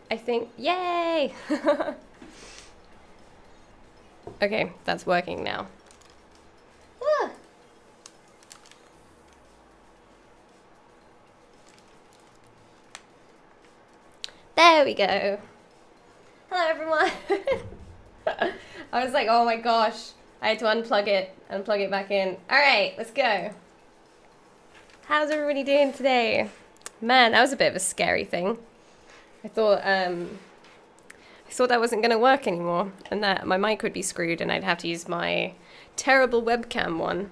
I think, yay! Okay, that's working now. Ah. There we go. Hello everyone. I was like, oh my gosh. I had to unplug it and plug it back in. Alright, let's go. How's everybody doing today? Man, that was a bit of a scary thing. I thought that wasn't gonna work anymore and that my mic would be screwed and I'd have to use my terrible webcam one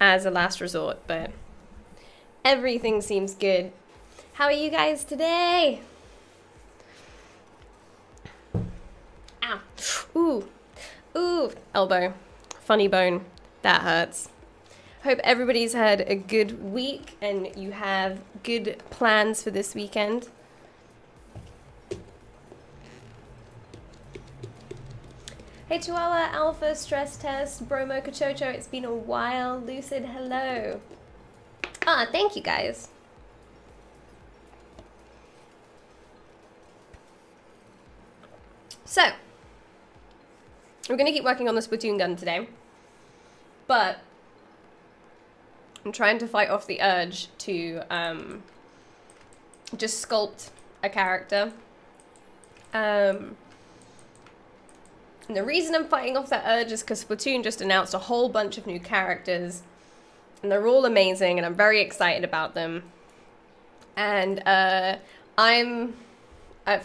as a last resort, but everything seems good. How are you guys today? Ow. Ooh. Ooh. Elbow. Funny bone. That hurts. Hope everybody's had a good week and you have good plans for this weekend. Hey Chihuahua, Alpha, Stress Test, Bromo, Cachocho, it's been a while. Lucid, hello. Ah, thank you guys. So, we're going to keep working on the Splatoon gun today, but I'm trying to fight off the urge to just sculpt a character. And the reason I'm fighting off that urge is because Splatoon just announced a whole bunch of new characters, and they're all amazing, and I'm very excited about them. And for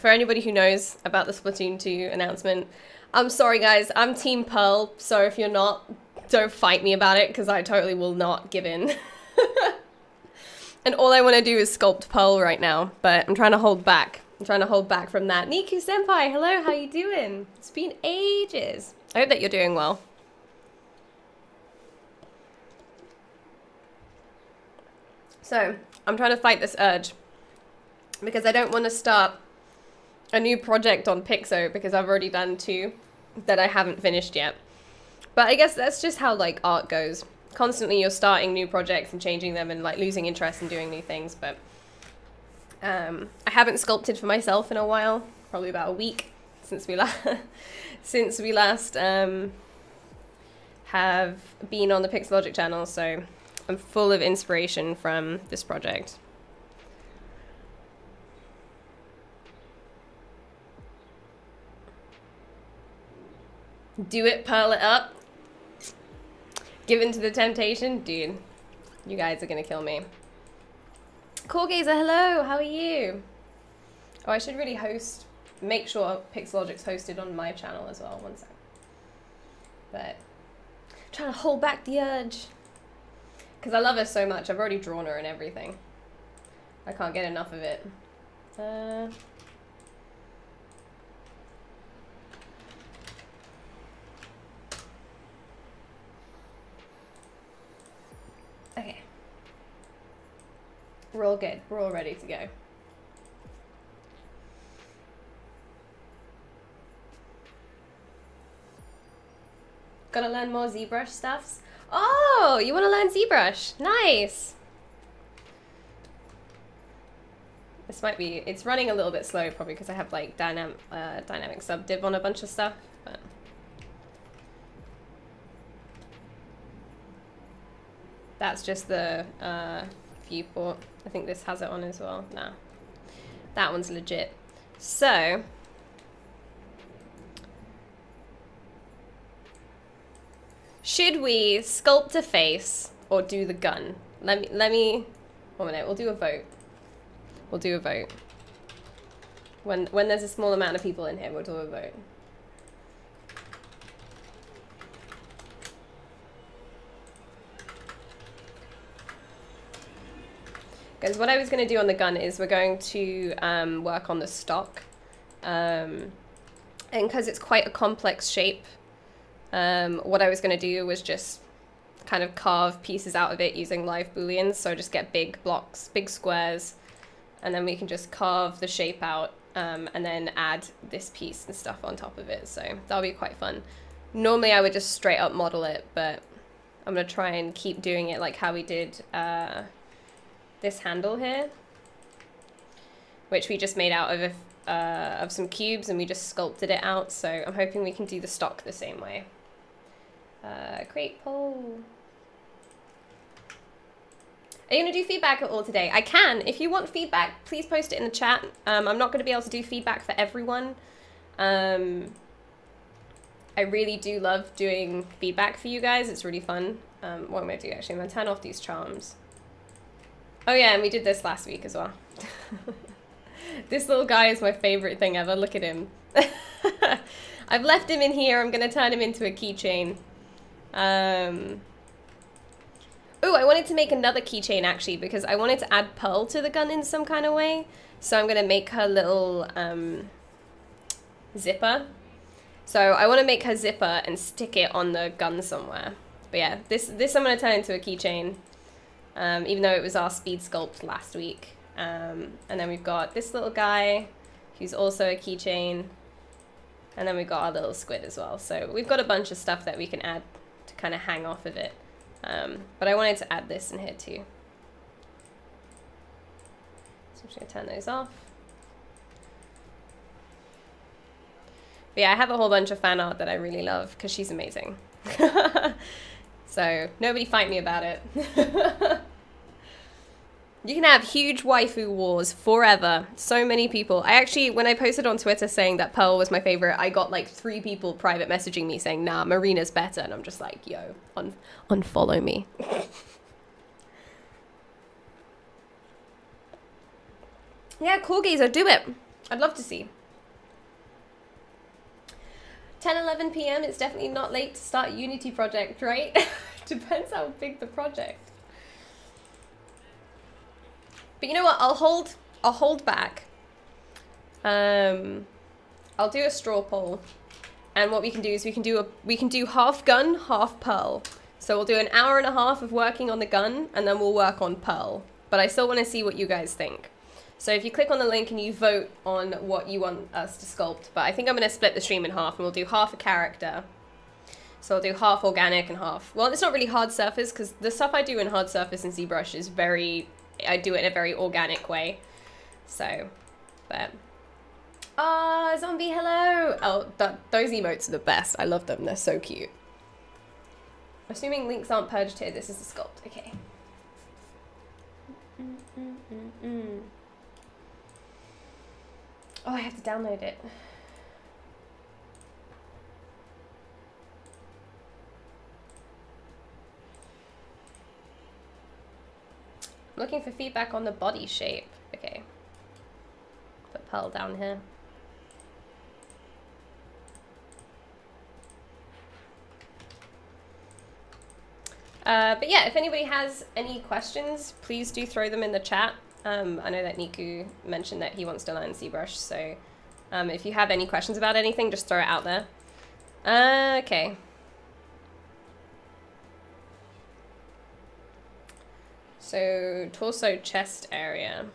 anybody who knows about the Splatoon 2 announcement, I'm sorry guys, I'm Team Pearl, so if you're not, don't fight me about it, because I totally will not give in. And all I want to do is sculpt Pearl right now, but I'm trying to hold back. I'm trying to hold back from that. Niku Senpai, hello, how you doing? It's been ages. I hope that you're doing well. So, I'm trying to fight this urge, because I don't want to start a new project on Pixo, because I've already done 2 that I haven't finished yet. But I guess that's just how, like, art goes. Constantly you're starting new projects and changing them and, like, losing interest in doing new things, but I haven't sculpted for myself in a while, probably about a week since we last have been on the Pixologic channel, so I'm full of inspiration from this project. Do it, pearl it up. Give in to the temptation. Dude, you guys are gonna kill me. Core Gazer, hello, how are you? Oh, I should really make sure Pixologic's hosted on my channel as well, one sec. But, I'm trying to hold back the urge. Because I love her so much, I've already drawn her and everything. I can't get enough of it. Okay. We're all good. We're all ready to go. Gonna learn more Zbrush stuffs? Oh, you want to learn Zbrush? Nice! This might be... It's running a little bit slow, probably because I have, like, dynamic sub-div on a bunch of stuff, but... That's just the viewport. I think this has it on as well. Nah. That one's legit. So... should we sculpt a face or do the gun? Let me... 1 minute, we'll do a vote. We'll do a vote. When there's a small amount of people in here, we'll do a vote. Because what I was going to do on the gun is we're going to work on the stock. And because it's quite a complex shape, what I was going to do was just kind of carve pieces out of it using live Booleans. So just get big blocks, big squares, and then we can just carve the shape out and then add this piece and stuff on top of it. So that'll be quite fun. Normally I would just straight up model it, but I'm going to try and keep doing it like how we did this handle here. which we just made out of some cubes and we just sculpted it out. So I'm hoping we can do the stock the same way. Create poll. Are you going to do feedback at all today? I can. If you want feedback, please post it in the chat. I'm not going to be able to do feedback for everyone. I really do love doing feedback for you guys. It's really fun. What am I going to do actually? I'm going to turn off these charms. Oh yeah, and we did this last week as well. This little guy is my favorite thing ever. Look at him. I've left him in here. I'm going to turn him into a keychain. Oh, I wanted to make another keychain actually because I wanted to add Pearl to the gun in some kind of way. So I'm going to make her little zipper. So I want to make her zipper and stick it on the gun somewhere. But yeah, this I'm going to turn into a keychain. Even though it was our speed sculpt last week. And then we've got this little guy who's also a keychain. And then we've got our little squid as well. So we've got a bunch of stuff that we can add to kind of hang off of it. But I wanted to add this in here too. So I'm just going to turn those off. But yeah, I have a whole bunch of fan art that I really love because she's amazing. So nobody fight me about it. You can have huge waifu wars forever. So many people. I actually, when I posted on Twitter saying that Pearl was my favorite, I got like 3 people private messaging me saying, nah, Marina's better. And I'm just like, yo, unfollow me. Yeah, Corgie's, do it. I'd love to see. 10, 11 p.m. It's definitely not late to start Unity project, right? Depends how big the project. But you know what? I'll hold back. I'll do a straw poll. And what we can do is we can do half gun, half Pearl. So we'll do an hour and a half of working on the gun and then we'll work on Pearl. But I still want to see what you guys think. So if you click on the link and you vote on what you want us to sculpt, but I think I'm going to split the stream in half and we'll do half a character. So I'll do half organic and half, well, it's not really hard surface because the stuff I do in hard surface and Zbrush is I do it in a very organic way. So, but, zombie, hello. Oh, those emotes are the best. I love them. They're so cute. Assuming links aren't purged here, this is the sculpt. Okay. Oh, I have to download it. I'm looking for feedback on the body shape. Okay. Put Pearl down here. But yeah, if anybody has any questions, please do throw them in the chat. I know that Niku mentioned that he wants to learn Zbrush, so if you have any questions about anything, just throw it out there. Okay. So, torso, chest area.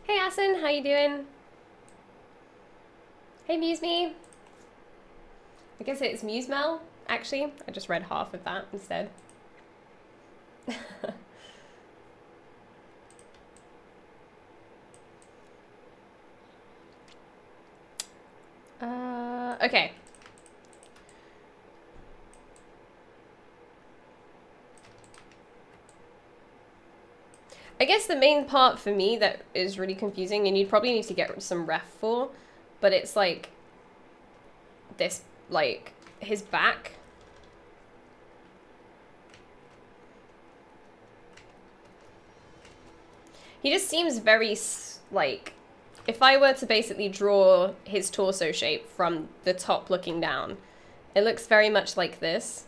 Hey Asin, how you doing? Hey Muse-Me. I guess it's Muse-Mel, actually. I just read half of that instead. Okay. I guess the main part for me that is really confusing, and you'd probably need to get some ref for, but it's like this, like his back. He just seems very, like, if I were to basically draw his torso shape from the top looking down, it looks very much like this.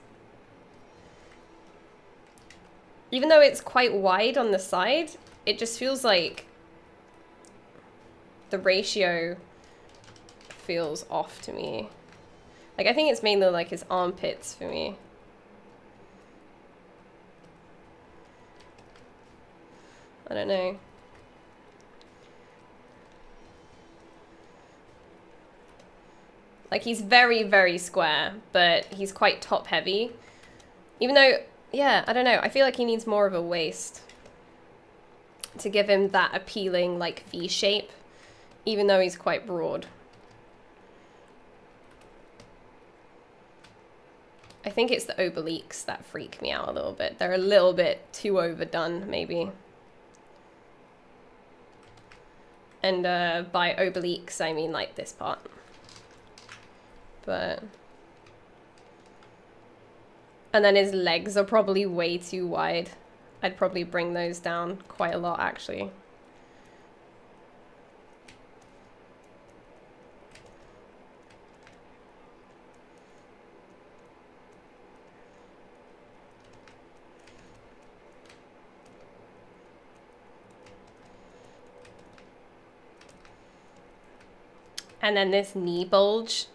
Even though it's quite wide on the side, it just feels like the ratio feels off to me. Like, I think it's mainly like his armpits for me. I don't know. Like, he's very, very square, but he's quite top heavy. Even though, yeah, I don't know. I feel like he needs more of a waist to give him that appealing, like, V shape, even though he's quite broad. I think it's the obliques that freak me out a little bit. They're a little bit too overdone, maybe. And by obliques, I mean, like, this part. But... And then his legs are probably way too wide. I'd probably bring those down quite a lot, actually. And then this knee bulge,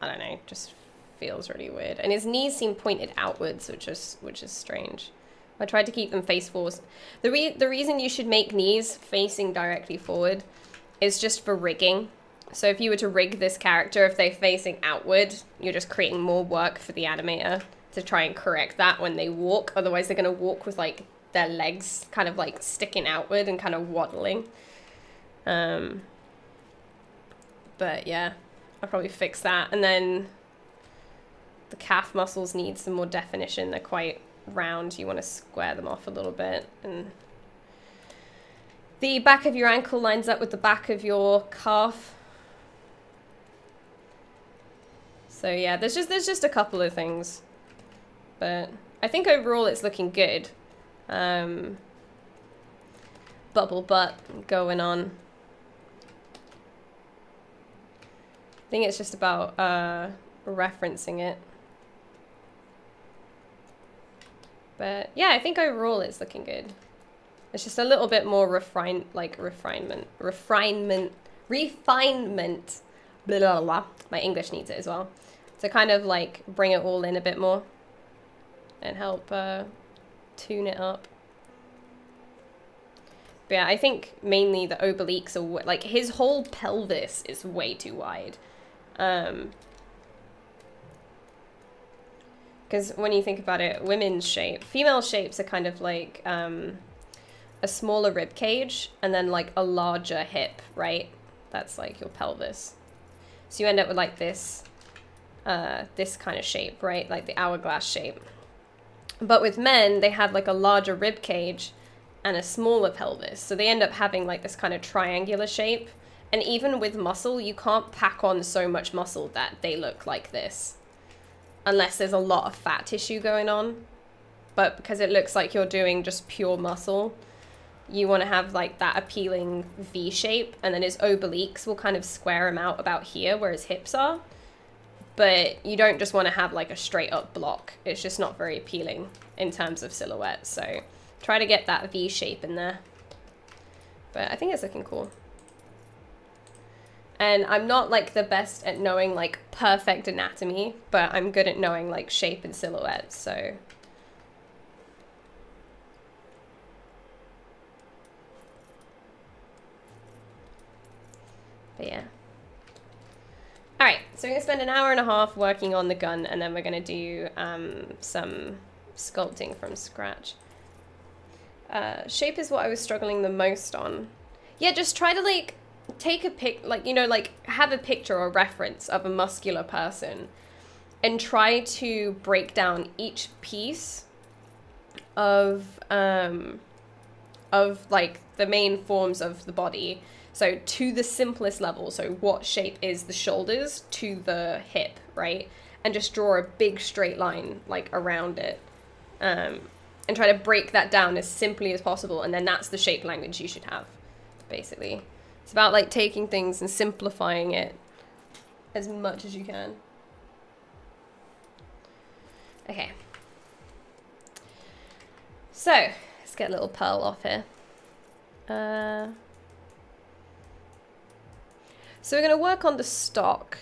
I don't know, just feels really weird. And his knees seem pointed outwards, which is strange. I tried to keep them face forward. The reason you should make knees facing directly forward is just for rigging. So if you were to rig this character, if they're facing outward, you're just creating more work for the animator to try and correct that when they walk. Otherwise, they're going to walk with, like, their legs kind of, like, sticking outward and kind of waddling. But yeah, I'll probably fix that. And then the calf muscles need some more definition. They're quite round. You want to square them off a little bit. And the back of your ankle lines up with the back of your calf. So yeah, there's just a couple of things. But I think overall it's looking good. Bubble butt going on. I think it's just about referencing it. But yeah, I think overall it's looking good. It's just a little bit more refinement. Blah, blah, blah. My English needs it as well. To kind of like bring it all in a bit more and help tune it up. But yeah, I think mainly the obliques are like his whole pelvis is way too wide. Because when you think about it, women's shape, female shapes are kind of like a smaller rib cage and then like a larger hip, right? That's like your pelvis. So you end up with like this, this kind of shape, right? Like the hourglass shape. But with men, they have like a larger rib cage and a smaller pelvis. So they end up having like this kind of triangular shape. And even with muscle, you can't pack on so much muscle that they look like this. Unless there's a lot of fat tissue going on. But because it looks like you're doing just pure muscle, you want to have like that appealing V shape. And then his obliques will kind of square him out about here where his hips are. But you don't just want to have like a straight up block. It's just not very appealing in terms of silhouette. So try to get that V shape in there. But I think it's looking cool. And I'm not like the best at knowing like perfect anatomy, but I'm good at knowing like shape and silhouette, so. But yeah. All right, so we're gonna spend an hour and a half working on the gun, and then we're gonna do some sculpting from scratch. Shape is what I was struggling the most on. Yeah, just try to like, take a pic, like, you know, like have a picture or reference of a muscular person and try to break down each piece of like the main forms of the body. So to the simplest level. So what shape is the shoulders to the hip, right? And just draw a big straight line like around it. And try to break that down as simply as possible. And then that's the shape language you should have, basically. It's about like taking things and simplifying it as much as you can. Okay. So, let's get a little pearl off here. So we're going to work on the stock.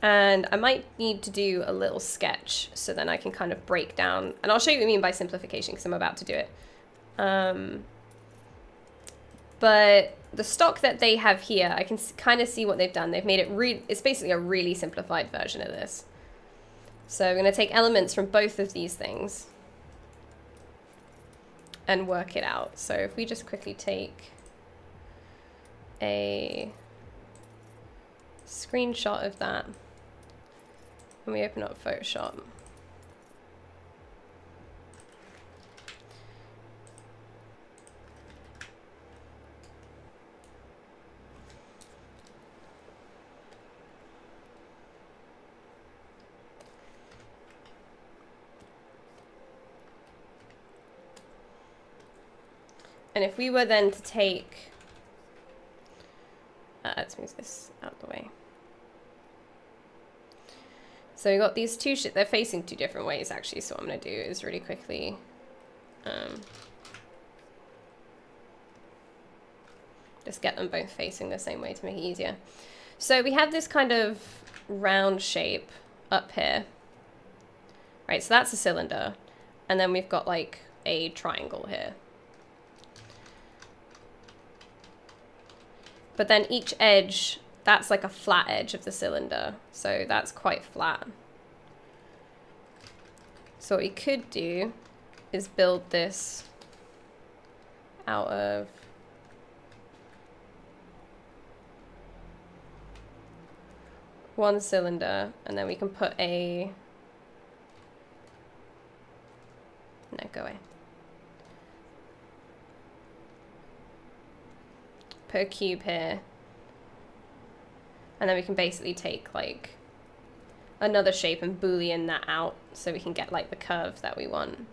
And I might need to do a little sketch so then I can kind of break down. And I'll show you what I mean by simplification because I'm about to do it. But the stock that they have here, I can kind of see what they've done. They've made it it's basically a really simplified version of this. So we're going to take elements from both of these things and work it out. So if we just quickly take a screenshot of that and we open up Photoshop. And if we were then to take, let's move this out of the way. So we got these two, they're facing two different ways actually. So what I'm gonna do is really quickly, just get them both facing the same way to make it easier. So we have this kind of round shape up here, right? So that's a cylinder. And then we've got like a triangle here. But then each edge, that's like a flat edge of the cylinder. So that's quite flat. So what we could do is build this out of one cylinder, and then we can put a, no, go away. Put a cube here, and then we can basically take like another shape and Boolean that out so we can get like the curve that we want.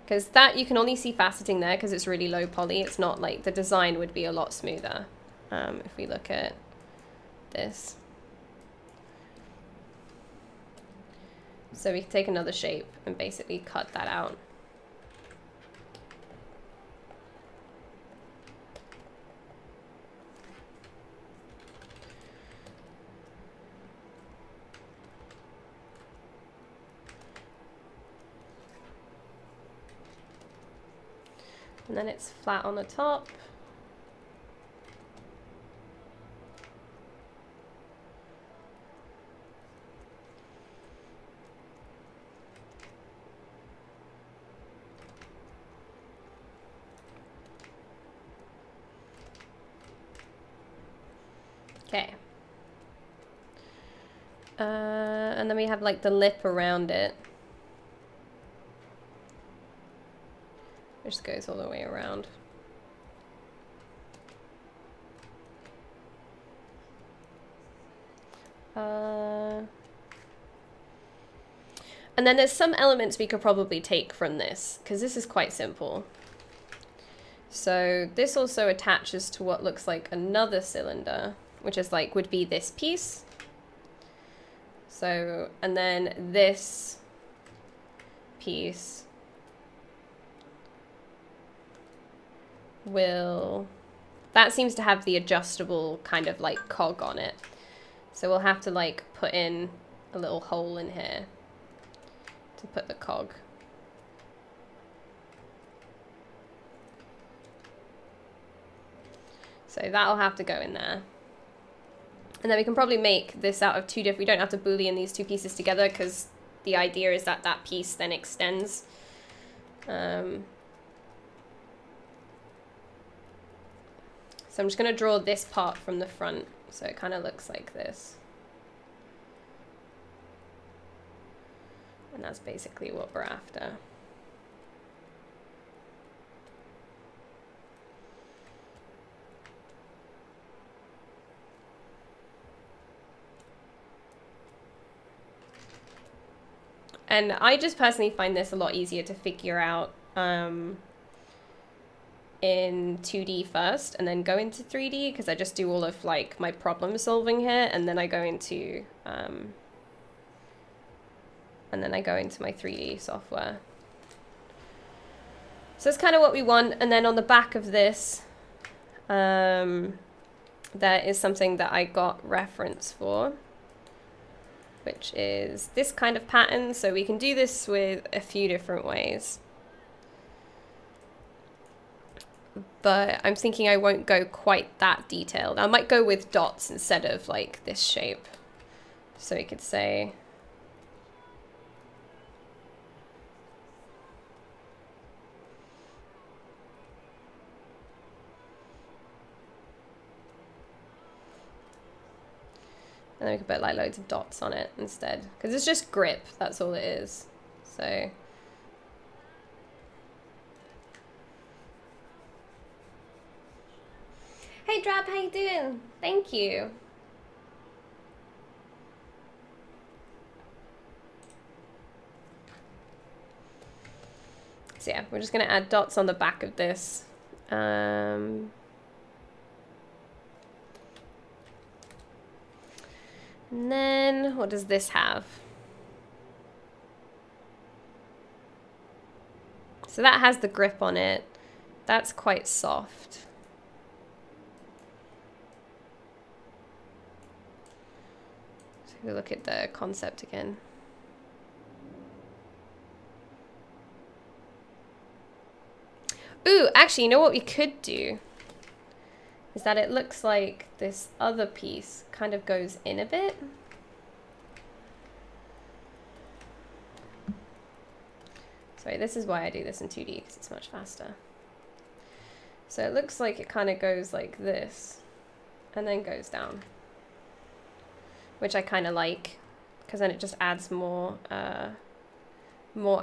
Because that you can only see faceting there because it's really low poly. It's not like, the design would be a lot smoother if we look at this. So we can take another shape and basically cut that out. And then it's flat on the top. Okay. And then we have like the lip around it, which goes all the way around. And then there's some elements we could probably take from this, because this is quite simple. So this also attaches to what looks like another cylinder, which is like, would be this piece. So, and then this piece will, that seems to have the adjustable kind of like cog on it. So we'll have to like put in a little hole in here to put the cog. So that'll have to go in there. And then we can probably make this out of two different, we don't have to Boolean these two pieces together because the idea is that that piece then extends. So I'm just going to draw this part from the front so it kind of looks like this. And that's basically what we're after. And I just personally find this a lot easier to figure out in 2D first and then go into 3D, because I just do all of like my problem solving here and then I go into my 3D software. So that's kind of what we want. And then on the back of this, there is something that I got reference for, which is this kind of pattern. So we can do this with a few different ways. but I'm thinking I won't go quite that detailed. I might go with dots instead of like this shape. So we could say, and then we could put like loads of dots on it instead, because it's just grip, that's all it is. So hey Drab, how you doing? Thank you. So yeah, we're just gonna add dots on the back of this. And then what does this have? So that has the grip on it. That's quite soft. So we look at the concept again. Ooh, actually, you know what we could do? Is that it looks like this other piece kind of goes in a bit. Sorry, this is why I do this in 2D, because it's much faster. So it looks like it kind of goes like this, and then goes down. Which I kind of like, because then it just adds more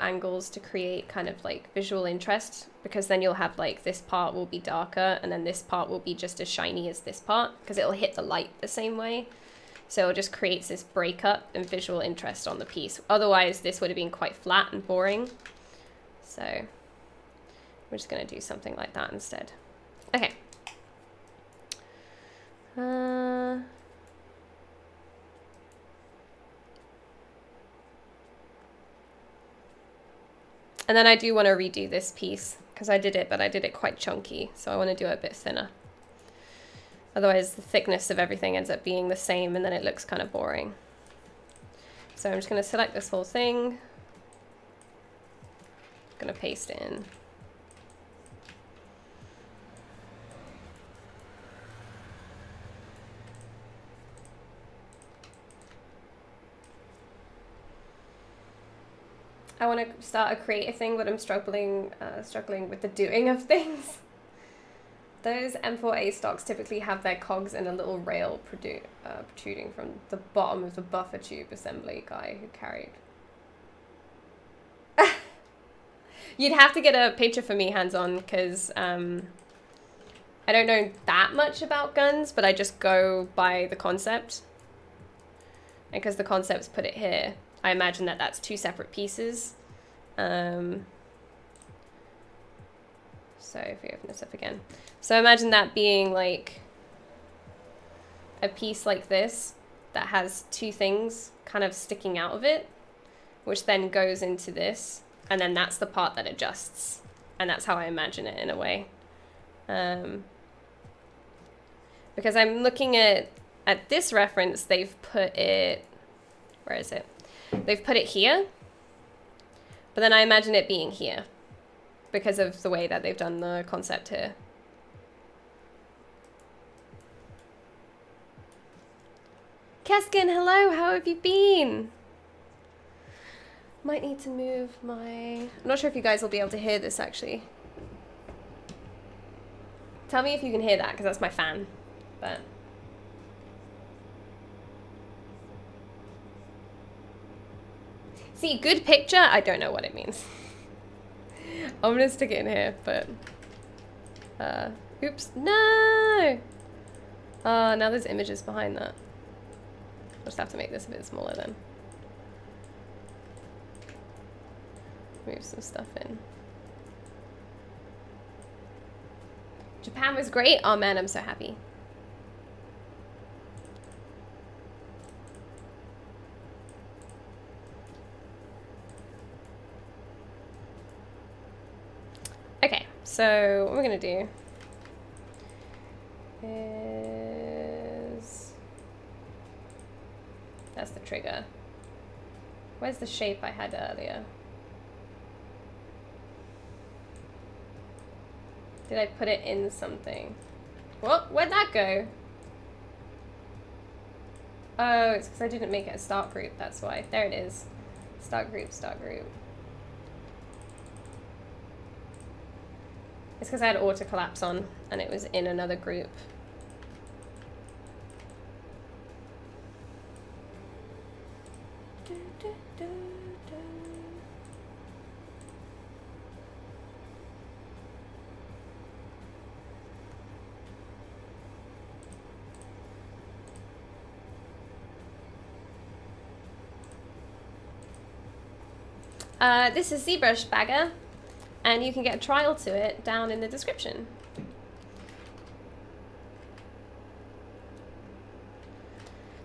angles to create kind of like visual interest, because then you'll have like this part will be darker and then this part will be just as shiny as this part, because it'll hit the light the same way. So it just creates this breakup and visual interest on the piece. Otherwise this would have been quite flat and boring. So we're just going to do something like that instead. Okay. And then I do want to redo this piece, because I did it, but I did it quite chunky, so I want to do it a bit thinner. Otherwise the thickness of everything ends up being the same, and then it looks kind of boring. So I'm just going to select this whole thing. I'm going to paste it in. I want to start a creative thing, but I'm struggling with the doing of things. Those M4A stocks typically have their cogs in a little rail protruding from the bottom of the buffer tube assembly guy who carried. You'd have to get a picture for me hands-on, because I don't know that much about guns, but I just go by the concept. And because the concept's put it here, I imagine that that's two separate pieces. So if we open this up again. So imagine that being like a piece like this that has two things kind of sticking out of it, which then goes into this, and then that's the part that adjusts. And that's how I imagine it in a way. Because I'm looking at this reference, they've put it, where is it? They've put it here, but then I imagine it being here because of the way that they've done the concept here. Keskin, hello, how have you been? Might need to move my... I'm not sure if you guys will be able to hear this actually. Tell me if you can hear that, because that's my fan, but... See, good picture? I don't know what it means. I'm gonna stick it in here, but... oops, no! Now there's images behind that. I'll just have to make this a bit smaller then. Move some stuff in. Japan was great? Oh man, I'm so happy. Okay, so what we're gonna do is... That's the trigger. Where's the shape I had earlier? Did I put it in something? What? Where'd that go? Oh, it's because I didn't make it a start group, that's why. There it is. Start group, start group. It's because I had auto collapse on and it was in another group. This is Zbrush Bagger, and you can get a trial to it down in the description.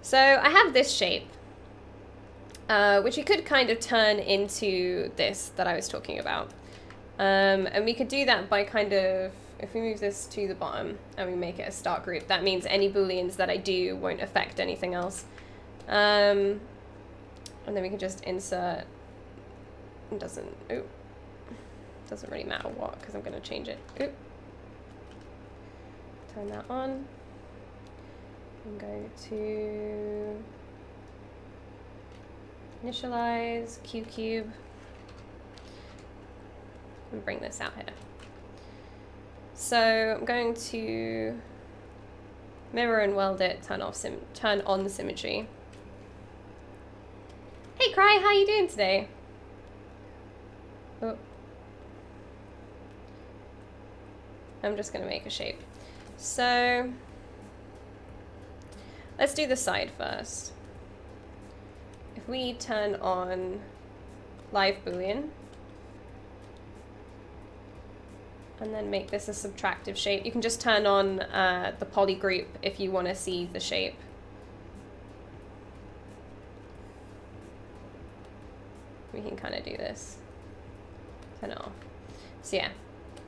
So I have this shape, which you could kind of turn into this that I was talking about. And we could do that by kind of, if we move this to the bottom and we make it a start group, that means any Booleans that I do won't affect anything else. And then we can just insert. It doesn't really matter what, because I'm going to change it. Oop. Turn that on. I'm going to initialize Q cube and bring this out here. So I'm going to mirror and weld it, turn on the symmetry. Hey Cry, how you doing today? Oh. I'm just going to make a shape. So let's do the side first. If we turn on live Boolean and then make this a subtractive shape, you can just turn on the poly group if you want to see the shape. We can kind of do this. Turn it off. So yeah,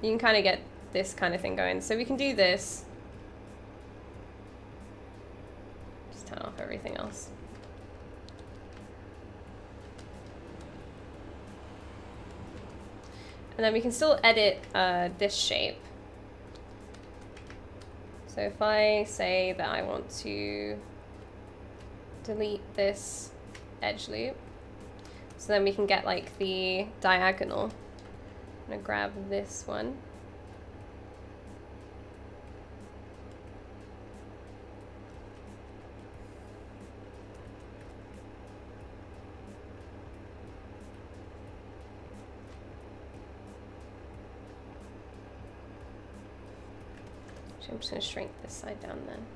you can kind of get this kind of thing going. So we can do this. Just turn off everything else. And then we can still edit this shape. So if I say that I want to delete this edge loop, so then we can get like the diagonal. I'm gonna grab this one. Actually, I'm just gonna shrink this side down then.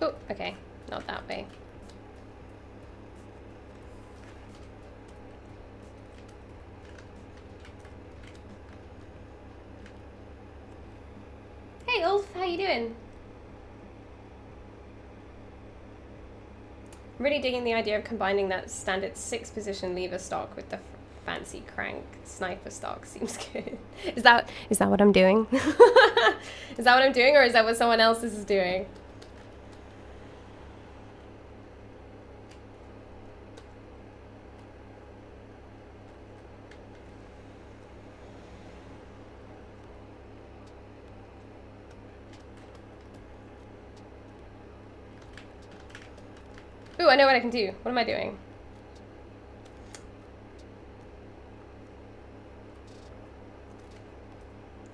Oh, okay, not that way. Hey Ulf, how you doing? I'm really digging the idea of combining that standard 6-position lever stock with the fancy crank sniper stock. Seems good. Is that what I'm doing? Is that what I'm doing, or is that what someone else is doing? Ooh, I know what I can do. What am I doing?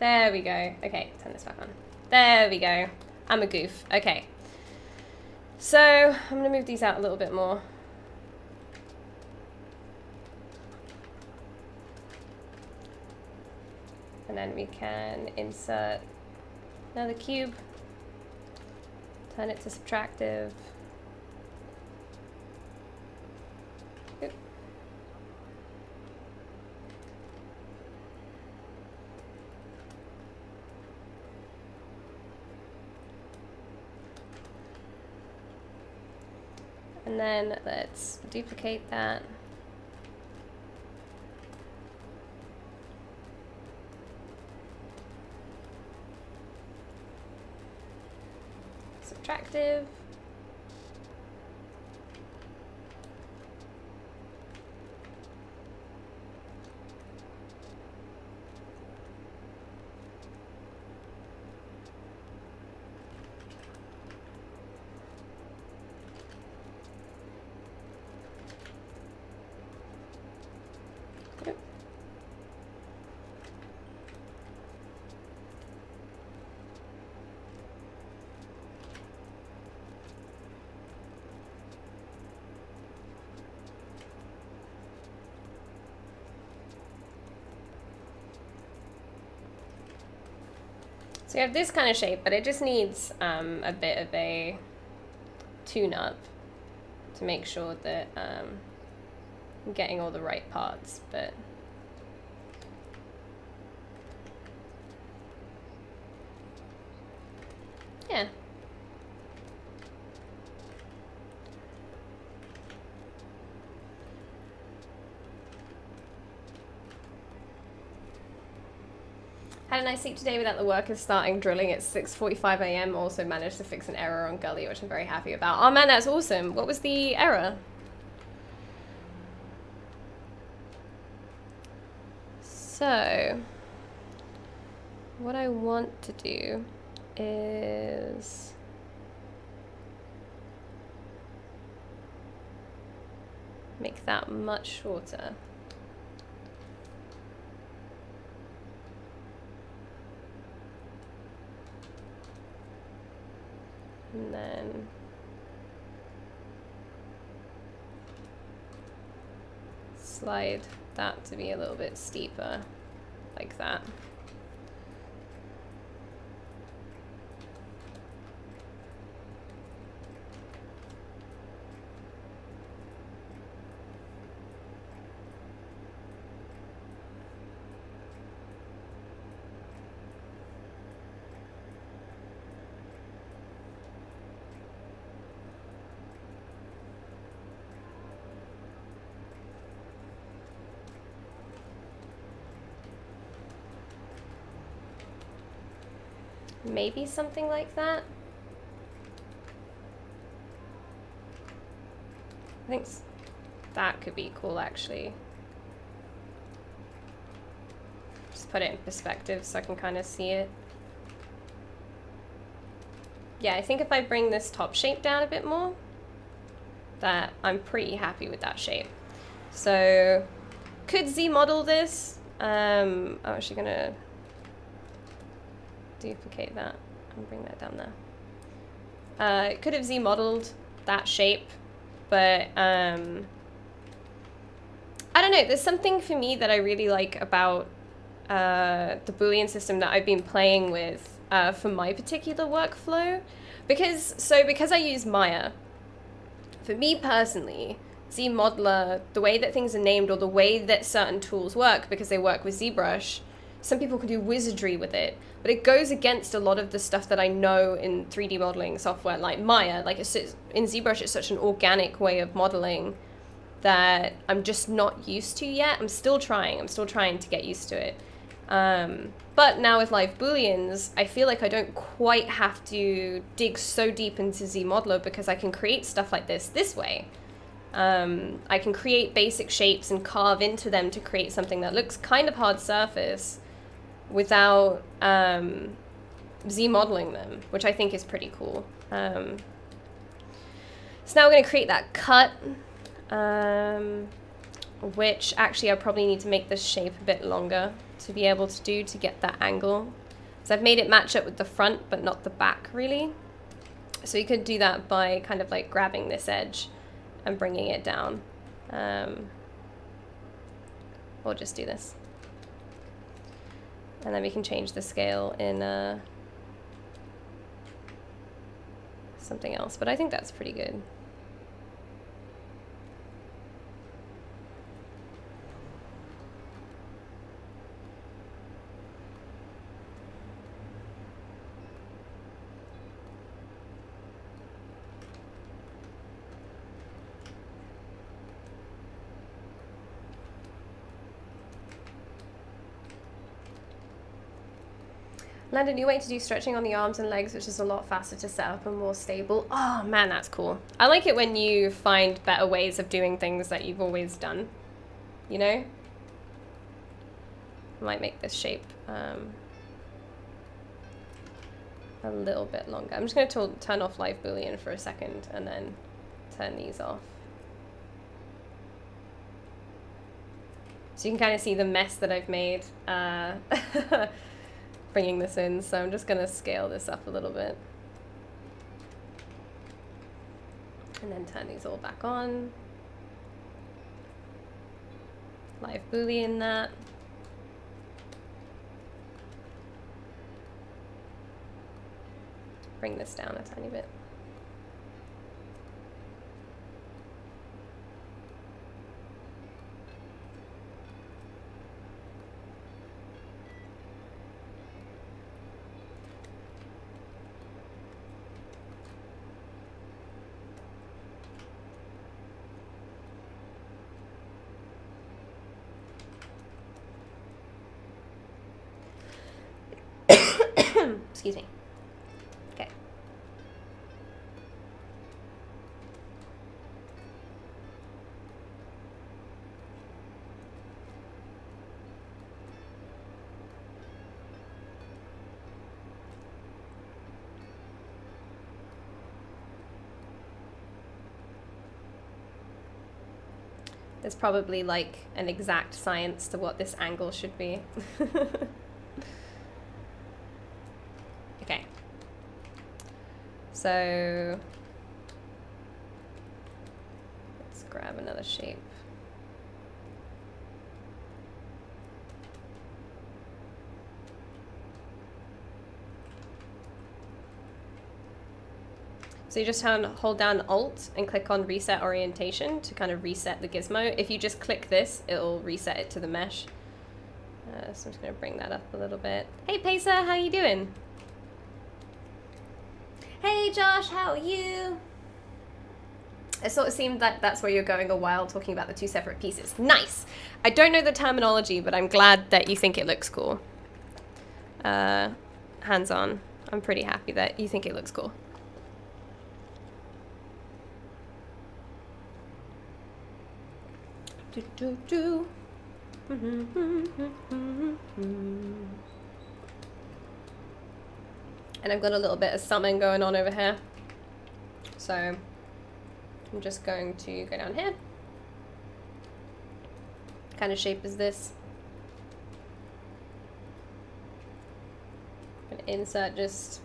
There we go. Okay, turn this back on. There we go. I'm a goof. Okay. So, I'm going to move these out a little bit more. And then we can insert another cube. Turn it to subtractive. Oop. And then let's duplicate that. Subtractive. So you have this kind of shape, but it just needs a bit of a tune-up to make sure that I'm getting all the right parts, but yeah. Had a nice sleep today without the workers starting drilling at 6:45 AM. Also managed to fix an error on Gully, which I'm very happy about. Oh man, that's awesome. What was the error? So, what I want to do is make that much shorter. And then slide that to be a little bit steeper, like that. Maybe something like that. I think that could be cool, actually. Just put it in perspective so I can kind of see it. Yeah, I think if I bring this top shape down a bit more, that I'm pretty happy with that shape. So, could Z model this? I'm actually gonna duplicate that and bring that down there. It could have Z modeled that shape, but I don't know, there's something for me that I really like about the Boolean system that I've been playing with for my particular workflow. Because I use Maya, for me personally, ZModeler, the way that things are named or the way that certain tools work, because they work with Zbrush, some people can do wizardry with it, but it goes against a lot of the stuff that I know in 3D modeling software like Maya. Like in ZBrush, it's such an organic way of modeling that I'm just not used to yet. I'm still trying to get used to it. But now with live Booleans, I feel like I don't quite have to dig so deep into ZModeler because I can create stuff like this way. I can create basic shapes and carve into them to create something that looks kind of hard surface without Z-modeling them, which I think is pretty cool. So now we're going to create that cut, which actually I probably need to make this shape a bit longer to be able to do to get that angle. So I've made it match up with the front, but not the back really. So you could do that by kind of like grabbing this edge and bringing it down. Or just do this. And then we can change the scale in something else, but I think that's pretty good. Learned a new way to do stretching on the arms and legs, which is a lot faster to set up and more stable. Oh man, that's cool. I like it when you find better ways of doing things that you've always done. You know? I might make this shape a little bit longer. I'm just going to turn off live Boolean for a second and then turn these off. So you can kind of see the mess that I've made bringing this in. So I'm just going to scale this up a little bit. And then turn these all back on. Live Boolean that. Bring this down a tiny bit. Excuse me. Okay. There's probably like an exact science to what this angle should be. Okay. So let's grab another shape. So you just hold down Alt and click on Reset Orientation to kind of reset the gizmo. If you just click this, it'll reset it to the mesh. So I'm just going to bring that up a little bit. Hey Pacer, how you doing? Hey Josh, how are you? It sort of seemed that that's where you're going a while talking about the two separate pieces. Nice! I don't know the terminology, but I'm glad that you think it looks cool. Hands on. I'm pretty happy that you think it looks cool. Do, do, do. And I've got a little bit of summon going on over here. So I'm just going to go down here. What kind of shape is this? I'm gonna insert just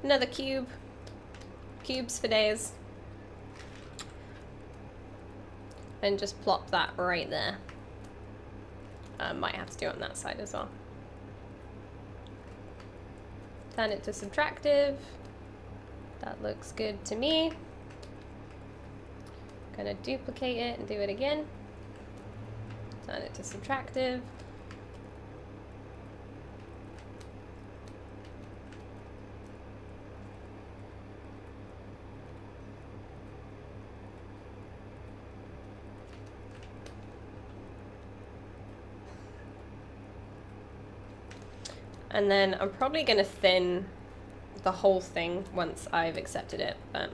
another cube. Cubes for days. And just plop that right there. Might have to do it on that side as well. Turn it to subtractive. That looks good to me. Gonna duplicate it and do it again. Turn it to subtractive. And then I'm probably going to thin the whole thing once I've accepted it. But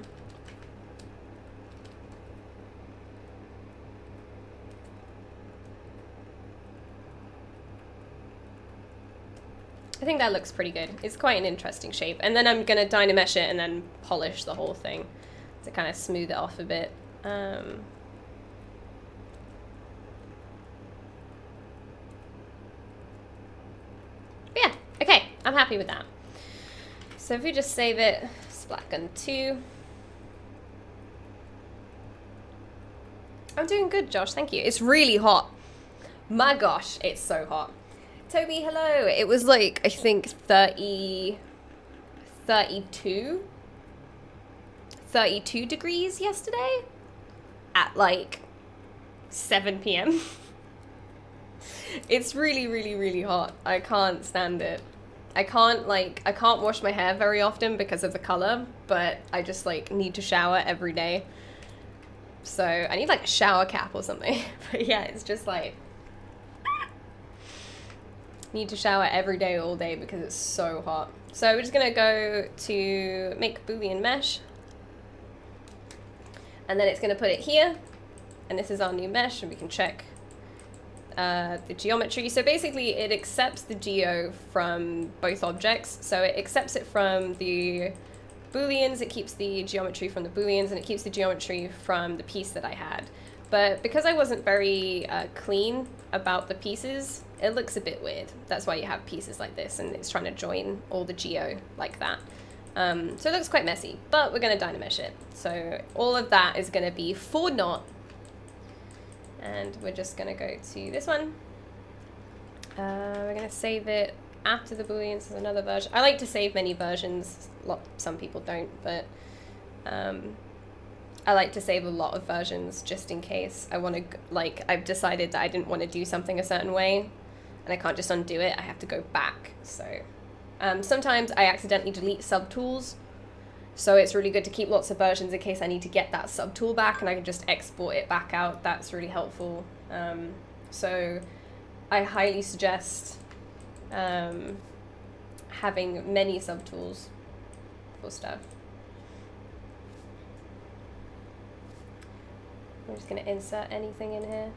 I think that looks pretty good. It's quite an interesting shape. And then I'm going to DynaMesh it and then polish the whole thing to kind of smooth it off a bit. Okay, I'm happy with that. So if we just save it, Splatoon Gun 2. I'm doing good, Josh, thank you. It's really hot. My gosh, it's so hot. Toby, hello. It was like, I think 32 degrees yesterday at like 7 p.m. It's really, really, really hot. I can't stand it. I can't wash my hair very often because of the color, but I just like need to shower every day. So I need like a shower cap or something. But yeah, it's just like, Need to shower every day, all day, because it's so hot. So we're just gonna go to make Boolean mesh. And then it's gonna put it here. And this is our new mesh, and we can check the geometry. So basically it accepts the geo from both objects. So it accepts it from the Booleans, it keeps the geometry from the Booleans, and it keeps the geometry from the piece that I had. But because I wasn't very clean about the pieces, it looks a bit weird. That's why you have pieces like this, and it's trying to join all the geo like that. So it looks quite messy, but we're gonna DynaMesh it. So all of that is gonna be for naught. And we're just gonna go to this one. We're gonna save it after the Booleans. There's another version. I like to save many versions. Some people don't, but I like to save a lot of versions just in case I want to, like, I've decided that I didn't want to do something a certain way and I can't just undo it. I have to go back. So sometimes I accidentally delete subtools. So it's really good to keep lots of versions in case I need to get that subtool back and I can just export it back out. That's really helpful. So I highly suggest having many subtools for stuff. I'm just going to insert anything in here,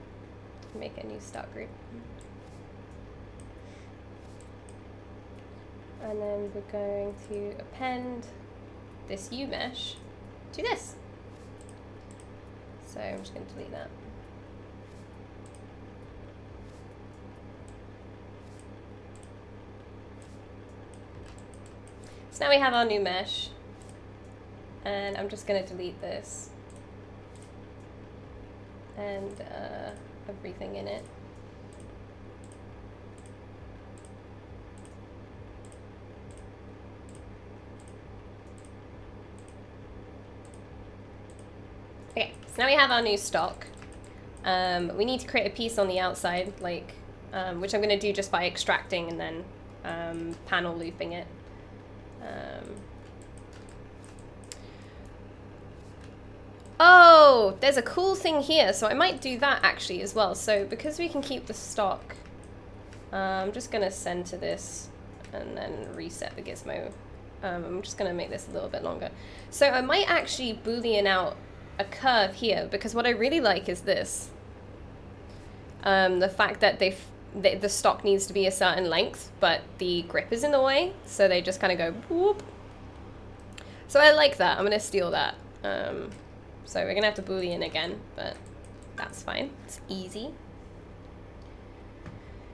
make a new start group. And then we're going to append this U mesh to this. So I'm just going to delete that. So now we have our new mesh, and I'm just going to delete this and everything in it. Okay, so now we have our new stock. We need to create a piece on the outside, like, which I'm going to do just by extracting and then panel looping it. Oh, there's a cool thing here, so I might do that actually as well. So because we can keep the stock, I'm just going to center this and then reset the gizmo. I'm just going to make this a little bit longer. So I might actually Boolean out a curve here, because what I really like is this. The fact that the stock needs to be a certain length, but the grip is in the way, so they just kind of go whoop. So I like that. I'm going to steal that. So we're going to have to Boolean again, but that's fine. It's easy.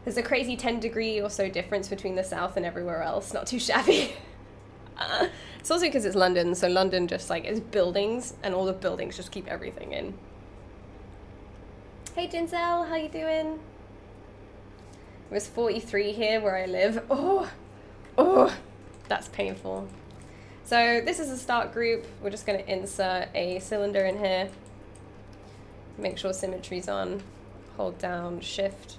There's a crazy 10-degree or so difference between the south and everywhere else. Not too shabby. It's also because it's London, so London just like is buildings, and all the buildings just keep everything in. Hey Ginzel, how you doing? It was 43 here where I live. Oh, that's painful. So this is a start group. We're just going to insert a cylinder in here. Make sure symmetry's on. Hold down Shift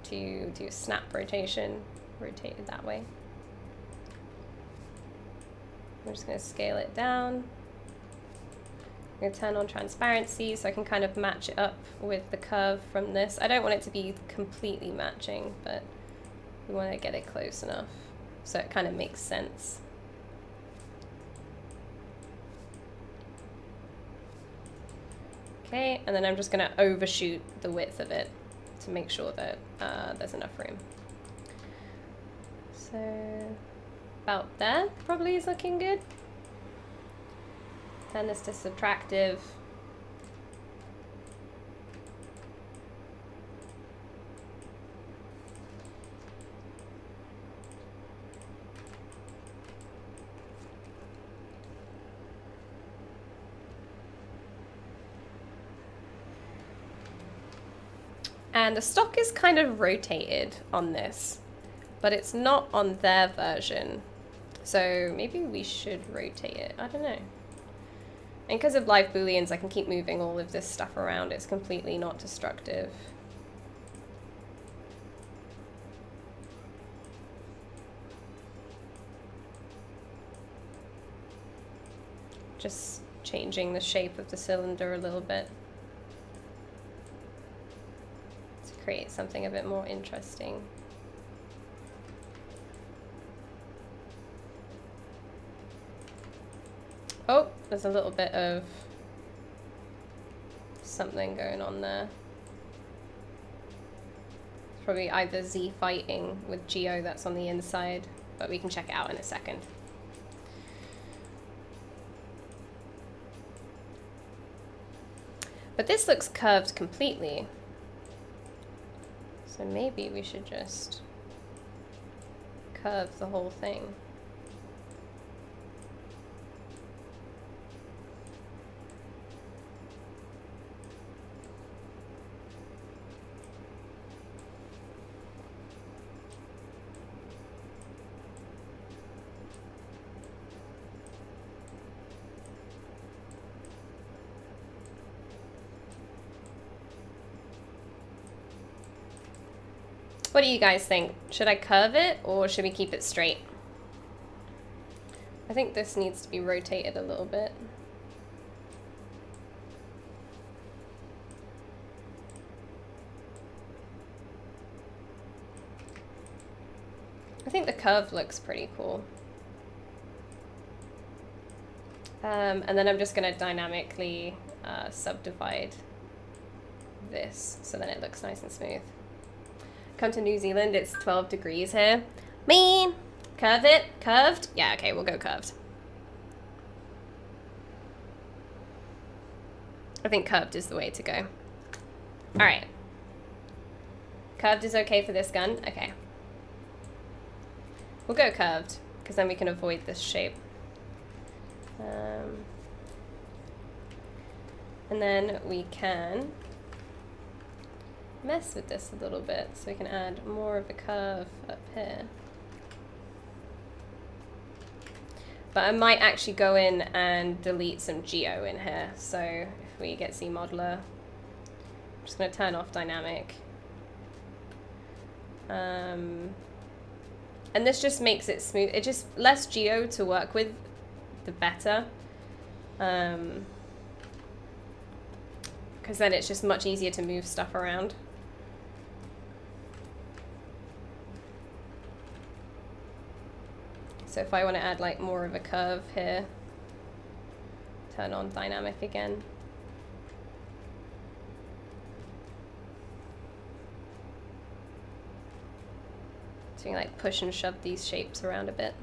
to do snap rotation. Rotate it that way. I'm just going to scale it down. I'm going to turn on transparency so I can kind of match it up with the curve from this. I don't want it to be completely matching, but we want to get it close enough so it kind of makes sense. Okay, and then I'm just going to overshoot the width of it to make sure that there's enough room. So about there probably is looking good. Turn this to subtractive. And the stock is kind of rotated on this, but it's not on their version. So maybe we should rotate it. I don't know. And because of live Booleans, I can keep moving all of this stuff around. It's completely not destructive. Just changing the shape of the cylinder a little bit to create something a bit more interesting. Oh, there's a little bit of something going on there. It's probably either Z fighting with Geo that's on the inside, but we can check it out in a second. But this looks curved completely. So maybe we should just curve the whole thing. What do you guys think? Should I curve it or should we keep it straight? I think this needs to be rotated a little bit. I think the curve looks pretty cool. And then I'm just going to dynamically subdivide this so then it looks nice and smooth. Come to New Zealand, it's 12 degrees here. Mean! Curve it? Curved? Yeah, okay, we'll go curved. I think curved is the way to go. Alright. Curved is okay for this gun? Okay. We'll go curved, because then we can avoid this shape. And then we can mess with this a little bit so we can add more of a curve up here. But I might actually go in and delete some geo in here. So if we get Z modeler, I'm just going to turn off dynamic. And this just makes it smooth. It just less geo to work with, the better. Because then it's just much easier to move stuff around. So if I want to add like more of a curve here, turn on dynamic again. So you can like push and shove these shapes around a bit.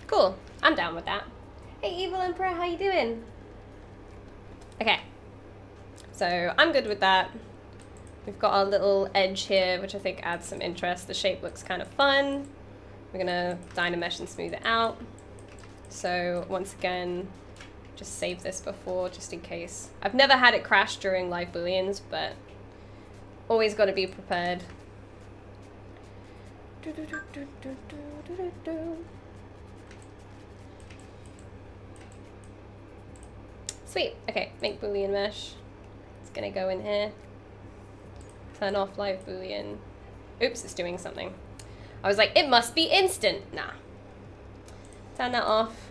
Cool, I'm down with that. Hey Evil Emperor, how you doing? Okay, so I'm good with that. We've got our little edge here, which I think adds some interest. The shape looks kind of fun. We're gonna DynaMesh and smooth it out. So once again, just save this before, just in case. I've never had it crash during live Booleans, but always gotta be prepared. Sweet, okay, make Boolean mesh. It's gonna go in here. Turn off live Boolean. Oops, it's doing something. I was like, it must be instant. Nah. Turn that off.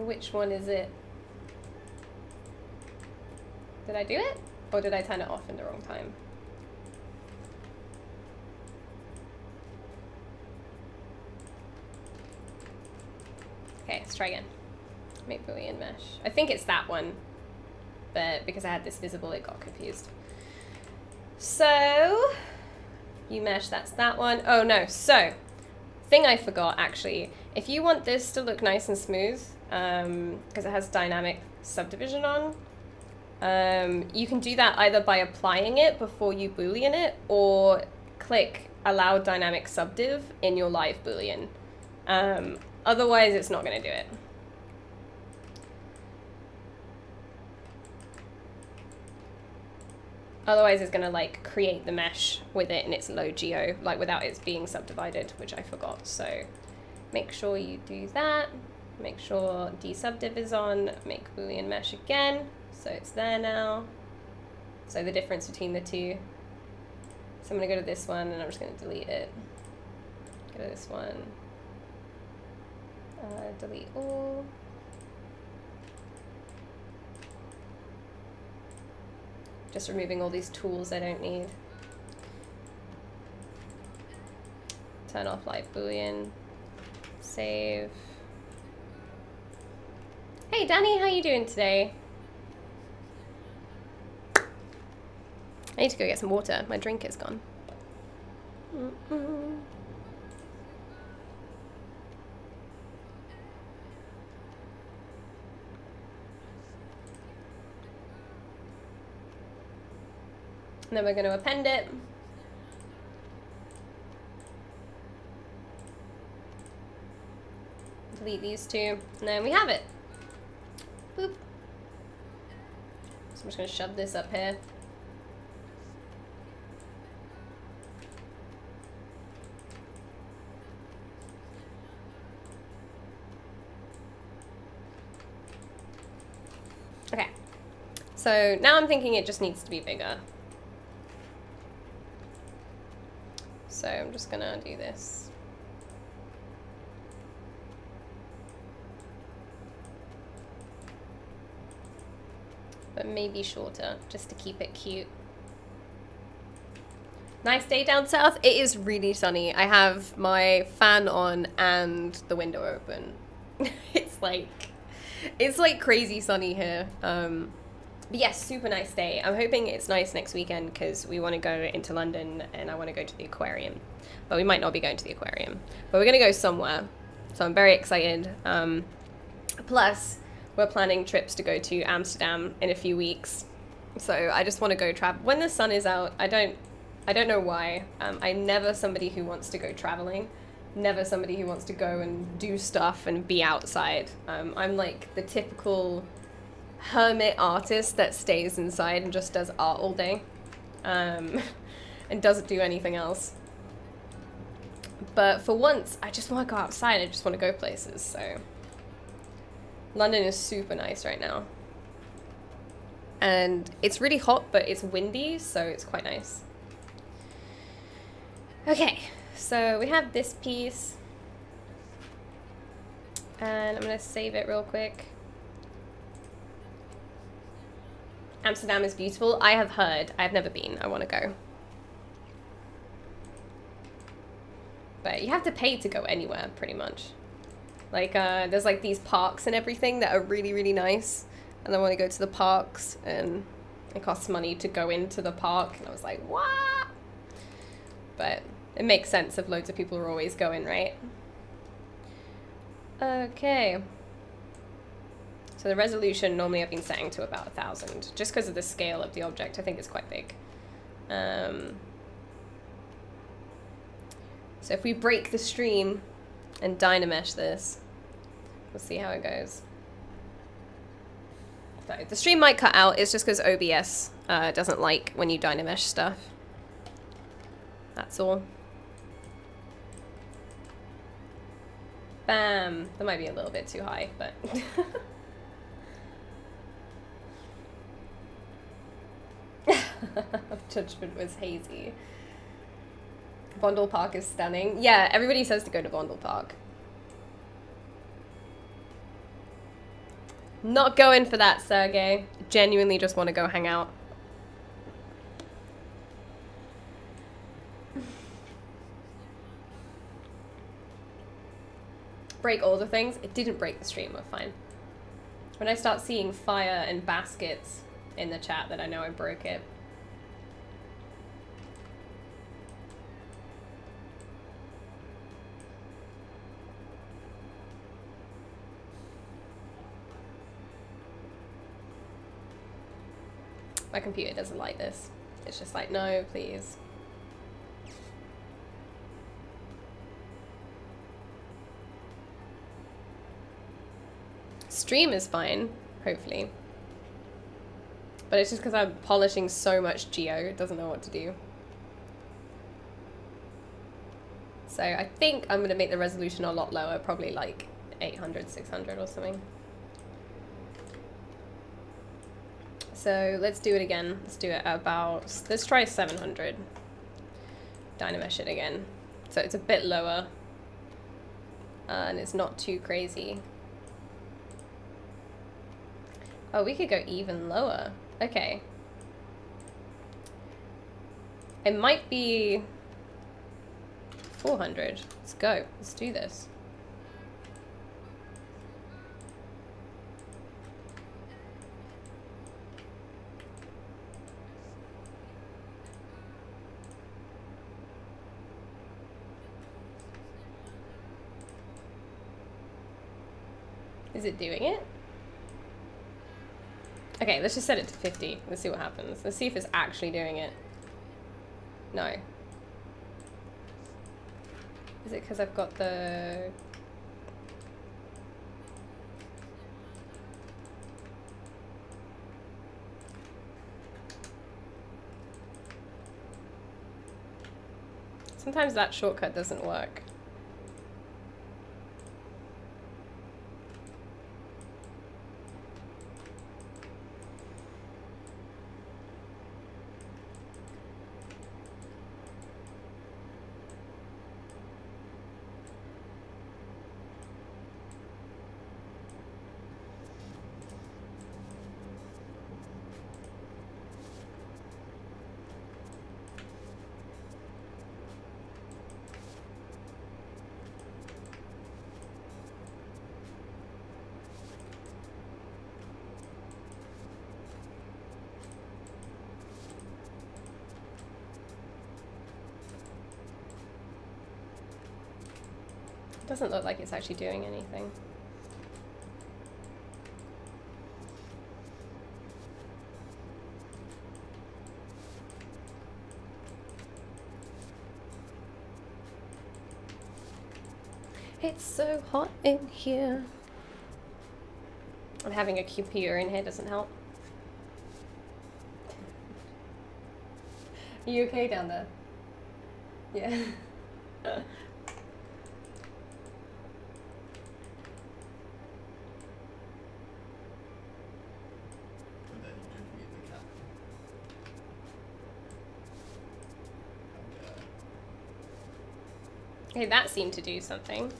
Which one is it? Did I do it? Or did I turn it off in the wrong time? Okay, let's try again. Make Boolean mesh. I think it's that one, but because I had this visible, it got confused. So, you mesh, that's that one. Oh no, so, thing I forgot actually, if you want this to look nice and smooth, because it has dynamic subdivision on, you can do that either by applying it before you Boolean it, or click allow dynamic subdiv in your live Boolean. Otherwise, it's not going to do it. Otherwise, it's going to like create the mesh with it in its low geo, like without it being subdivided, which I forgot. So make sure you do that. Make sure desubdiv is on. Make Boolean mesh again. So it's there now. So the difference between the two. So I'm going to go to this one and I'm just going to delete it. Go to this one. Delete all. Just removing all these tools I don't need. Turn off live Boolean. Save. Hey Danny, how you doing today? I need to go get some water. My drink is gone. And then we're going to append it. Delete these two, and then we have it. Boop. So I'm just going to shove this up here. Okay. So now I'm thinking it just needs to be bigger. So I'm just gonna do this. But maybe shorter, just to keep it cute. Nice day down south. It is really sunny. I have my fan on and the window open. It's like crazy sunny here. But yes, super nice day. I'm hoping it's nice next weekend because we want to go into London and I want to go to the aquarium. But we might not be going to the aquarium. But we're going to go somewhere. So I'm very excited. Plus, we're planning trips to go to Amsterdam in a few weeks. So I just want to go travel. When the sun is out, I don't know why. I'm never somebody who wants to go traveling. Never somebody who wants to go and do stuff and be outside. I'm like the typical hermit artist that stays inside and just does art all day and doesn't do anything else. But for once, I just want to go outside. I just want to go places. So London is super nice right now. And it's really hot, but it's windy, so it's quite nice. Okay, so we have this piece. And I'm going to save it real quick. Amsterdam is beautiful. I have heard. I've never been. I want to go. But you have to pay to go anywhere, pretty much. Like, there's like these parks and everything that are really, really nice. And I want to go to the parks, and it costs money to go into the park. And I was like, what? But it makes sense if loads of people are always going, right? Okay. So the resolution, normally I've been setting to about 1000, just because of the scale of the object. I think it's quite big. So if we break the stream and DynaMesh this, we'll see how it goes. So the stream might cut out. It's just because OBS doesn't like when you DynaMesh stuff. That's all. Bam. That might be a little bit too high, but... Judgment was hazy. Bondel Park is stunning. Yeah, everybody says to go to Bondel Park. Not going for that, Sergey. Genuinely just want to go hang out. Break all the things. It didn't break the stream, we're fine. When I start seeing fire and baskets in the chat, then I know I broke it. My computer doesn't like this. It's just like, no, please. Stream is fine, hopefully. But it's just because I'm polishing so much Geo, it doesn't know what to do. So I think I'm going to make the resolution a lot lower, probably like 800, 600 or something. So let's do it again. Let's do it at about, let's try 700. DynaMesh it again. So it's a bit lower. And it's not too crazy. Oh, we could go even lower. Okay. It might be 400. Let's go. Let's do this. Is it doing it? Okay, let's just set it to 50. Let's see what happens. Let's see if it's actually doing it. No. Is it because I've got the... Sometimes that shortcut doesn't work. Doesn't look like it's actually doing anything. It's so hot in here. And having a computer in here doesn't help. Are you okay down there? Yeah. Okay, that seemed to do something.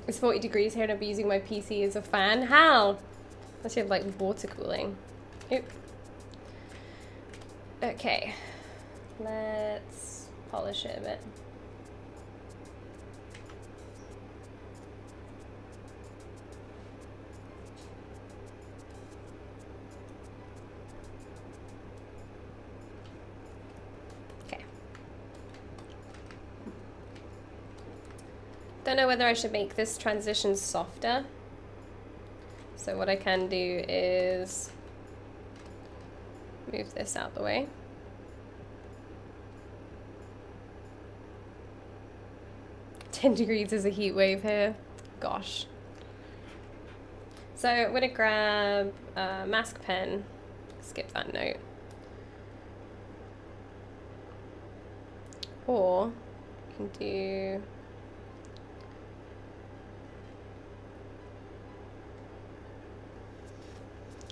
It's 40 degrees here and I'll be using my PC as a fan. How? I should have like water cooling. Oop. Okay. Let's polish it a bit. Don't know whether I should make this transition softer. So what I can do is move this out the way. "10 degrees is a heat wave here." Gosh. So I'm gonna grab a mask pen. Skip that note. Or I can do...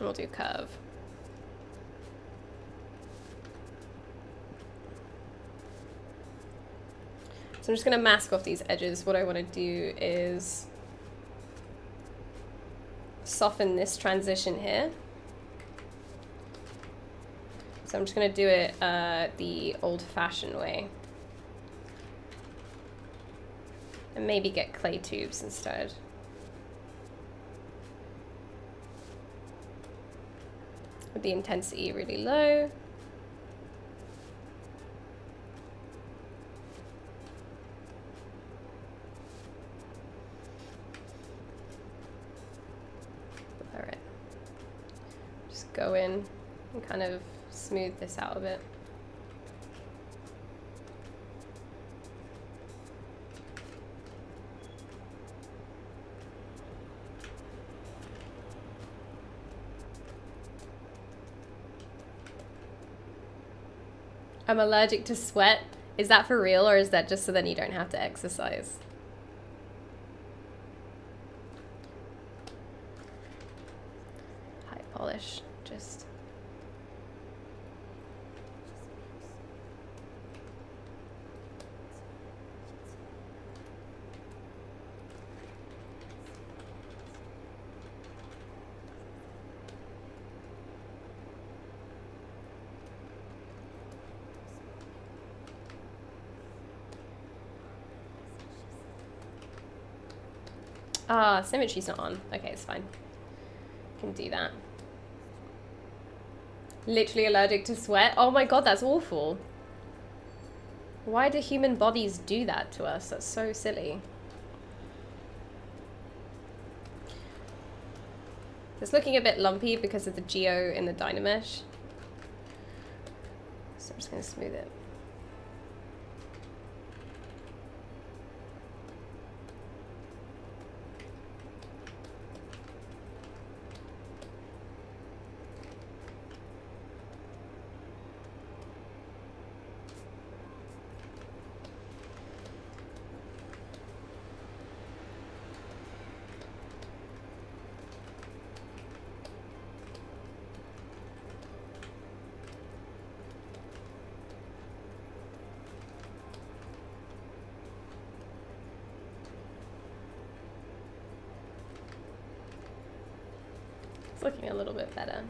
We'll do curve. So I'm just going to mask off these edges. What I want to do is soften this transition here. So I'm just going to do it the old-fashioned way. And maybe get clay tubes instead. With the intensity really low. All right, just go in And kind of smooth this out a bit. I'm allergic to sweat. Is that for real, or is that just so then you don't have to exercise? High polish, just. Ah, symmetry's not on. Okay, it's fine. Can do that. Literally allergic to sweat. Oh my god, that's awful. Why do human bodies do that to us? That's so silly. It's looking a bit lumpy because of the geo in the DynaMesh. So I'm just going to smooth it. Looking a little bit better.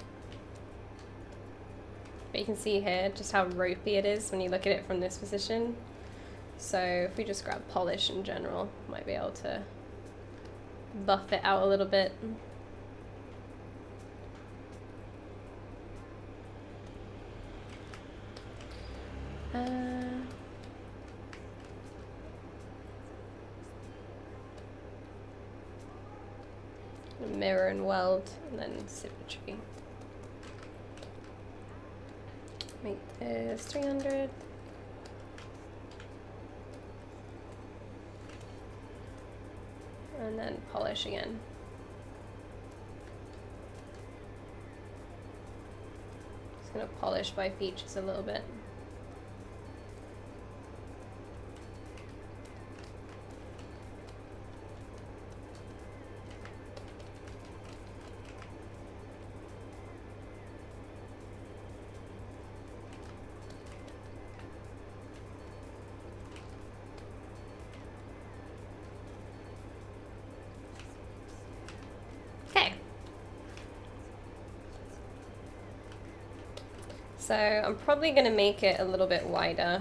But you can see here just how ropey it is when you look at it from this position. So if we just grab polish in general, might be able to buff it out a little bit. Mirror and weld, and then symmetry. Make this 300. And then polish again. Just gonna polish by features a little bit. So I'm probably going to make it a little bit wider.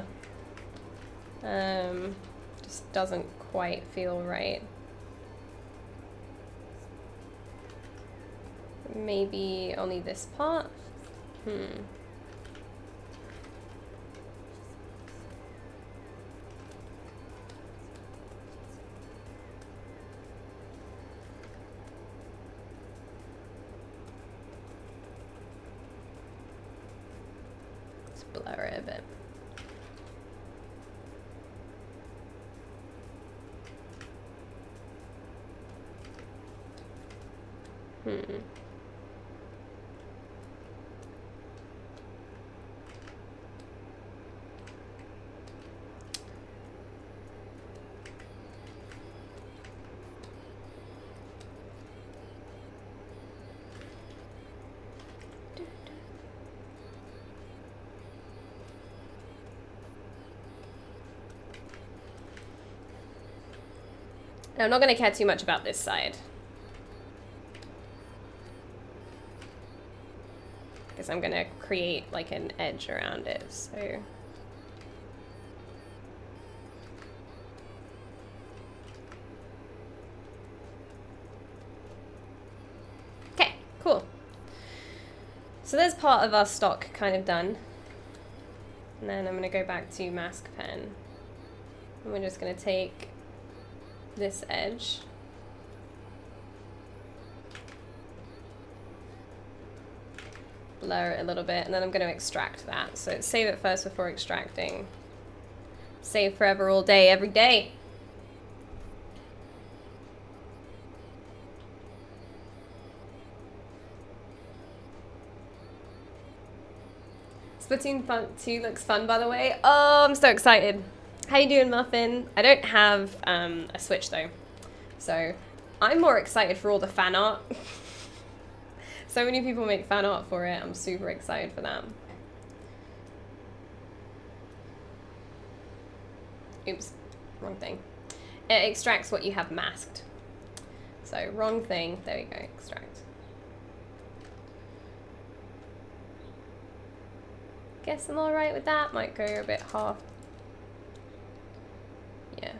Just doesn't quite feel right. Maybe only this part? Blur it a bit. Now, I'm not going to care too much about this side, because I'm going to create like an edge around it, so. Okay, cool. So there's part of our stock kind of done. And then I'm going to go back to mask pen. And we're just going to take this edge. blur it a little bit, and then I'm going to extract that. So save it first before extracting. Save forever, all day, every day. Splatoon 2 looks fun, by the way. Oh, I'm so excited. How you doing, Muffin? I don't have a Switch, though. So I'm more excited for all the fan art. So many people make fan art for it. I'm super excited for that. Oops, wrong thing. It extracts what you have masked. So wrong thing. There we go, extract. Guess I'm alright with that. Might go a bit half. Yeah.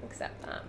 Accept that.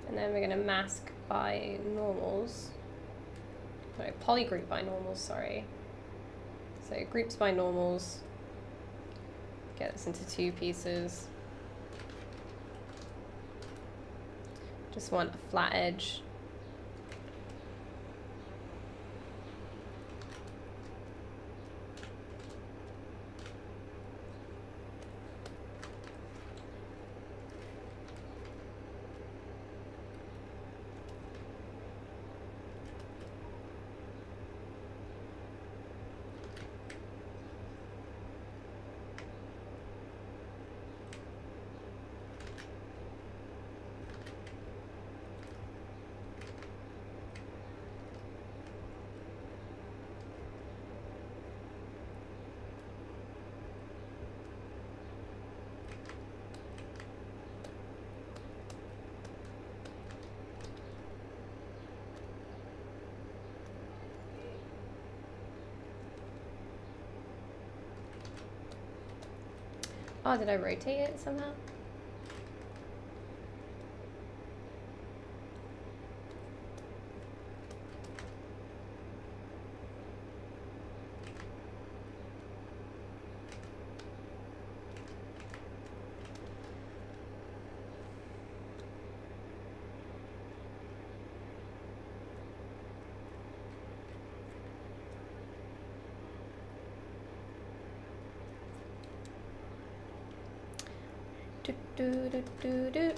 And then we're going to mask by normals. No, polygroup by normals, sorry. So groups by normals. Get this into 2 pieces. Just want a flat edge. Oh, did I rotate it somehow? Do, do, do, do.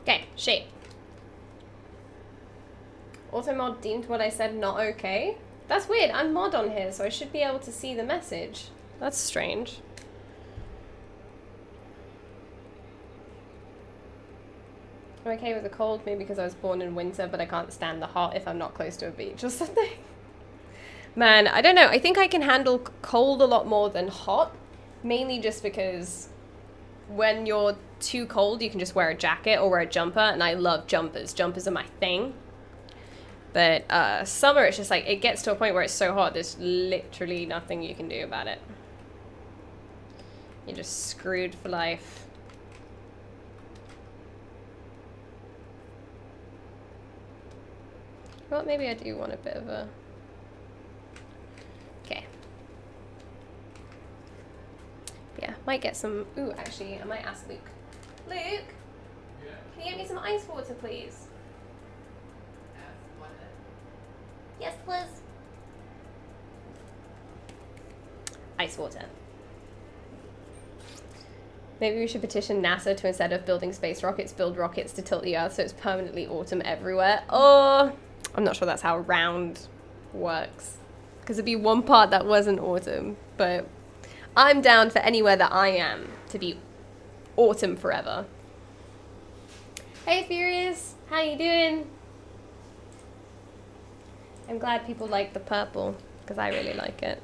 Okay, shape. Automod deemed what I said not okay. That's weird, I'm mod on here, so I should be able to see the message. That's strange. I'm okay with the cold, maybe because I was born in winter, but I can't stand the hot if I'm not close to a beach or something. Man, I don't know. I think I can handle cold a lot more than hot, mainly just because when you're too cold, you can just wear a jacket or wear a jumper, and I love jumpers. Jumpers are my thing. But summer, it's just like, it gets to a point where it's so hot, there's literally nothing you can do about it. You're just screwed for life. Well, maybe I do want a bit of a... Okay. Yeah, might get some... Ooh, actually, I might ask Luke. Luke? Yeah? Can you get me some ice water, please? Yes, please. Ice water. Maybe we should petition NASA to, instead of building space rockets, build rockets to tilt the Earth so it's permanently autumn everywhere. Oh, I'm not sure that's how round works. Because it'd be one part that wasn't autumn. But I'm down for anywhere that I am to be autumn forever. Hey, Furious. How you doing? I'm glad people like the purple, because I really like it.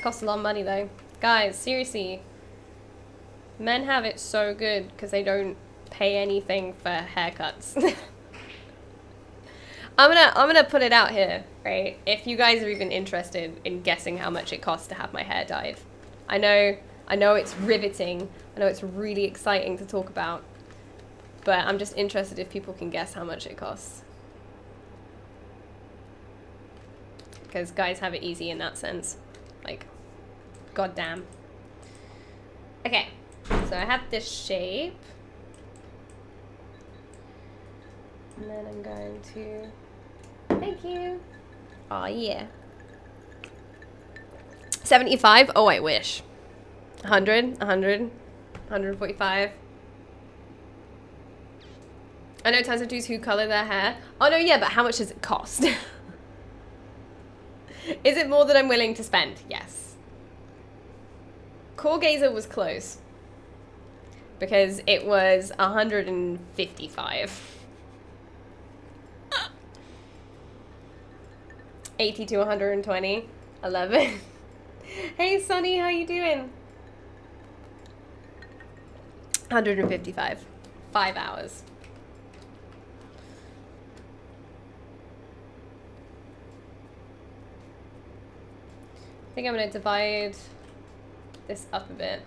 Costs a lot of money though. Guys, seriously. Men have it so good because they don't pay anything for haircuts. I'm gonna put it out here, right? If you guys are even interested in guessing how much it costs to have my hair dyed. I know it's riveting. I know it's really exciting to talk about. But I'm just interested if people can guess how much it costs. Because guys have it easy in that sense. Like, goddamn. Okay, so I have this shape. And then I'm going to... Thank you. Aw, yeah. 75? Oh, I wish. 100? 100? 145? I know tons of dudes who color their hair. Oh, no, yeah, but how much does it cost? Is it more than I'm willing to spend? Yes. Core Gazer was close. Because it was 155. 80 to 120. 11. Hey, Sonny, how you doing? 155. 5 hours. I think I'm going to divide this up a bit.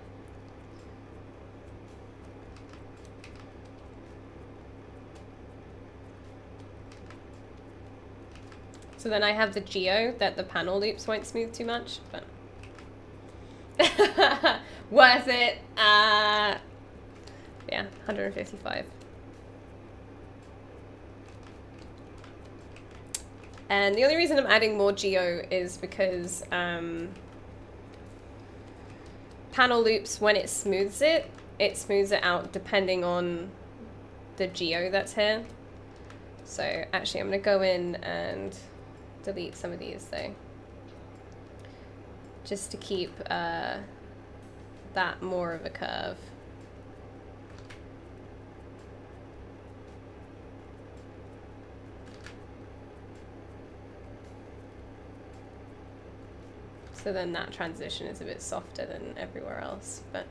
So then I have the geo that the panel loops won't smooth too much, but worth it. Yeah, 155. And the only reason I'm adding more geo is because panel loops, when it smooths it smooths it out depending on the geo that's here. So actually I'm gonna go in and delete some of these though, just to keep that more of a curve. So then that transition is a bit softer than everywhere else, but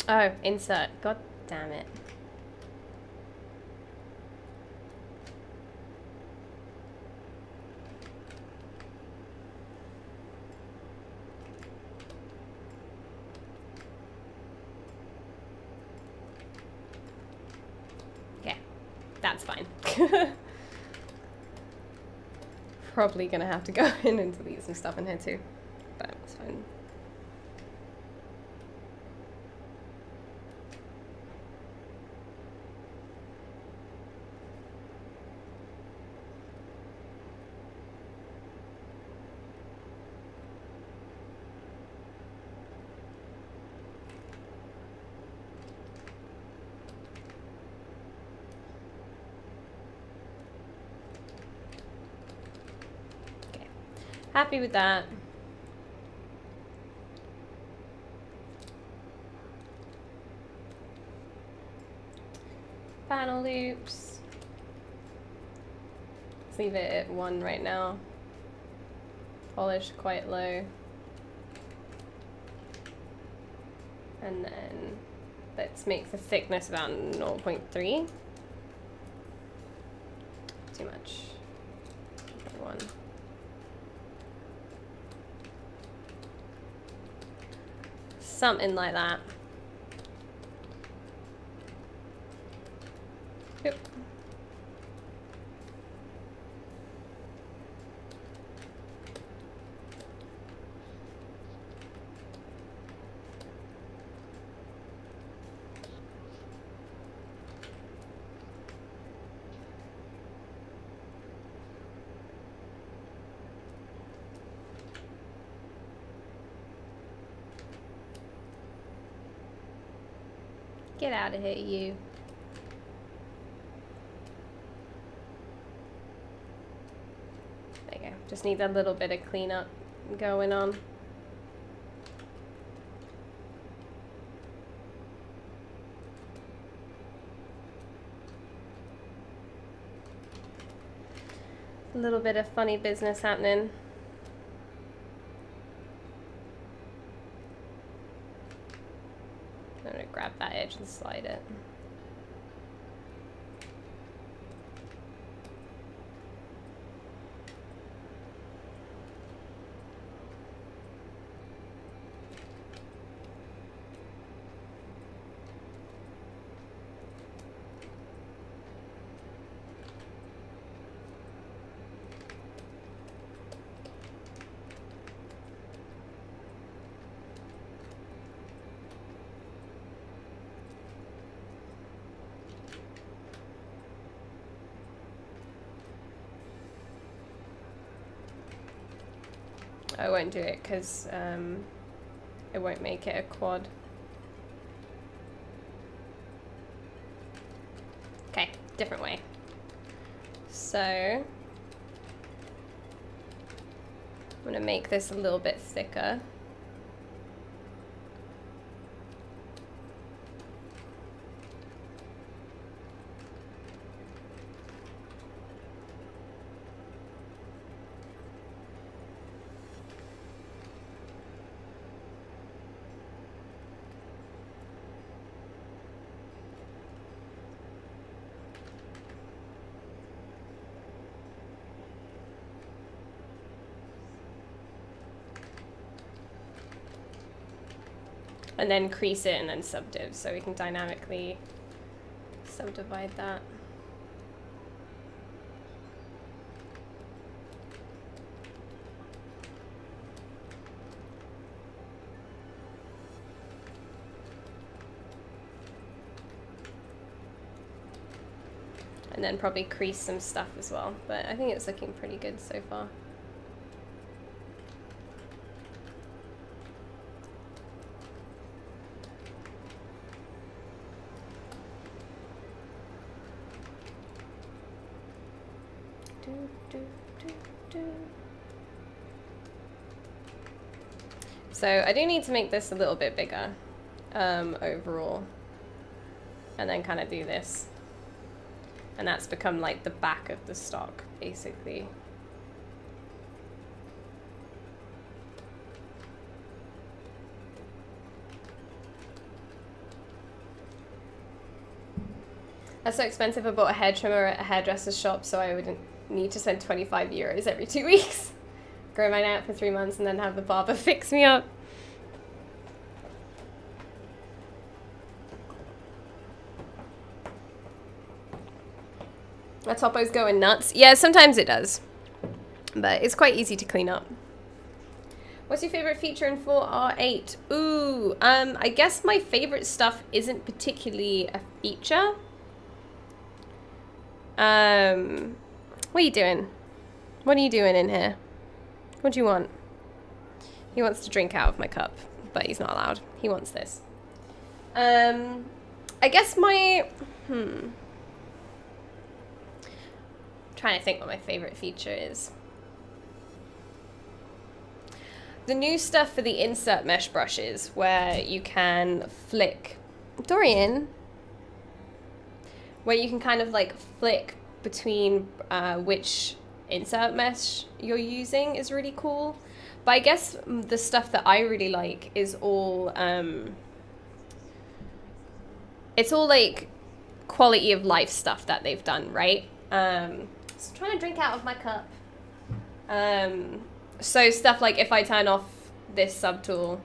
oh, insert. God damn it. Okay, that's fine. Probably gonna have to go in and delete some stuff in here too, but it's fine. Happy with that. Panel loops. Let's leave it at 1 right now. Polish quite low. And then let's make the thickness about 0.3. Too much. 1. Something like that. Yep. Get out of here, you. There you go. Just need a little bit of cleanup going on. A little bit of funny business happening. I'm gonna grab that edge and slide it. I won't do it because it won't make it a quad. Okay, different way. So I'm gonna make this a little bit thicker. And then crease it and then subdiv, so we can dynamically subdivide that. And then probably crease some stuff as well, but I think it's looking pretty good so far. So I do need to make this a little bit bigger overall, and then kind of do this, and that's become like the back of the stock basically. That's so expensive. I bought a hair trimmer at a hairdresser's shop, so I wouldn't need to spend 25 euros every 2 weeks. Grow mine out for 3 months and then have the barber fix me up. My topo's going nuts. Yeah, sometimes it does, but it's quite easy to clean up. What's your favorite feature in 4R8? Ooh, I guess my favorite stuff isn't particularly a feature. What are you doing? What are you doing in here? What do you want? He wants to drink out of my cup, but he's not allowed. He wants this. I guess my... trying to think what my favorite feature is. the new stuff for the insert mesh brushes, where you can flick, Dorian, where you can kind of like flick between which insert mesh you're using is really cool. But I guess the stuff that I really like is all, it's all like quality of life stuff that they've done, right? Just trying to drink out of my cup. So stuff like if I turn off this subtool,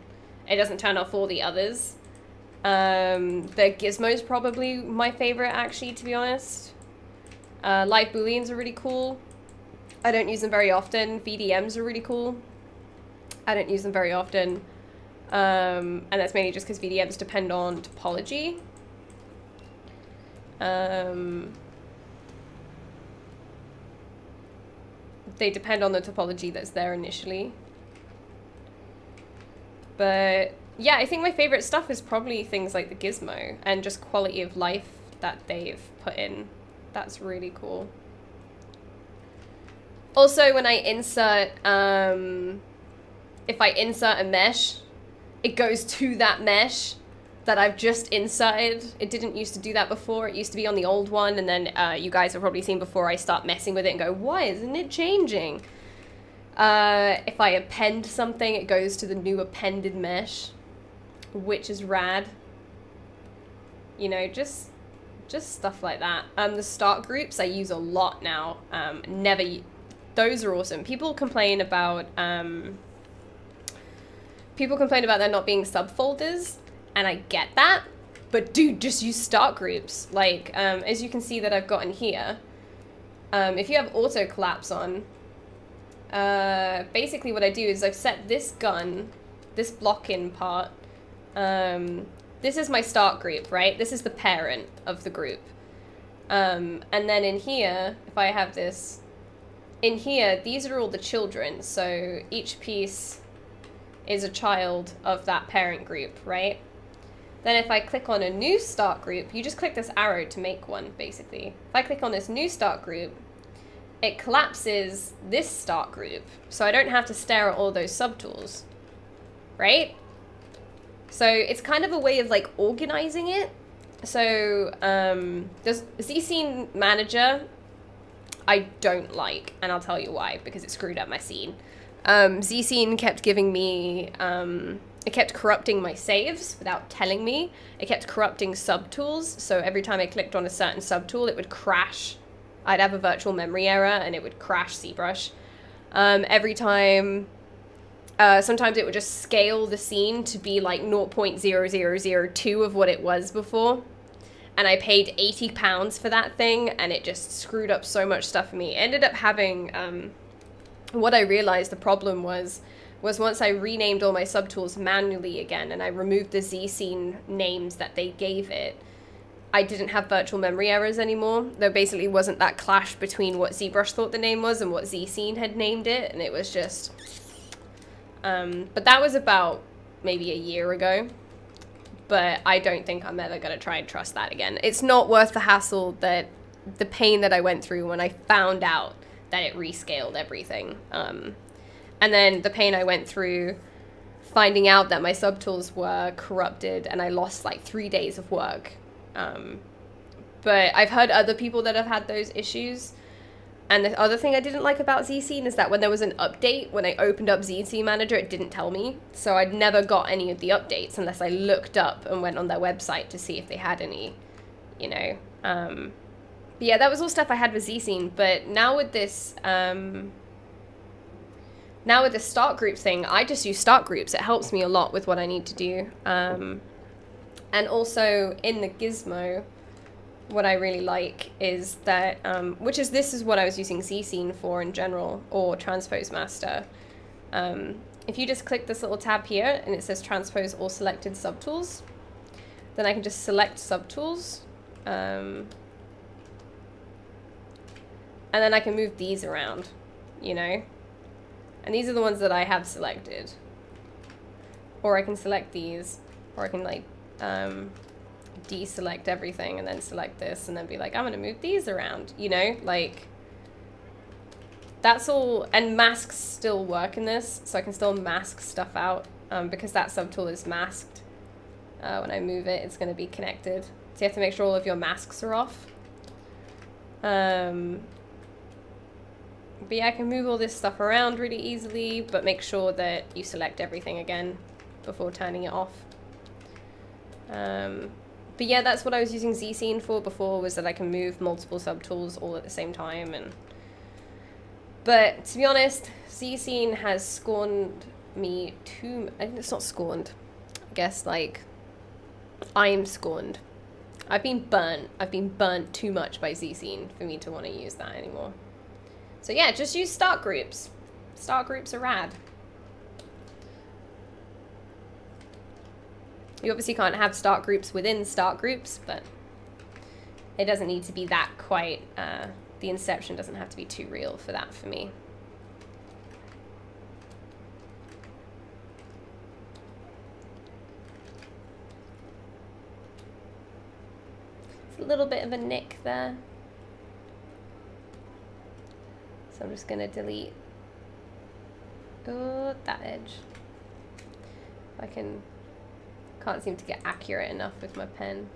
it doesn't turn off all the others. The gizmo's probably my favorite, actually, to be honest. Live Booleans are really cool. I don't use them very often. VDMs are really cool. I don't use them very often. And that's mainly just because VDMs depend on topology. They depend on the topology that's there initially. But yeah, I think my favorite stuff is probably things like the gizmo and just quality of life that they've put in. That's really cool. Also, when I insert, if I insert a mesh, it goes to that mesh that I've just inserted. It didn't used to do that before. It used to be on the old one, and then you guys have probably seen before I start messing with it and go, why isn't it changing? If I append something, it goes to the new appended mesh, which is rad. You know, just stuff like that. The start groups I use a lot now. Those are awesome. People complain about there not being subfolders, and I get that, but dude, just use start groups. Like, as you can see that I've got in here, if you have auto collapse on, basically what I do is I've set this gun, this block-in part, this is my start group, right? This is the parent of the group. And then in here, if I have this, in here, these are all the children, so each piece is a child of that parent group, right? Then if I click on a new start group, you just click this arrow to make one, basically. If I click on this new start group, it collapses this start group, so I don't have to stare at all those subtools, right? So it's kind of a way of like organizing it. So there's Z-Scene Manager I don't like, and I'll tell you why, because it screwed up my scene. Z-Scene kept giving me, it kept corrupting my saves without telling me. It kept corrupting subtools, so every time I clicked on a certain subtool, it would crash. I'd have a virtual memory error, and it would crash Zbrush. Every time, sometimes it would just scale the scene to be like 0.0002 of what it was before. And I paid £80 for that thing, and it just screwed up so much stuff for me. It ended up having, what I realized the problem was once I renamed all my subtools manually again, and I removed the Z-Scene names that they gave it, I didn't have virtual memory errors anymore. There basically wasn't that clash between what ZBrush thought the name was and what Z-Scene had named it, and it was just... but that was about maybe a year ago. But I don't think I'm ever going to try and trust that again. It's not worth the hassle, that the pain that I went through when I found out that it rescaled everything. And then the pain I went through finding out that my subtools were corrupted, and I lost like 3 days of work. But I've heard other people that have had those issues. And the other thing I didn't like about Z-Scene is that when there was an update, when I opened up Z-Scene Manager, it didn't tell me. So I'd never got any of the updates unless I looked up and went on their website to see if they had any, you know. But yeah, that was all stuff I had with Z-Scene. But now with this, now with the start group thing, I just use start groups. It helps me a lot with what I need to do. And also in the gizmo, what I really like is that, this is what I was using Z-Scene for in general, or Transpose Master. If you just click this little tab here and it says Transpose all selected subtools, then I can just select subtools, and then I can move these around, you know? And these are the ones that I have selected. Or I can select these, or I can like, deselect everything and then select this and then be like, I'm gonna move these around, you know, like that's all, and masks still work in this, so I can still mask stuff out, because that subtool is masked. When I move it, it's going to be connected. So you have to make sure all of your masks are off. But yeah, I can move all this stuff around really easily, but make sure that you select everything again before turning it off. But yeah, that's what I was using Z-Scene for before, was that I can move multiple subtools all at the same time. But to be honest, Z-Scene has scorned me too. I think it's not scorned. I guess, like, I'm scorned. I've been burnt too much by Z-Scene for me to want to use that anymore. So yeah, just use start groups. Start groups are rad. You obviously can't have start groups within start groups, but it doesn't need to be that quite, the inception doesn't have to be too real for that for me. It's a little bit of a nick there. So I'm just gonna delete that edge. If I can't seem to get accurate enough with my pen.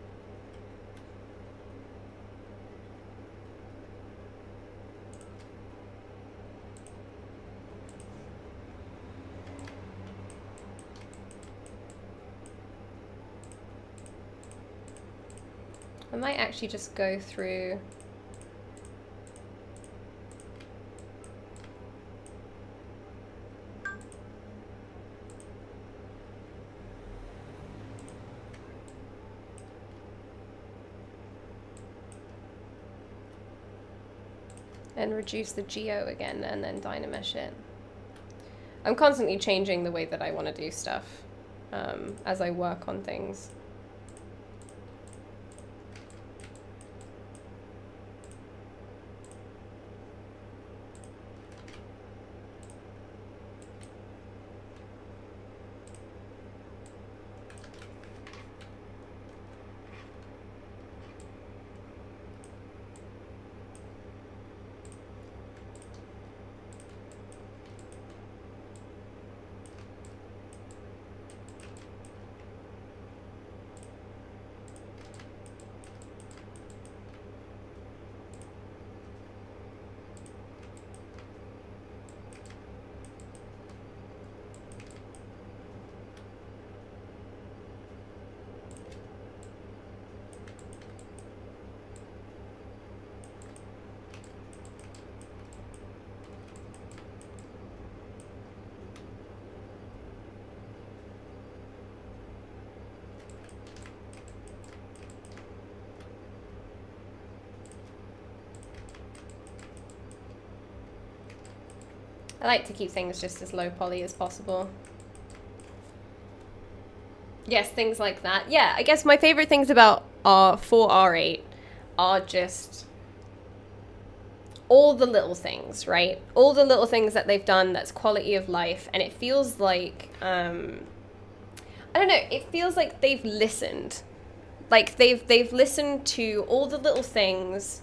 I might actually just go through and reduce the geo again and then DynaMesh it. I'm constantly changing the way that I want to do stuff as I work on things. I like to keep things just as low poly as possible. Yes, things like that. Yeah, I guess my favorite things about R8 are just all the little things, right? All the little things that they've done that's quality of life, and it feels like, I don't know, it feels like they've listened. Like they've listened to all the little things,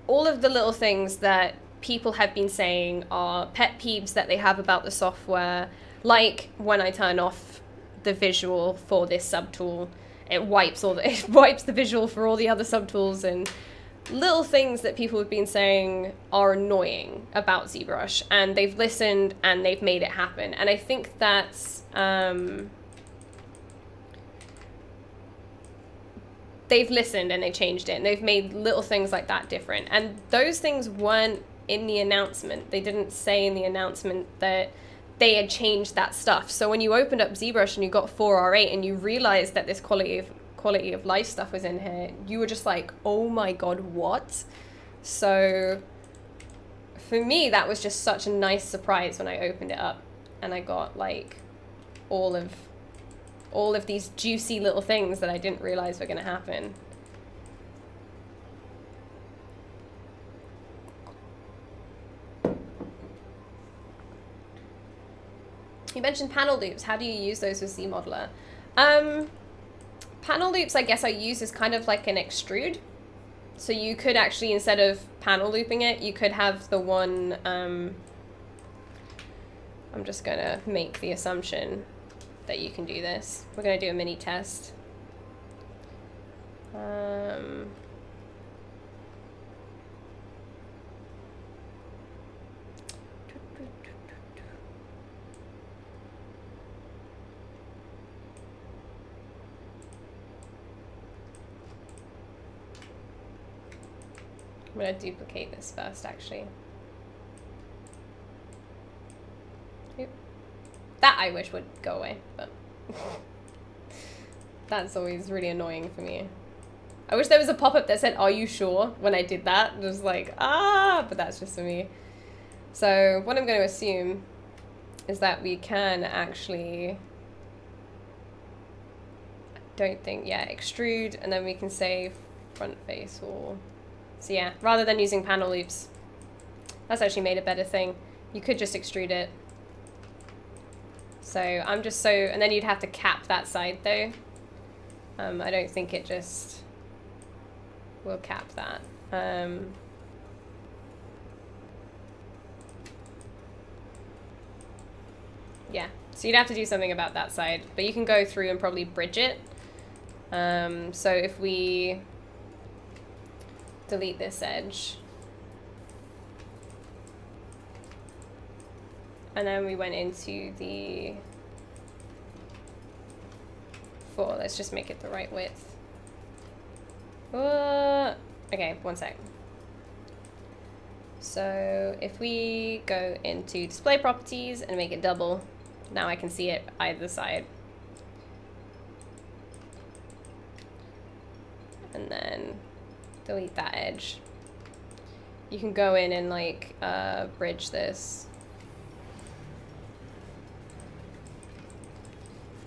all of the little things that people have been saying are pet peeves that they have about the software, like when I turn off the visual for this subtool, it wipes the visual for all the other subtools, and little things that people have been saying are annoying about Zbrush, and they've listened and they've made it happen. And I think that's they've listened and they changed it, and they've made little things like that different. And those things weren't in the announcement. They didn't say in the announcement that they had changed that stuff. So when you opened up Zbrush and you got 4R8 and you realized that this quality of life stuff was in here, you were just like, oh my god, what? So for me, that was just such a nice surprise when I opened it up and I got like all of these juicy little things that I didn't realize were going to happen. You mentioned panel loops. How do you use those with ZModeler? Panel loops, I guess I use as kind of like an extrude. So you could actually, instead of panel looping it, you could have the one, I'm just gonna make the assumption that you can do this. We're gonna do a mini test. I'm gonna duplicate this first, actually. Yep. That I wish would go away, but that's always really annoying for me. I wish there was a pop-up that said, "Are you sure?" when I did that. Just like, but that's just for me. So what I'm going to assume is that we can actually, I don't think, yeah, extrude, and then we can say front face or, so yeah, rather than using panel loops. That's actually made a better thing. You could just extrude it. So I'm just so, and then you'd have to cap that side though. I don't think it just will cap that. Yeah, so you'd have to do something about that side, but you can go through and probably bridge it. So if we delete this edge, and then we went into the 4, let's just make it the right width. Okay, one sec. So if we go into display properties and make it double, now I can see it either side. And then delete that edge. You can go in and like bridge this.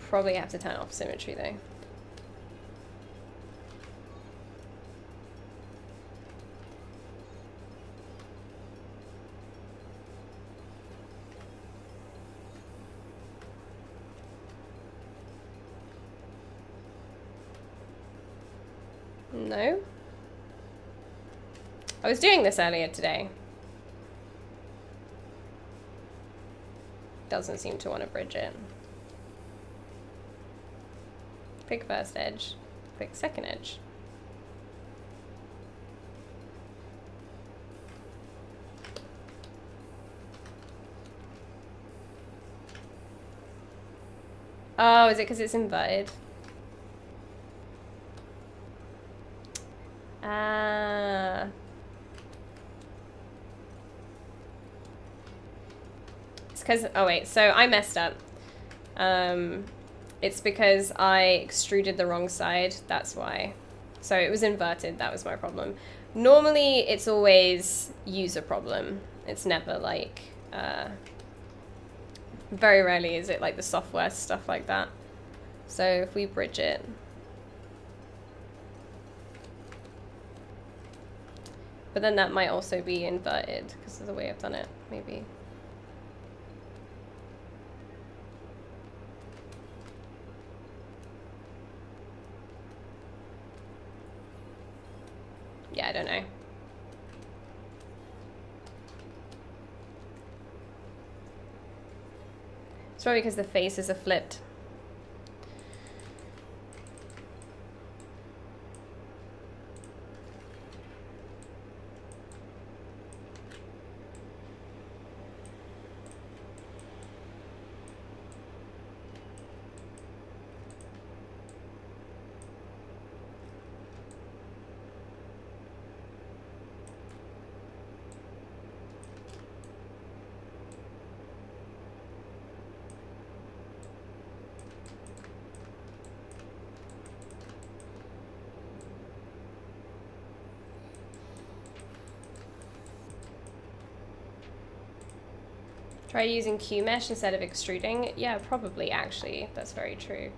Probably have to turn off symmetry though. No. I was doing this earlier today. Doesn't seem to want to bridge it. Pick first edge, pick second edge. Oh, is it because it's inverted? It's because, oh wait, so I messed up. It's because I extruded the wrong side, that's why. So it was inverted, that was my problem. Normally, it's always user problem. It's never like, very rarely is it like the software stuff like that. So if we bridge it. But then that might also be inverted because of the way I've done it, maybe. Yeah, I don't know. It's probably because the faces are flipped. Try using Q-mesh instead of extruding. Yeah, probably, actually. That's very true.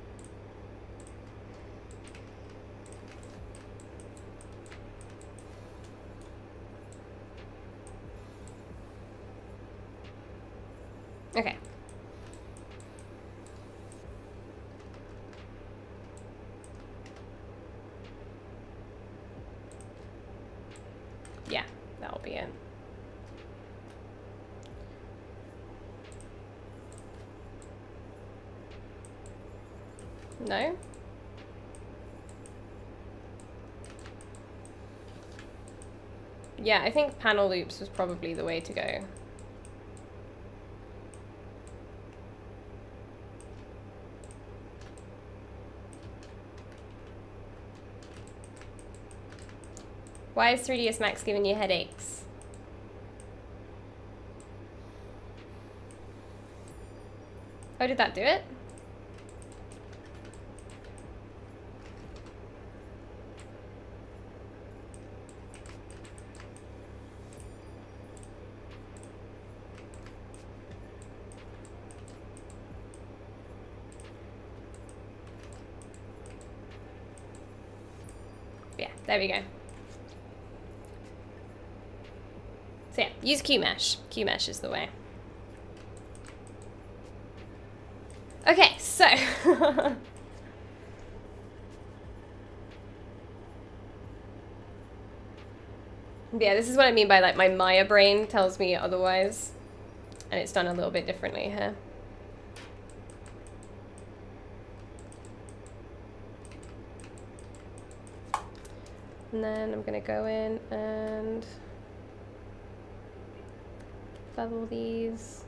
Okay. No? Yeah, I think panel loops was probably the way to go. Why is 3ds Max giving you headaches? Oh, did that do it? Yeah, there we go. So yeah, use QMesh. QMesh is the way. Okay, so yeah, this is what I mean by like my Maya brain tells me otherwise, and it's done a little bit differently here. And then I'm gonna go in and bevel these.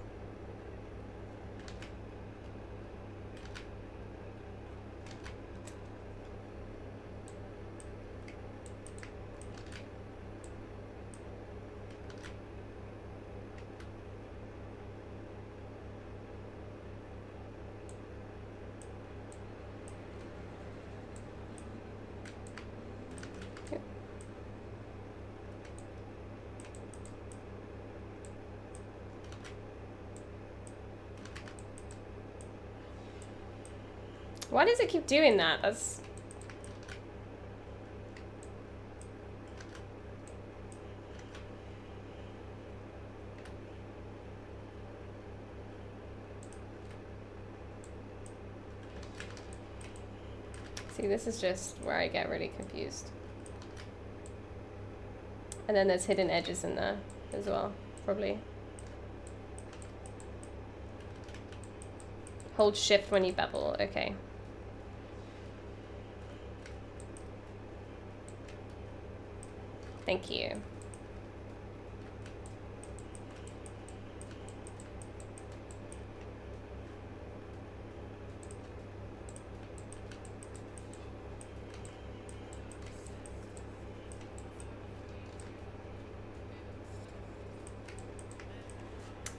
Why does it keep doing that? That's... See, this is just where I get really confused. And then there's hidden edges in there as well, probably. Hold shift when you bevel, okay. Thank you.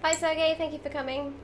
Hi Sergey, thank you for coming.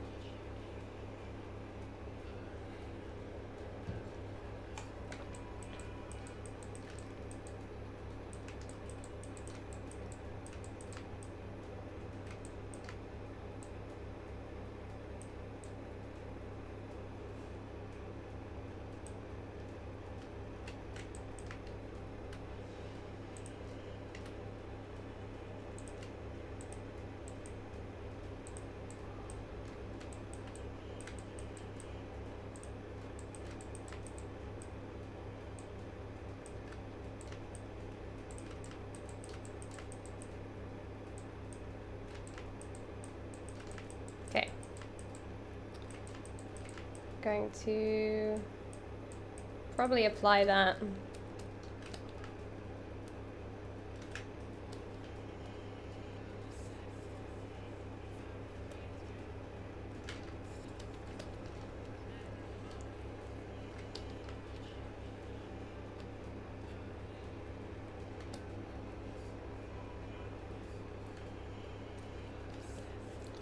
Going to probably apply that.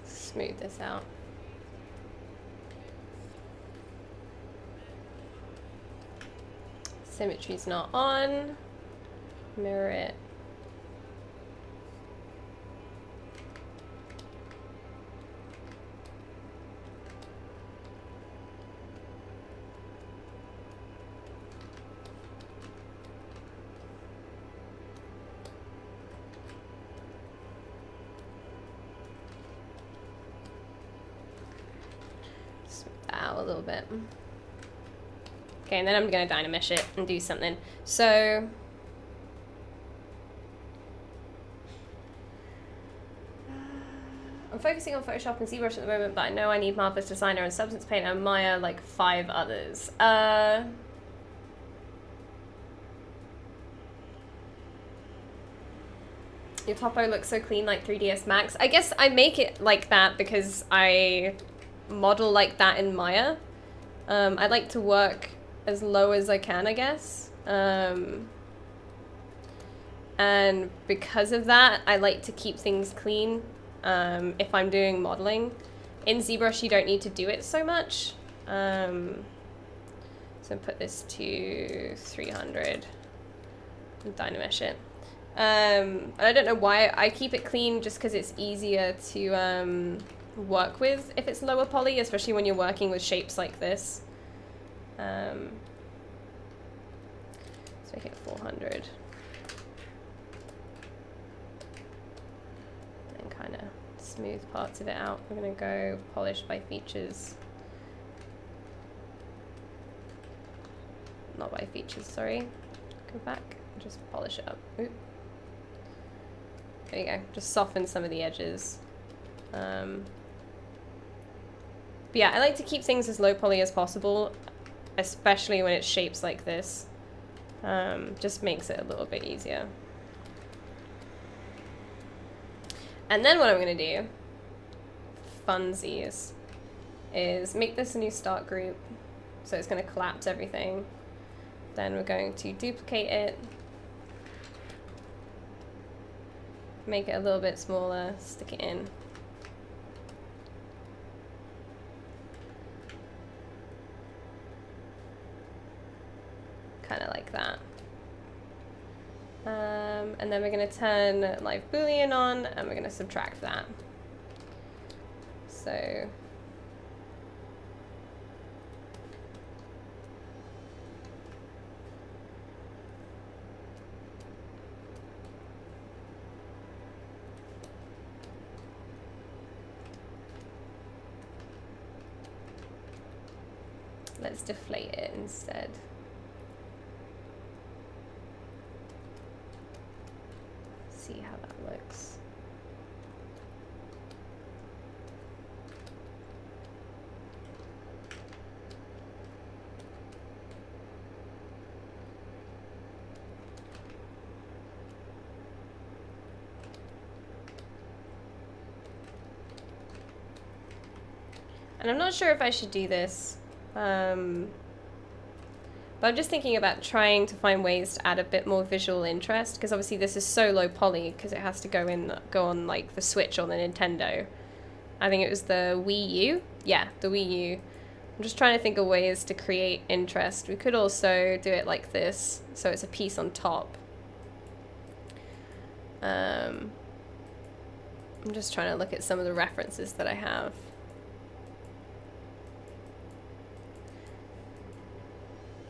Smooth this out. Symmetry's not on. Mirror it. Smooth that out a little bit. Okay, and then I'm going to DynaMesh it and do something. So, I'm focusing on Photoshop and Zbrush at the moment, but I know I need Marvelous Designer and Substance Paint and Maya, like 5 others. Your topo looks so clean like 3ds Max. I guess I make it like that because I model like that in Maya. I like to work as low as I can, I guess. And because of that, I like to keep things clean if I'm doing modeling. In Zbrush, you don't need to do it so much. So put this to 300 and DynaMesh it. I don't know why I keep it clean, just because it's easier to work with if it's lower poly, especially when you're working with shapes like this. Let's make it 400. And kind of smooth parts of it out. We're going to go polish by features. Not by features, sorry. Go back and just polish it up. Oop. There you go. Just soften some of the edges. But yeah, I like to keep things as low poly as possible, especially when it's shapes like this. Just makes it a little bit easier. And then what I'm going to do, funsies, is make this a new start group. So it's going to collapse everything. Then we're going to duplicate it. Make it a little bit smaller, stick it in. Kind of like that. And then we're going to turn live Boolean on, and we're going to subtract that. So let's deflate it instead. See how that looks. And I'm not sure if I should do this. But I'm just thinking about trying to find ways to add a bit more visual interest, because obviously this is so low poly because it has to go on like the Switch or the Nintendo. I think it was the Wii U. Yeah, the Wii U. I'm just trying to think of ways to create interest. We could also do it like this, so it's a piece on top. I'm just trying to look at some of the references that I have.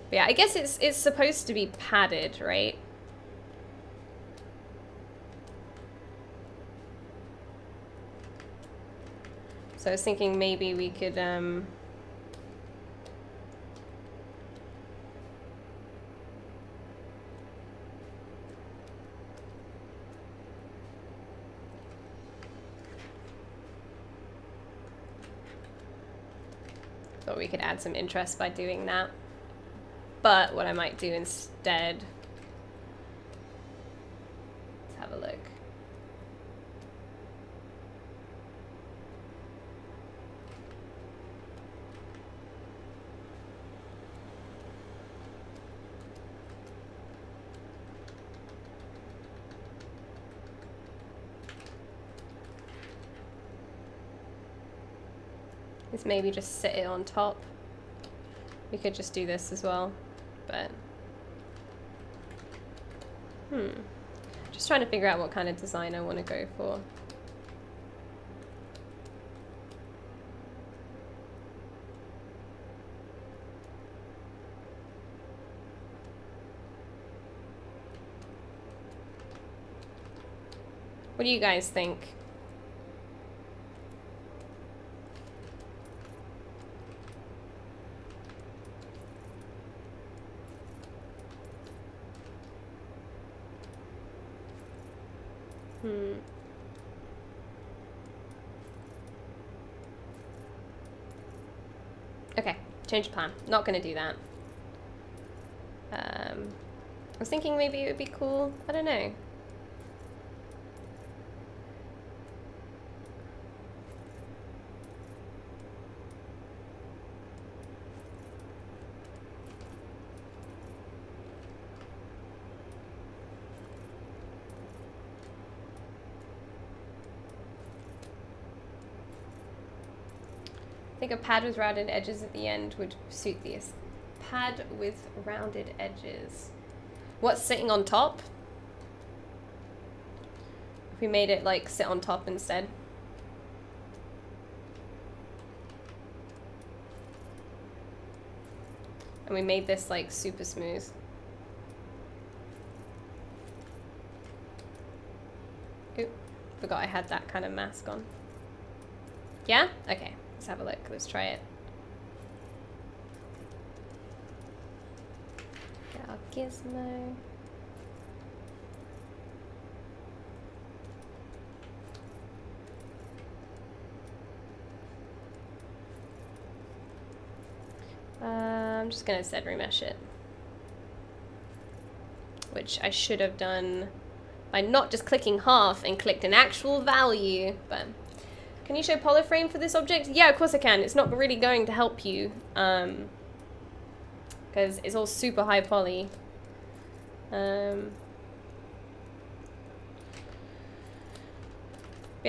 But yeah, I guess it's supposed to be padded, right? So I was thinking maybe we could thought we could add some interest by doing that. But what I might do instead, let's have a look. Is maybe just sit it on top. We could just do this as well. But just trying to figure out what kind of design I want to go for. What do you guys think? Okay, change of plan. Not gonna do that. I was thinking maybe it would be cool. I don't know. I think a pad with rounded edges at the end would suit this. Pad with rounded edges. What's sitting on top? If we made it like sit on top instead. And we made this like super smooth. Oop, forgot I had that kind of mask on. Yeah? Okay. Let's have a look. Let's try it. Get our gizmo. I'm just gonna set remesh it, which I should have done by not just clicking half and clicked an actual value, but. Can you show polyframe for this object? Yeah, of course I can. It's not really going to help you because it's all super high poly. Yeah,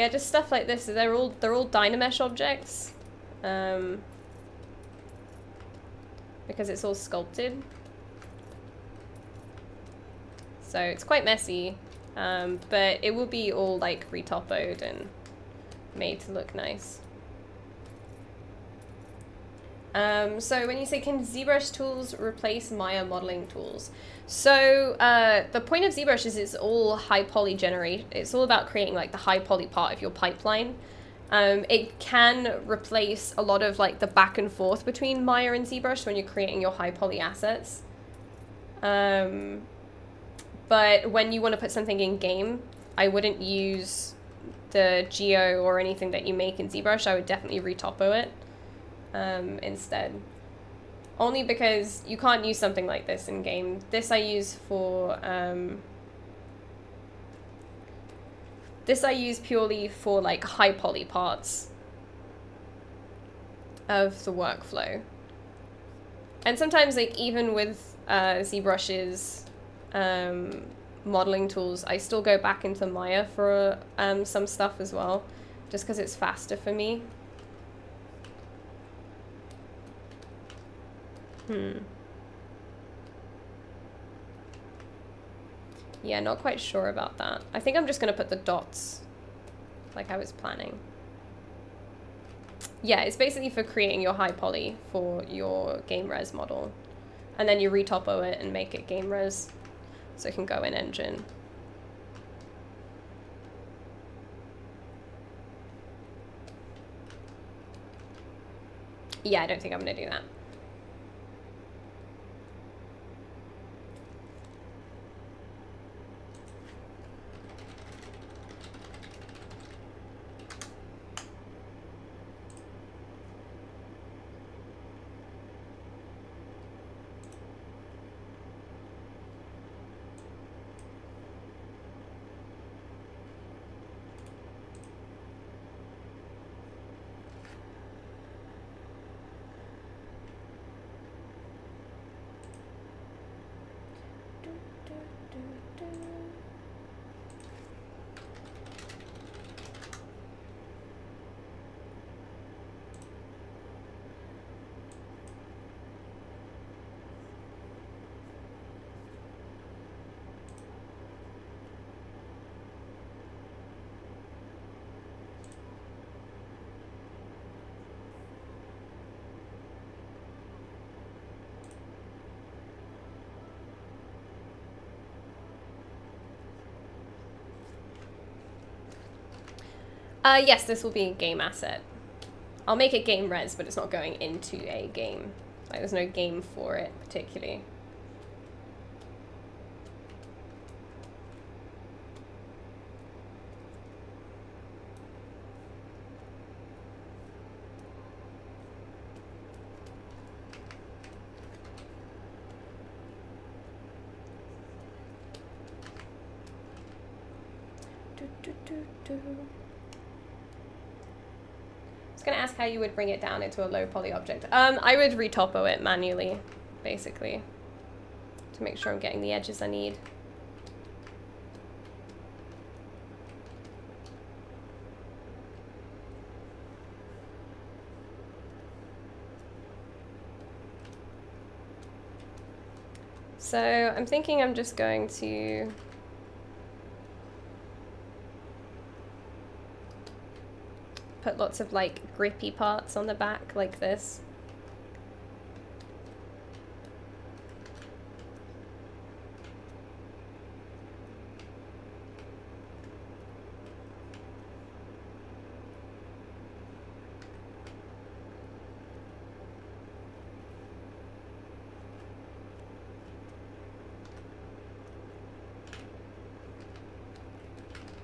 just stuff like this. They're all DynaMesh objects because it's all sculpted. So it's quite messy, but it will be all like retopoed and made to look nice. So when you say, can ZBrush tools replace Maya modeling tools? So the point of ZBrush is it's all high poly generate. It's all about creating like the high poly part of your pipeline. It can replace a lot of like the back and forth between Maya and ZBrush when you're creating your high poly assets. But when you want to put something in game, I wouldn't use the geo or anything that you make in ZBrush. I would definitely retopo it instead. Only because you can't use something like this in game. This I use for this I use purely for like high poly parts of the workflow. And sometimes like even with ZBrush's modeling tools, I still go back into Maya for some stuff as well, just because it's faster for me. Yeah, not quite sure about that. I think I'm just gonna put the dots like I was planning. Yeah, it's basically for creating your high poly for your game res model. And then you retopo it and make it game res so it can go in engine. Yeah, I don't think I'm gonna do that. Yes, this will be a game asset. I'll make it game res, but it's not going into a game. Like, there's no game for it, particularly. I was going to ask how you would bring it down into a low poly object. I would retopo it manually, basically, to make sure I'm getting the edges I need. So I'm thinking I'm just going to put lots of like grippy parts on the back like this.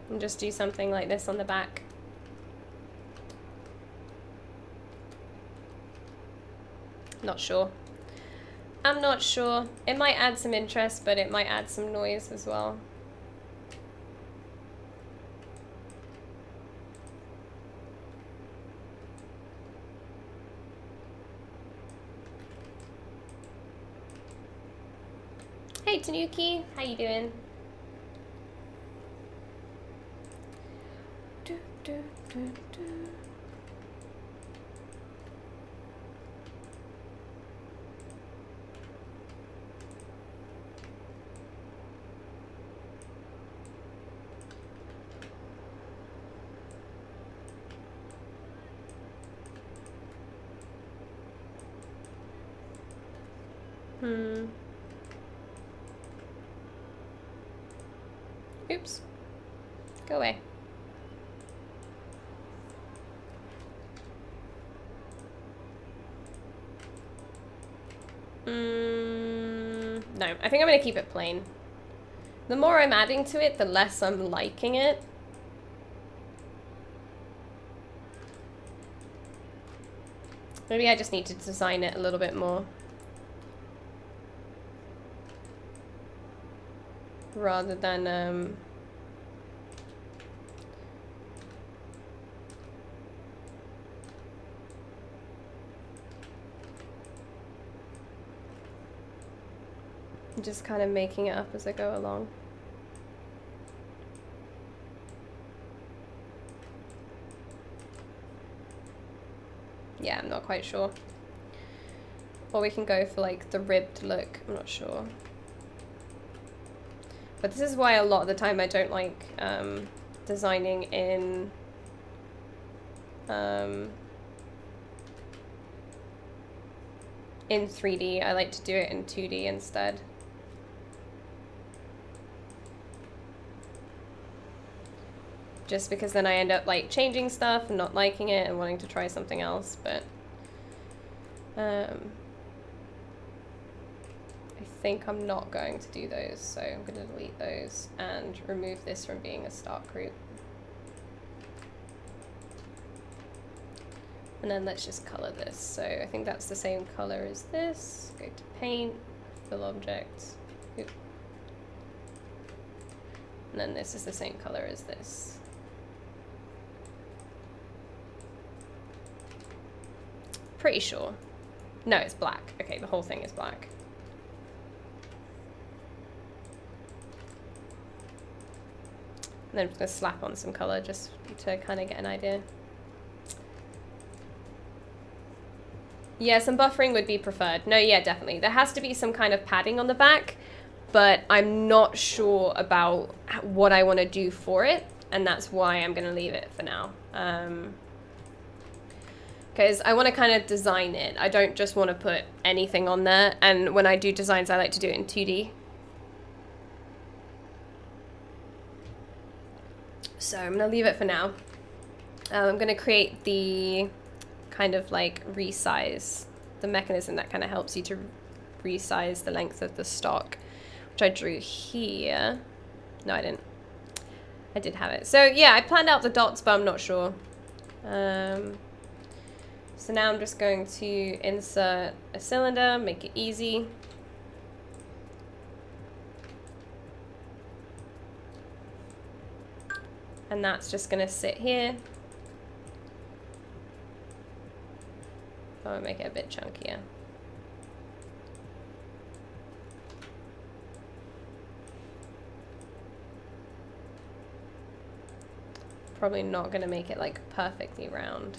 And just do something like this on the back. Not sure. I'm not sure. It might add some interest, but it might add some noise as well. Hey Tanuki, how you doing? Oops. Go away. No, I think I'm gonna keep it plain. The more I'm adding to it, the less I'm liking it. Maybe I just need to design it a little bit more. Rather than, just kind of making it up as I go along. Yeah, I'm not quite sure. Or we can go for like the ribbed look, I'm not sure. But this is why a lot of the time I don't like designing in in 3D. I like to do it in 2D instead. Just because then I end up like changing stuff and not liking it and wanting to try something else, but I think I'm not going to do those, so I'm going to delete those and remove this from being a stock group. And then let's just color this. So I think that's the same color as this. Go to paint, fill object. Oop. And then this is the same color as this. Pretty sure. No, it's black. Okay, the whole thing is black. And then I'm just going to slap on some color just to kind of get an idea. Yeah, some buffering would be preferred. No, yeah, definitely. There has to be some kind of padding on the back, but I'm not sure about what I want to do for it, and that's why I'm going to leave it for now. Because I want to kind of design it. I don't just want to put anything on there, and when I do designs, I like to do it in 2D. So I'm going to leave it for now. I'm going to create the kind of like resize, the mechanism that kind of helps you to resize the length of the stock, which I drew here. No, I didn't. I did have it. So yeah, I planned out the dots, but I'm not sure. So now I'm just going to insert a cylinder, make it easy. And that's just gonna sit here. I'll make it a bit chunkier. Probably not gonna make it like perfectly round.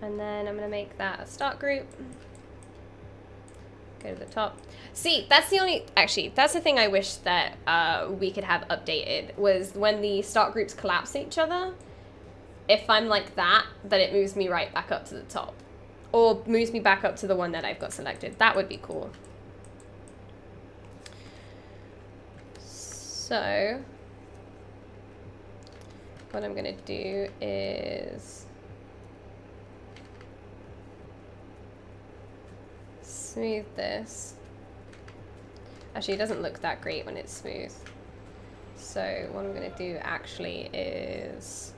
And then I'm gonna make that a start group. Go to the top. See, that's the only, actually, that's the thing I wish that we could have updated, was when the start groups collapse each other, if I'm like that, then it moves me right back up to the top. Or moves me back up to the one that I've got selected. That would be cool. So, what I'm gonna do is smooth this. Actually, it doesn't look that great when it's smooth. So what I'm gonna do actually is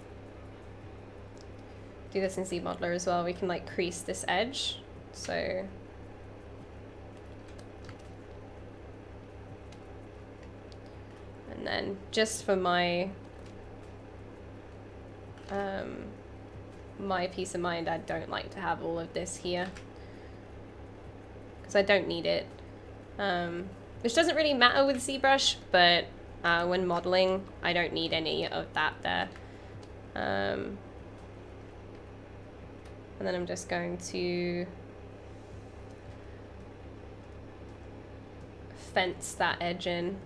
do this in ZModeler as well. We can like crease this edge. So and then just for my my peace of mind, I don't like to have all of this here because I don't need it. Which doesn't really matter with Zbrush, but when modeling, I don't need any of that there. And then I'm just going to fence that edge in.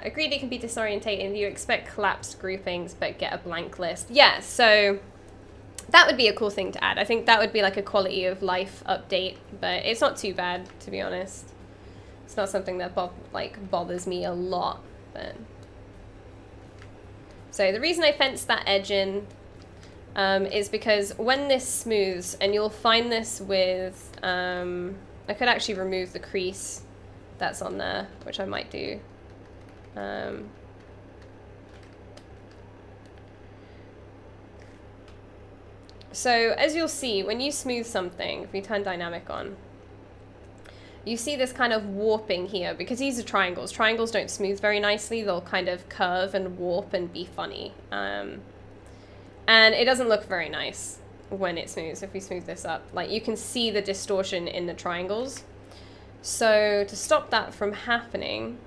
Agreed it can be disorientating. You expect collapsed groupings but get a blank list. Yeah, so that would be a cool thing to add. I think that would be like a quality of life update, but it's not too bad, to be honest. It's not something that bothers me a lot. But so the reason I fenced that edge in is because when this smooths, and you'll find this with, I could actually remove the crease that's on there, which I might do. So as you'll see, when you smooth something, if we turn dynamic on, you see this kind of warping here because these are triangles. Triangles don't smooth very nicely. They'll kind of curve and warp and be funny. And it doesn't look very nice when it smooths. If we smooth this up, like you can see the distortion in the triangles. So to stop that from happening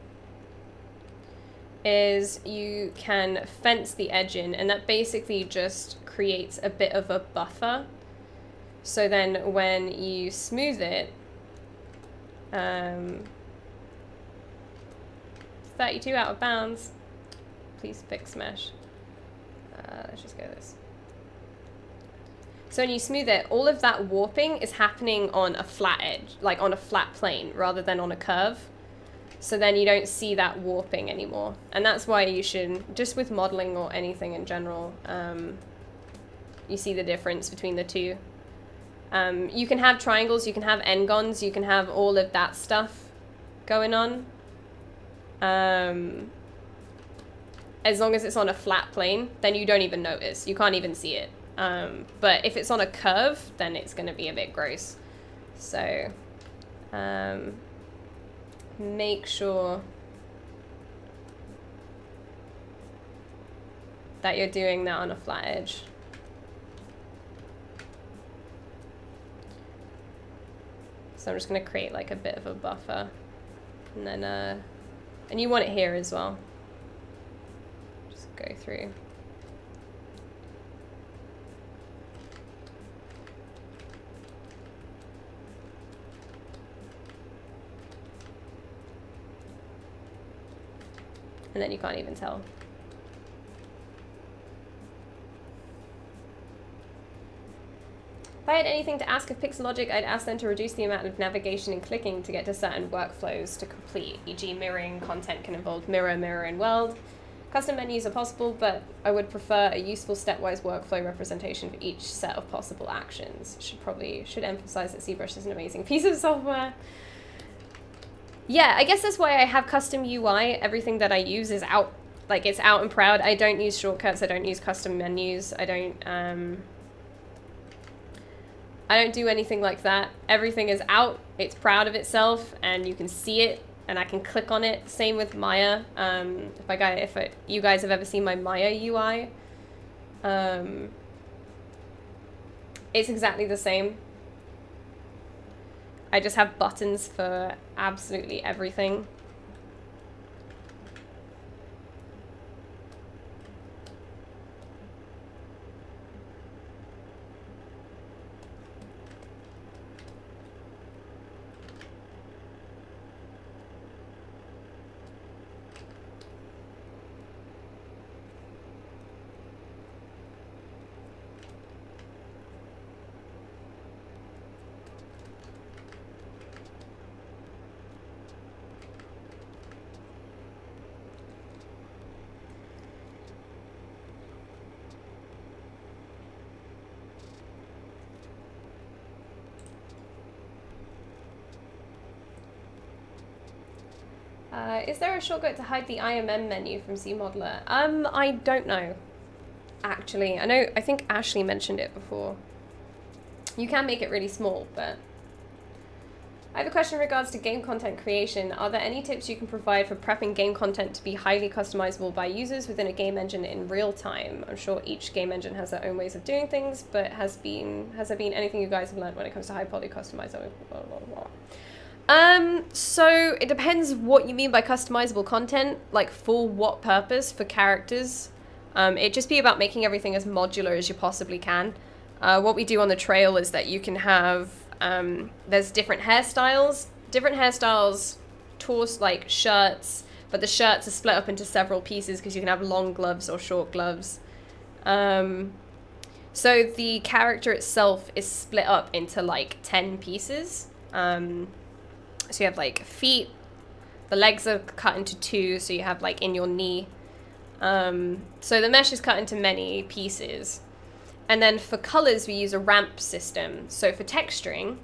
is you can fence the edge in, and that basically just creates a bit of a buffer. So then when you smooth it, 32 out of bounds. Please fix mesh. Let's just go this. So when you smooth it, all of that warping is happening on a flat edge, like on a flat plane, rather than on a curve. So then you don't see that warping anymore. And that's why you should, just with modeling or anything in general, you see the difference between the two. You can have triangles, you can have n-gons, you can have all of that stuff going on. As long as it's on a flat plane, then you don't even notice. You can't even see it. But if it's on a curve, then it's going to be a bit gross. So make sure that you're doing that on a flat edge. So I'm just going to create like a bit of a buffer. And then, and you want it here as well. Just go through. And then you can't even tell. If I had anything to ask of Pixelogic, I'd ask them to reduce the amount of navigation and clicking to get to certain workflows to complete, e.g. mirroring content can involve mirror, mirror, and world. Custom menus are possible, but I would prefer a useful stepwise workflow representation for each set of possible actions. Should emphasize that Zbrush is an amazing piece of software. Yeah, I guess that's why I have custom UI. Everything that I use is out, like it's out and proud. I don't use shortcuts. I don't use custom menus. I don't do anything like that. Everything is out. It's proud of itself, and you can see it. And I can click on it. Same with Maya. You guys have ever seen my Maya UI, it's exactly the same. I just have buttons for absolutely everything. Is there a shortcut to hide the IMM menu from ZModeler? I don't know, actually. I think Ashley mentioned it before. You can make it really small, but... I have a question in regards to game content creation. Are there any tips you can provide for prepping game content to be highly customizable by users within a game engine in real time? I'm sure each game engine has their own ways of doing things, but has there been anything you guys have learned when it comes to high poly customizable? Blah, blah, blah. So it depends what you mean by customizable content, like for what purpose, for characters. It'd just be about making everything as modular as you possibly can. What we do on the trail is that you can have, there's different hairstyles, torso, like shirts, but the shirts are split up into several pieces because you can have long gloves or short gloves. So the character itself is split up into like 10 pieces. So you have like feet, the legs are cut into 2, so you have like in your knee. So the mesh is cut into many pieces. And then for colors, we use a ramp system. So for texturing,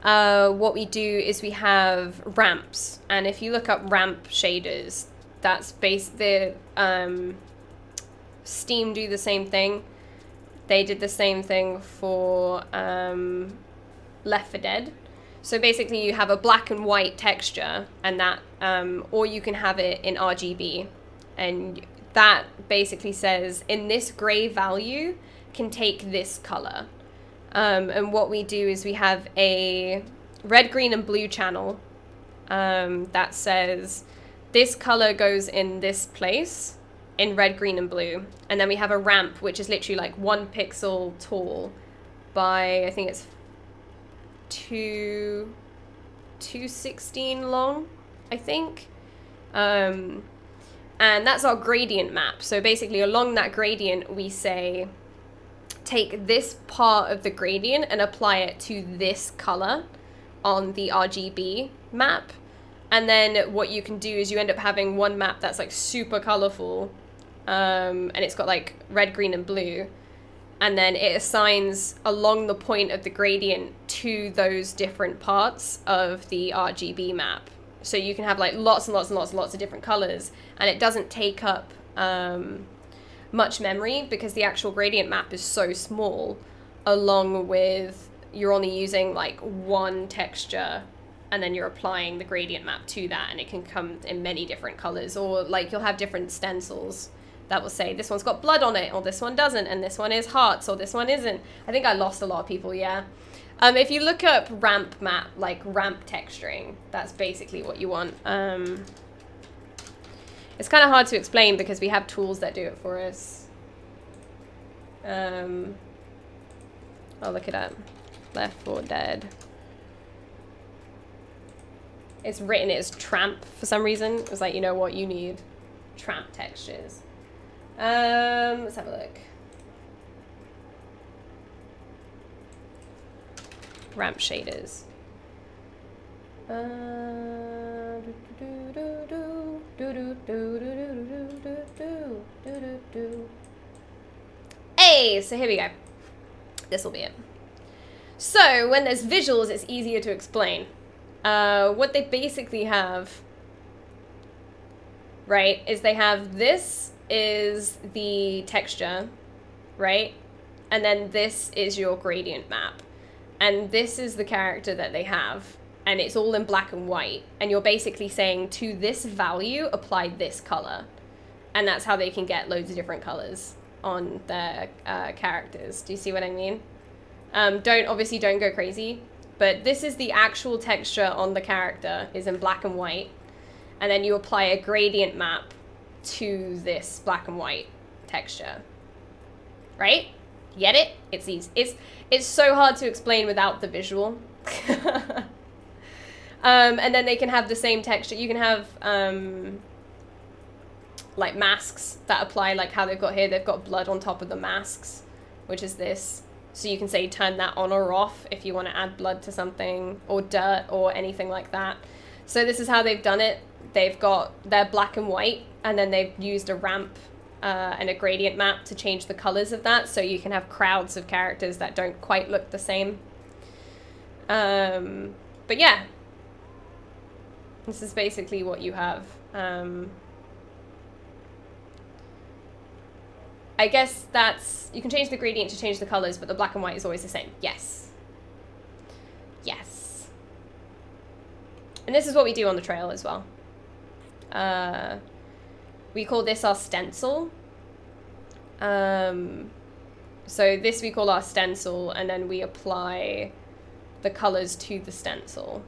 what we do is we have ramps. And if you look up ramp shaders, that's Steam do the same thing. They did the same thing for Left 4 Dead. So basically you have a black and white texture, and that, or you can have it in RGB. And that basically says, in this gray value, can take this color. And what we do is we have a red, green, and blue channel that says, this color goes in this place, in red, green, and blue. And then we have a ramp, which is literally like 1 pixel tall by, I think it's 216 long, I think. And that's our gradient map. So basically along that gradient, we say, take this part of the gradient and apply it to this color on the RGB map. And then what you can do is you end up having one map that's like super colorful, and it's got like red, green, and blue. And then it assigns along the point of the gradient to those different parts of the RGB map. So you can have like lots and lots and lots and lots of different colors, and it doesn't take up much memory because the actual gradient map is so small, along with you're only using like one texture, and then you're applying the gradient map to that, and it can come in many different colors. Or like you'll have different stencils that will say this one's got blood on it, or this one doesn't, and this one is hearts, or this one isn't. I think I lost a lot of people, yeah. If you look up ramp map, like ramp texturing, that's basically what you want. It's kind of hard to explain because we have tools that do it for us. I'll look it up. Left 4 Dead. It's written as tramp for some reason. It was like, you know what, you need tramp textures. Let's have a look. Ramp shaders. Okay, so here we go. This will be it. So when there's visuals, it's easier to explain. What they basically have, right, is they have this is the texture, right? And then this is your gradient map. And this is the character that they have. And it's all in black and white. And you're basically saying to this value, apply this color. And that's how they can get loads of different colors on their characters. Do you see what I mean? Obviously don't go crazy. But this is the actual texture on the character, is in black and white. And then you apply a gradient map to this black and white texture. Right? Get it? It's easy. It's so hard to explain without the visual. And then they can have the same texture. You can have like masks that apply, like how they've got here. They've got blood on top of the masks, which is this. So you can say turn that on or off if you want to add blood to something, or dirt or anything like that. So this is how they've done it. They've got their black and white, and then they've used a ramp and a gradient map to change the colors of that, so you can have crowds of characters that don't quite look the same. But yeah, this is basically what you have. I guess that's, you can change the gradient to change the colors, but the black and white is always the same. Yes. Yes. And this is what we do on the trail as well. We call this our stencil. So this we call our stencil, and then we apply the colors to the stencil.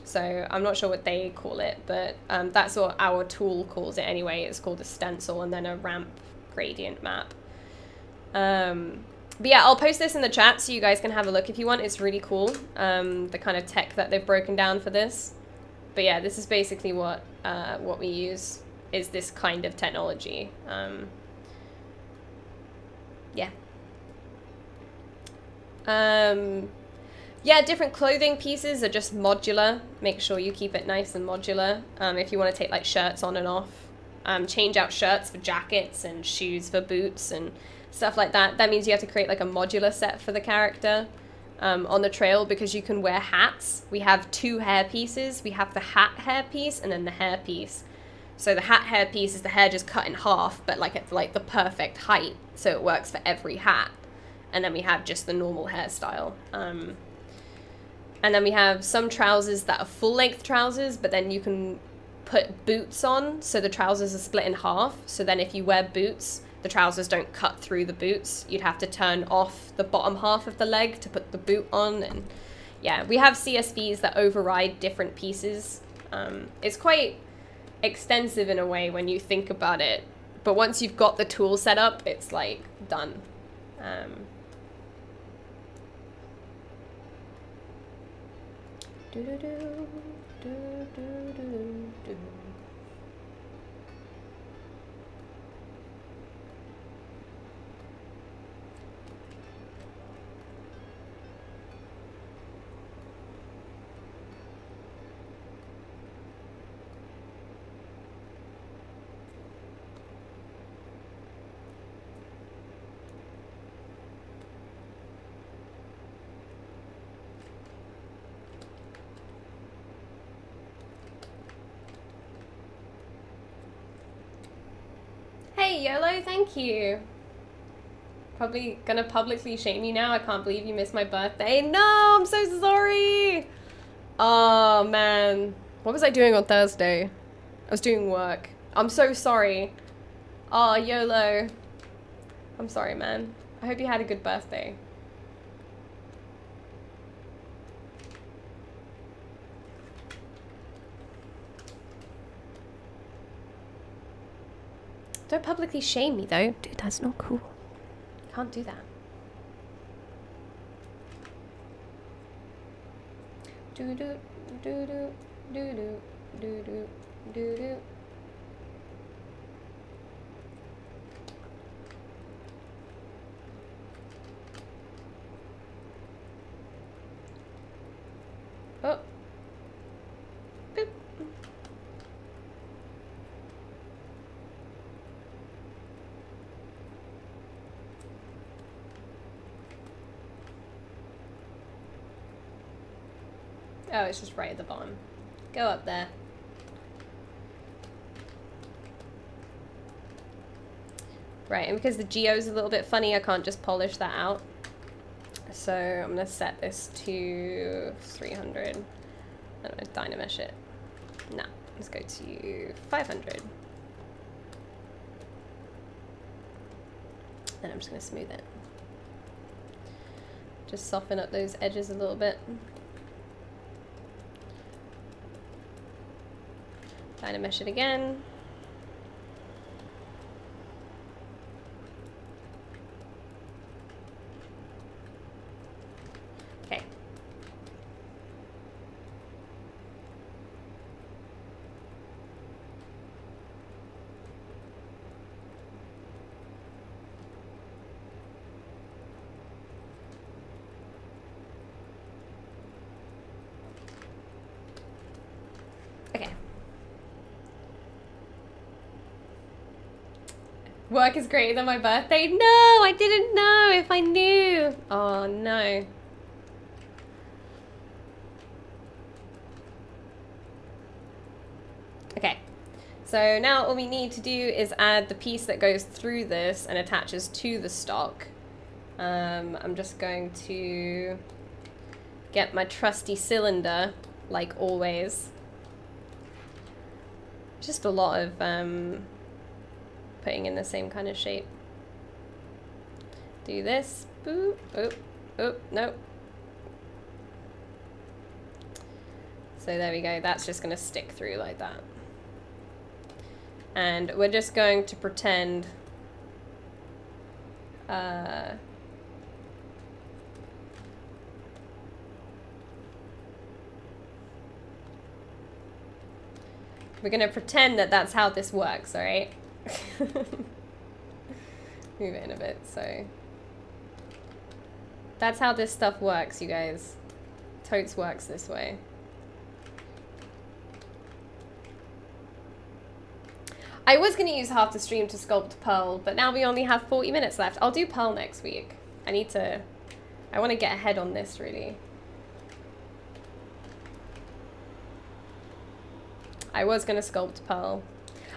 So I'm not sure what they call it, but that's what our tool calls it anyway. It's called a stencil and then a ramp gradient map. But yeah, I'll post this in the chat so you guys can have a look if you want. It's really cool, the kind of tech that they've broken down for this. But yeah, this is basically what we use, is this kind of technology. Yeah. Yeah, different clothing pieces are just modular. Make sure you keep it nice and modular. If you want to take like shirts on and off, change out shirts for jackets and shoes for boots and stuff like that. That means you have to create like a modular set for the character on the trail, because you can wear hats. We have two hair pieces. We have the hat hair piece and then the hair piece. So the hat hair piece is the hair just cut in half, but like it's like the perfect height, so it works for every hat. And then we have just the normal hairstyle. And then we have some trousers that are full-length trousers, but then you can put boots on, so the trousers are split in half. So then if you wear boots, the trousers don't cut through the boots. You'd have to turn off the bottom half of the leg to put the boot on. And yeah, we have CSVs that override different pieces. It's quite extensive in a way when you think about it, but once you've got the tool set up, it's like done. Hey, YOLO, thank you. Probably gonna publicly shame you now. I can't believe you missed my birthday. No, I'm so sorry. Oh, man. What was I doing on Thursday? I was doing work. I'm so sorry. Oh, YOLO. I'm sorry, man. I hope you had a good birthday. Don't publicly shame me, though. Dude, that's not cool. Can't do that. Do-do, do-do, do-do, do-do, do-do. Oh. Boop. Oh, it's just right at the bottom. Go up there. Right, and because the geo's a little bit funny, I can't just polish that out. So I'm gonna set this to 300. I'm gonna DynaMesh it. No, let's go to 500. And I'm just gonna smooth it. Just soften up those edges a little bit. DynaMesh it again. Okay. Okay. Work is greater than my birthday? No, I didn't know. If I knew. Oh no. Okay. So now all we need to do is add the piece that goes through this and attaches to the stock. I'm just going to get my trusty cylinder, like always. Just a lot of putting in the same kind of shape. Do this. Boop. Oop. Oop. Nope. So there we go. That's just going to stick through like that. And we're just going to pretend we're going to pretend that that's how this works, all right? Move it in a bit, so. That's how this stuff works, you guys. Totes works this way. I was going to use half the stream to sculpt Pearl, but now we only have 40 minutes left. I'll do Pearl next week. I want to get ahead on this, really. I was going to sculpt Pearl.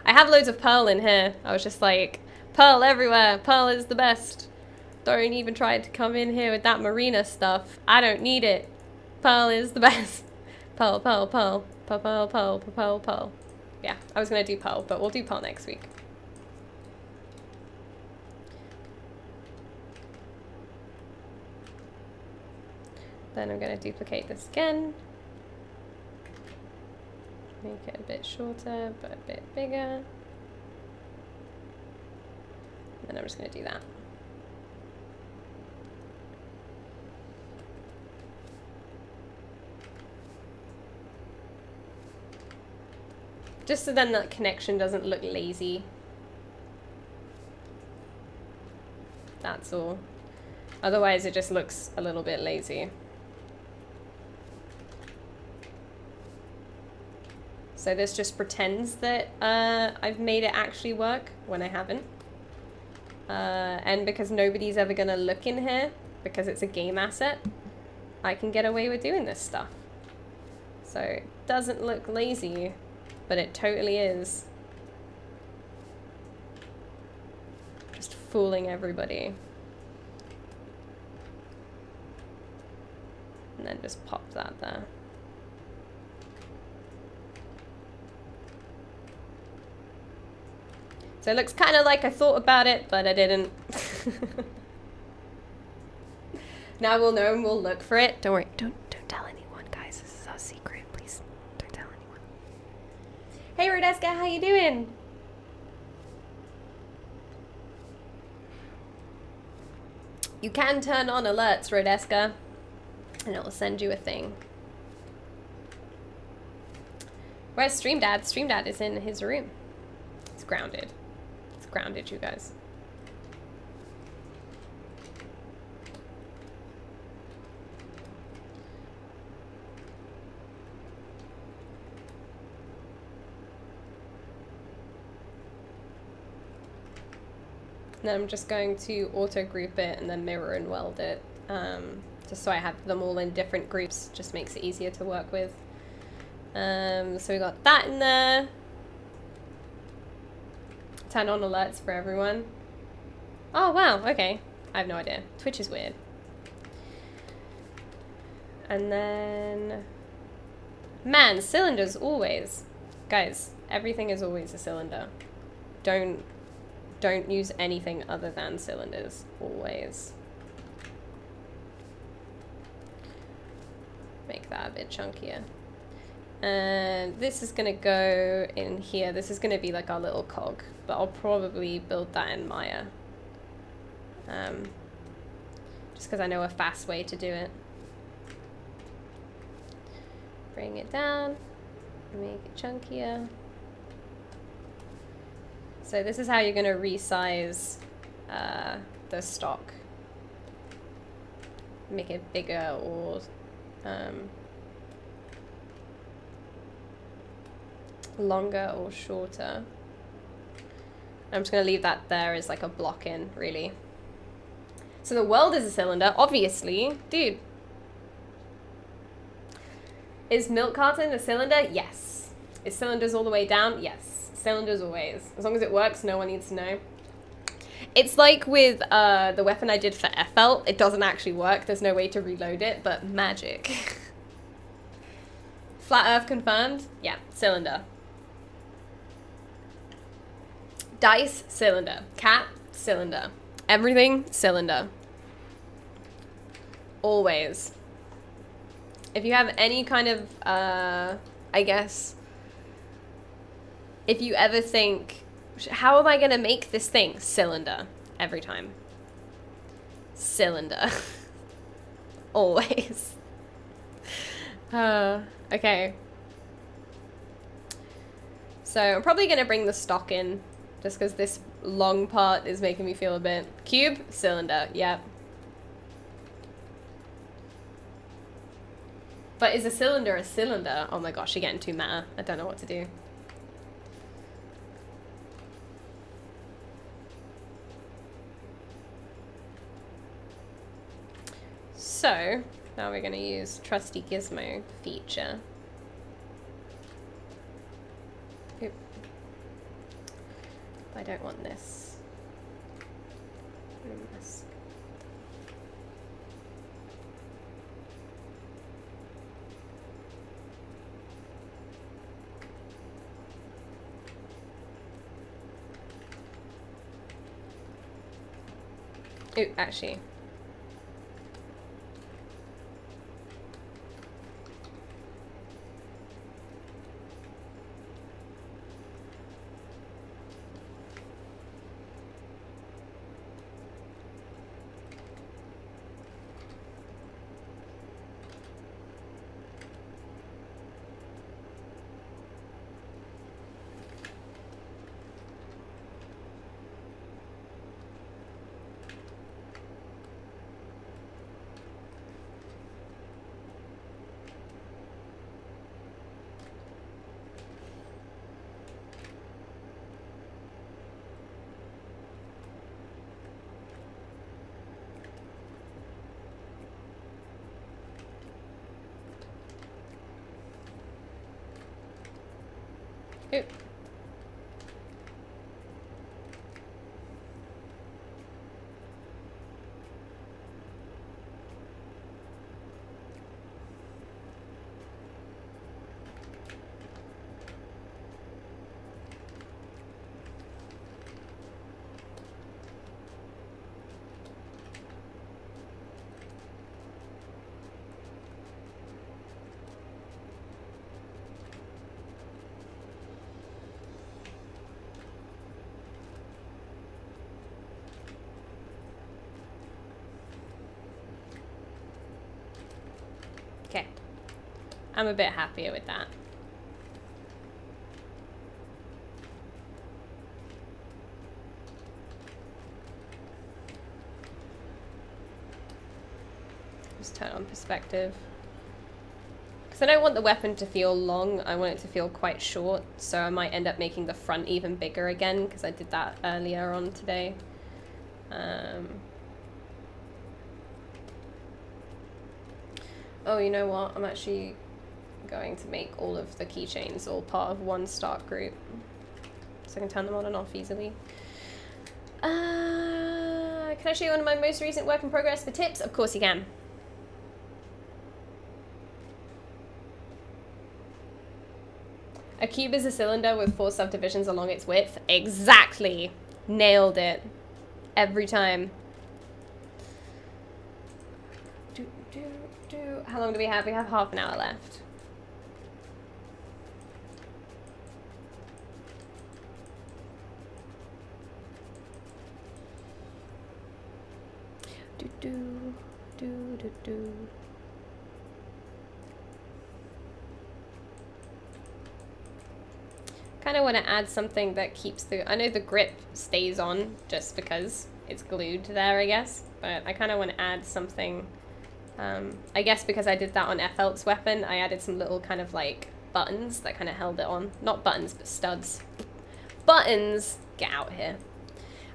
I have loads of Pearl in here. I was just like, Pearl everywhere. Pearl is the best. Don't even try to come in here with that Marina stuff. I don't need it. Pearl is the best. Pearl, Pearl, Pearl. Pearl, Pearl, Pearl, Pearl, Pearl. Yeah, I was going to do Pearl, but we'll do Pearl next week. Then I'm going to duplicate this again. Make it a bit shorter, but a bit bigger. And then I'm just going to do that. Just so then that connection doesn't look lazy. That's all. Otherwise it just looks a little bit lazy. So this just pretends that I've made it actually work when I haven't. And because nobody's ever gonna look in here, because it's a game asset, I can get away with doing this stuff. So it doesn't look lazy, but it totally is. Just fooling everybody. And then just pop that there. So it looks kind of like I thought about it, but I didn't. Now we'll know and we'll look for it. Don't worry, don't tell anyone, guys. This is our secret. Please don't tell anyone. Hey Rodeska, how you doing? You can turn on alerts, Rodeska, and it will send you a thing. Where's Stream Dad? Stream Dad is in his room. It's grounded. It's grounded, you guys. And then I'm just going to auto group it and then mirror and weld it just so I have them all in different groups, just makes it easier to work with. So we got that in there. Turn on alerts for everyone. Oh wow, okay. I have no idea. Twitch is weird. And then, man, cylinders always. Guys, everything is always a cylinder. Don't use anything other than cylinders, always. Make that a bit chunkier. And this is gonna go in here. This is gonna be like our little cog, but I'll probably build that in Maya. Just because I know a fast way to do it. Bring it down, make it chunkier. So this is how you're gonna resize the stock. Make it bigger or longer or shorter. I'm just gonna leave that there as like a block in, really. So the world is a cylinder, obviously. Dude. Is milk carton a cylinder? Yes. Is cylinders all the way down? Yes. Cylinders always. As long as it works, no one needs to know. It's like with the weapon I did for FL. It doesn't actually work. There's no way to reload it, but magic. Flat Earth confirmed? Yeah, cylinder. Dice, cylinder. Cat, cylinder. Everything, cylinder. Always. If you have any kind of, I guess, if you ever think, how am I going to make this thing? Cylinder. Every time. Cylinder. Always. Okay. So I'm probably going to bring the stock in, just because this long part is making me feel a bit... Cube, cylinder, yep. But is a cylinder a cylinder? Oh my gosh, you're getting too meta. I don't know what to do. So, now we're going to use trusty gizmo feature. Oop. I don't want this. Mask. Ooh, actually. Ooh. Okay, I'm a bit happier with that. Just turn on perspective. Because I don't want the weapon to feel long, I want it to feel quite short, so I might end up making the front even bigger again, because I did that earlier on today. Oh, you know what? I'm actually going to make all of the keychains all part of one start group, so I can turn them on and off easily. Can I show you one of my most recent work in progress for tips? Of course you can. A cube is a cylinder with 4 subdivisions along its width. Exactly. Nailed it. Every time. How long do we have? We have half an hour left. Kind of want to add something that keeps the... I know the grip stays on just because it's glued there, I guess. But I kind of want to add something... I guess because I did that on F-Elt's weapon, I added some little kind of like buttons that kind of held it on. Not buttons, but studs. Buttons! Get out here.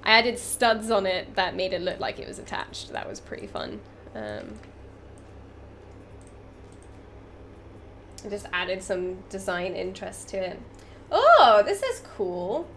I added studs on it that made it look like it was attached. That was pretty fun. I just added some design interest to it. Oh, this is cool.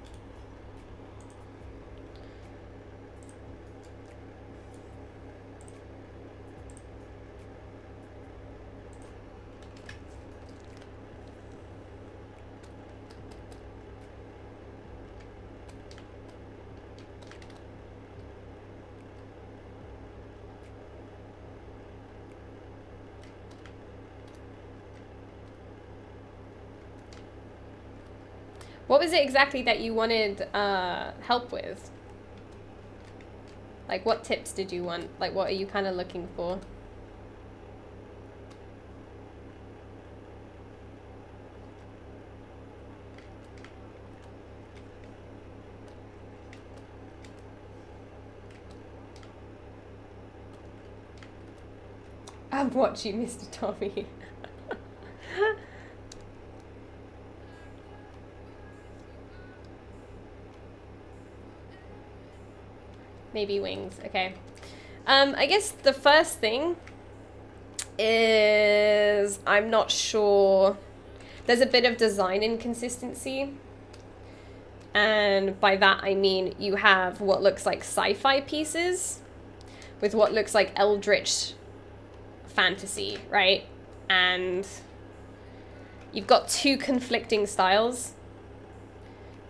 What was it exactly that you wanted help with? Like, what tips did you want? Like, what are you kind of looking for? I'm watching Mr. Tommy. Maybe wings, okay. I guess the first thing is, I'm not sure, there's a bit of design inconsistency. And by that I mean you have what looks like sci-fi pieces with what looks like eldritch fantasy, right? And you've got 2 conflicting styles.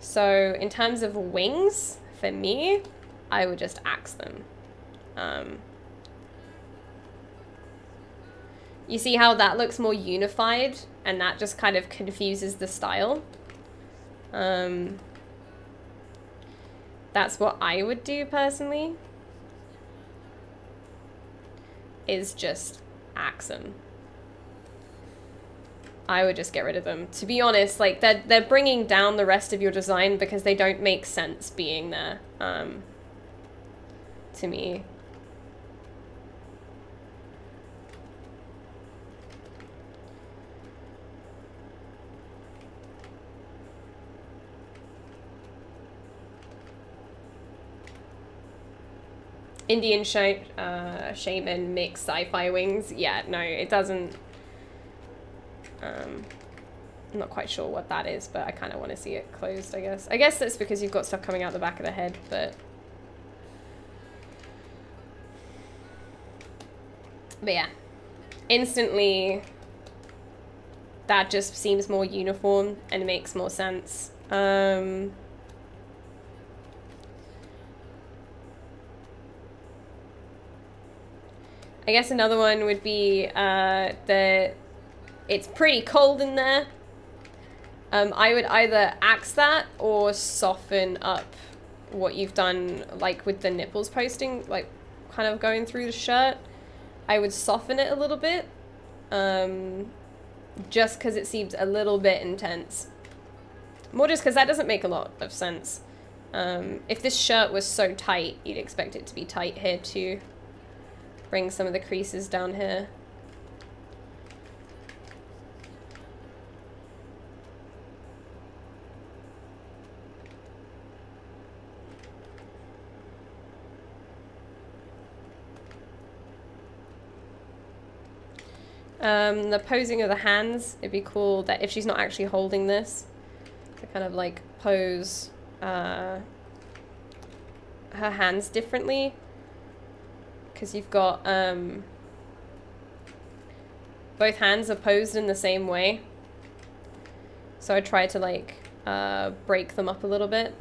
So in terms of wings, for me, I would just axe them. You see how that looks more unified and that just kind of confuses the style? That's what I would do personally, is just axe them. I would just get rid of them. To be honest, like, they're bringing down the rest of your design because they don't make sense being there. To me. Indian shaman mix Syfy Wings. Yeah, no, it doesn't. I'm not quite sure what that is, but I kind of want to see it closed, I guess. I guess that's because you've got stuff coming out the back of the head, but yeah, instantly that just seems more uniform and makes more sense. I guess another one would be that it's pretty cold in there. I would either axe that or soften up what you've done, like with the nipples posting, like kind of going through the shirt. I would soften it a little bit, just because it seems a little bit intense. More just because that doesn't make a lot of sense. If this shirt was so tight, you'd expect it to be tight here too. Bring some of the creases down here. The posing of the hands, it'd be cool that if she's not actually holding this, to kind of like pose her hands differently. Because you've got, both hands are posed in the same way. So I tried to like break them up a little bit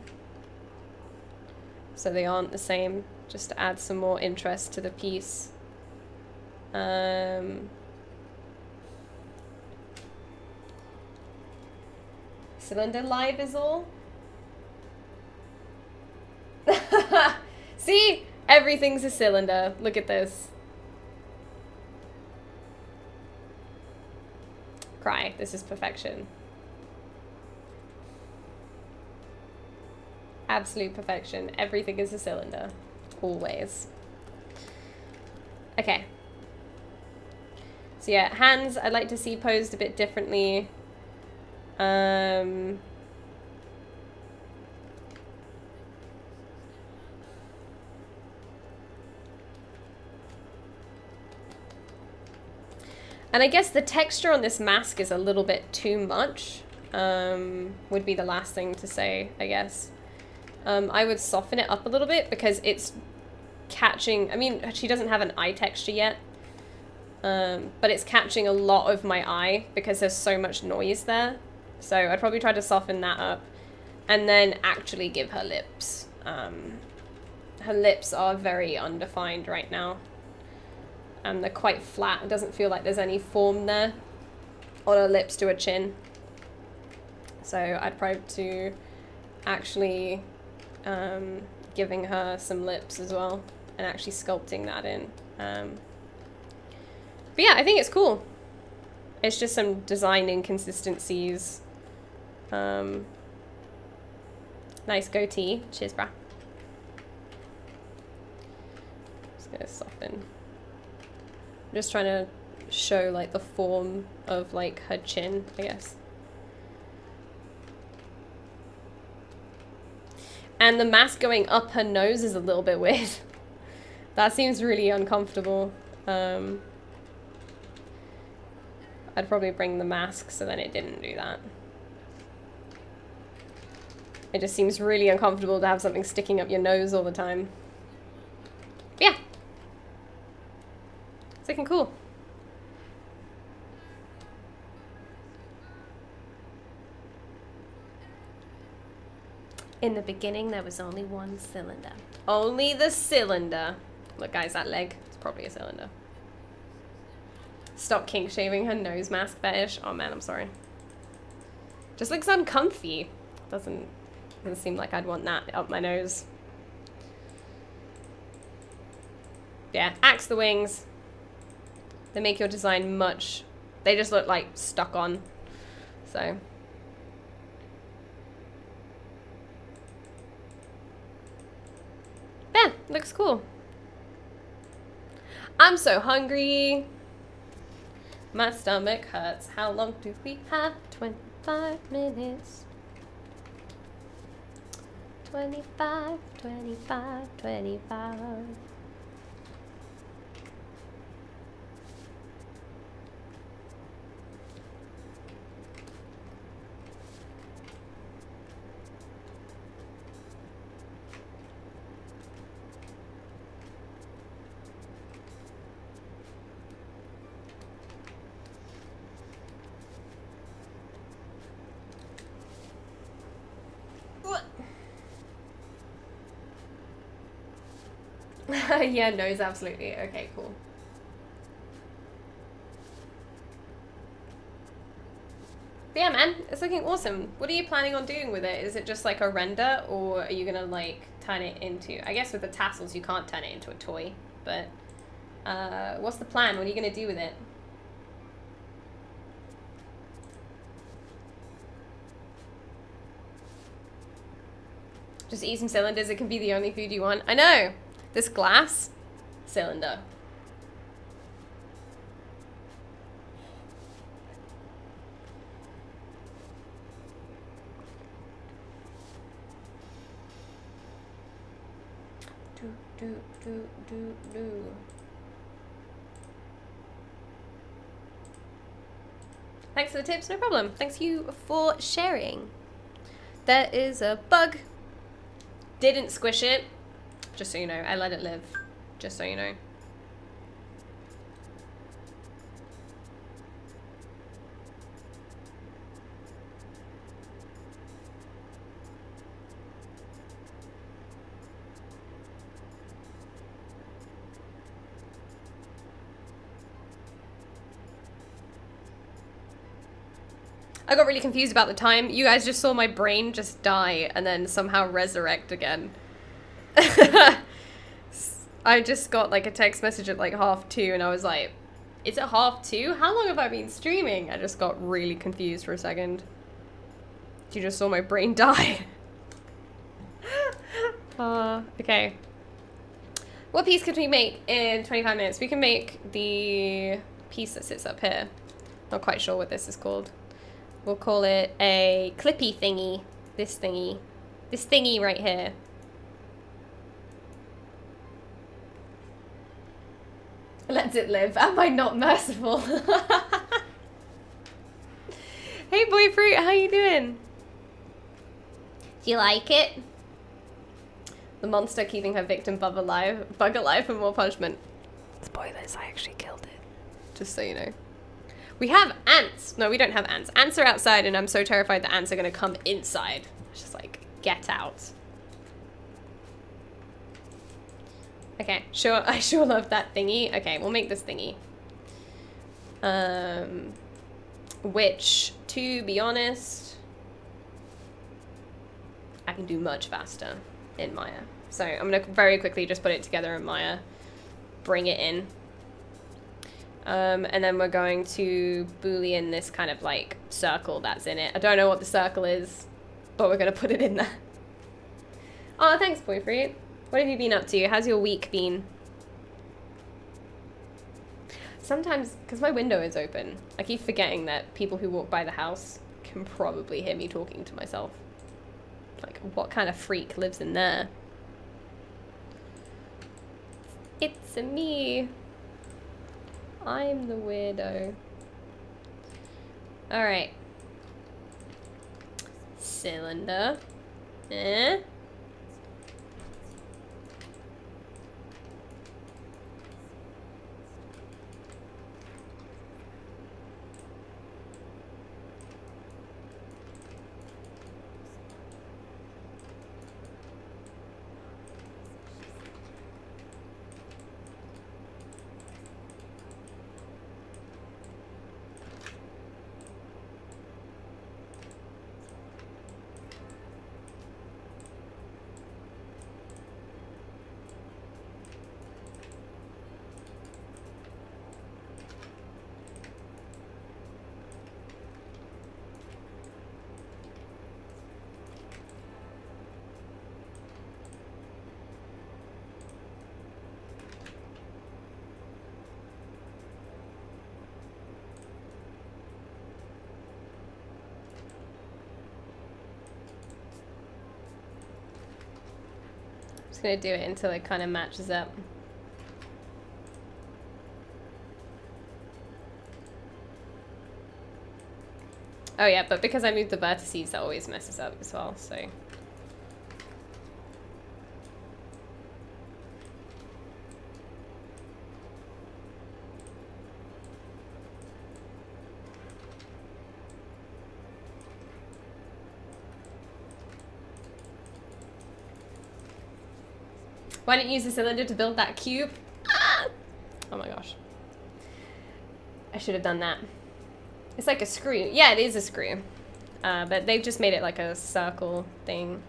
so they aren't the same, just to add some more interest to the piece. Cylinder live is all. See? Everything's a cylinder. Look at this. Cry. This is perfection. Absolute perfection. Everything is a cylinder. Always. Okay. So yeah, hands I'd like to see posed a bit differently. And I guess the texture on this mask is a little bit too much, would be the last thing to say, I guess. I would soften it up a little bit because it's catching, I mean, she doesn't have an eye texture yet, but it's catching a lot of my eye because there's so much noise there. So I'd probably try to soften that up and then actually give her lips. Her lips are very undefined right now. And they're quite flat. It doesn't feel like there's any form there on her lips to her chin. So I'd probably to actually giving her some lips as well and actually sculpting that in. But yeah, I think it's cool. It's just some design inconsistencies. Nice goatee. Cheers, brah. Just gonna soften. I'm just trying to show like the form of like her chin, I guess. And the mask going up her nose is a little bit weird. That seems really uncomfortable. I'd probably bring the mask so then it didn't do that. It just seems really uncomfortable to have something sticking up your nose all the time. But yeah. It's looking cool. In the beginning, there was only one cylinder. Only the cylinder. Look, guys, that leg is probably a cylinder. Stop kink shaving her nose mask fetish. Oh man, I'm sorry. Just looks uncomfy. Doesn't seem like I'd want that up my nose. Yeah, axe the wings. They make your design much... They just look like stuck on. So... yeah, looks cool. I'm so hungry. My stomach hurts. How long do we have? 25 minutes. 25, 25, 25. Yeah, nose, absolutely. Okay, cool. But yeah, man, it's looking awesome. What are you planning on doing with it? Is it just like a render, or are you gonna like turn it into... I guess with the tassels you can't turn it into a toy, but what's the plan? What are you gonna do with it? Just eat some cylinders, it can be the only food you want. I know! This glass cylinder. Do. Thanks for the tips, no problem. Thanks you for sharing. There is a bug. Didn't squish it. Just so you know, I let it live. Just so you know. I got really confused about the time. You guys just saw my brain just die and then somehow resurrect again. I just got like a text message at like 2:30 and I was like, is it 2:30? How long have I been streaming? I just got really confused for a second. You just saw my brain die. Okay. What piece could we make in 25 minutes? We can make the piece that sits up here. Not quite sure what this is called. We'll call it a clippy thingy. This thingy. This thingy right here. Let it live. Am I not merciful? Hey Boy Fruit, how you doing? Do you like it? The monster keeping her victim bug alive for more punishment. Spoilers, I actually killed it. Just so you know. We have ants. No, we don't have ants. Ants are outside and I'm so terrified that ants are gonna come inside. It's just like, get out. Okay, sure, I sure love that thingy. Okay, we'll make this thingy. Which, to be honest, I can do much faster in Maya. So I'm gonna very quickly just put it together in Maya, bring it in. And then we're going to Boolean this kind of like circle that's in it. I don't know what the circle is, but we're gonna put it in there. Oh, thanks, Boy Fruit. What have you been up to? How's your week been? Sometimes, because my window is open, I keep forgetting that people who walk by the house can probably hear me talking to myself. Like, what kind of freak lives in there? It's me. I'm the weirdo. Alright. Cylinder. Eh? Just gonna do it until it kind of matches up. Oh yeah, but because I moved the vertices, that always messes up as well, so. Why didn't you use the cylinder to build that cube? Ah! Oh my gosh. I should have done that. It's like a screw. Yeah, it is a screw. But they've just made it like a circle thing.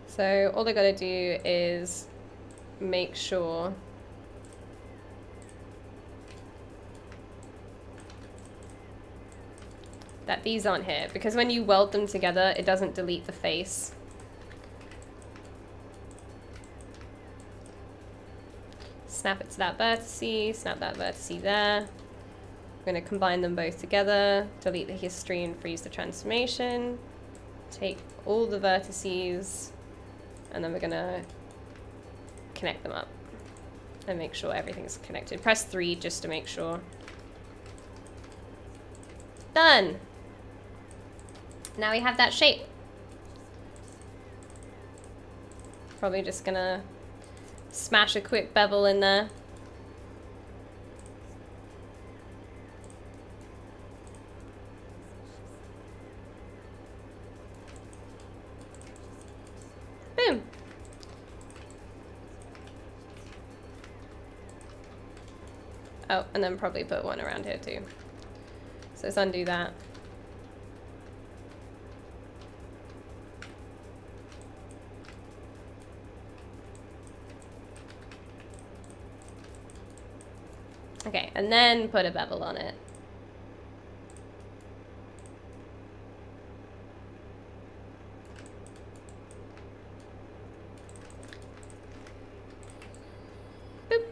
So all I gotta do is make sure that these aren't here, because when you weld them together, it doesn't delete the face. Snap it to that vertice, snap that vertice there. We're going to combine them both together, delete the history and freeze the transformation. Take all the vertices, and then we're going to connect them up and make sure everything's connected. Press 3 just to make sure. Done! Now we have that shape. Probably just gonna smash a quick bevel in there. Boom! Oh, and then probably put one around here too. So let's undo that. Okay, and then put a bevel on it. Boop.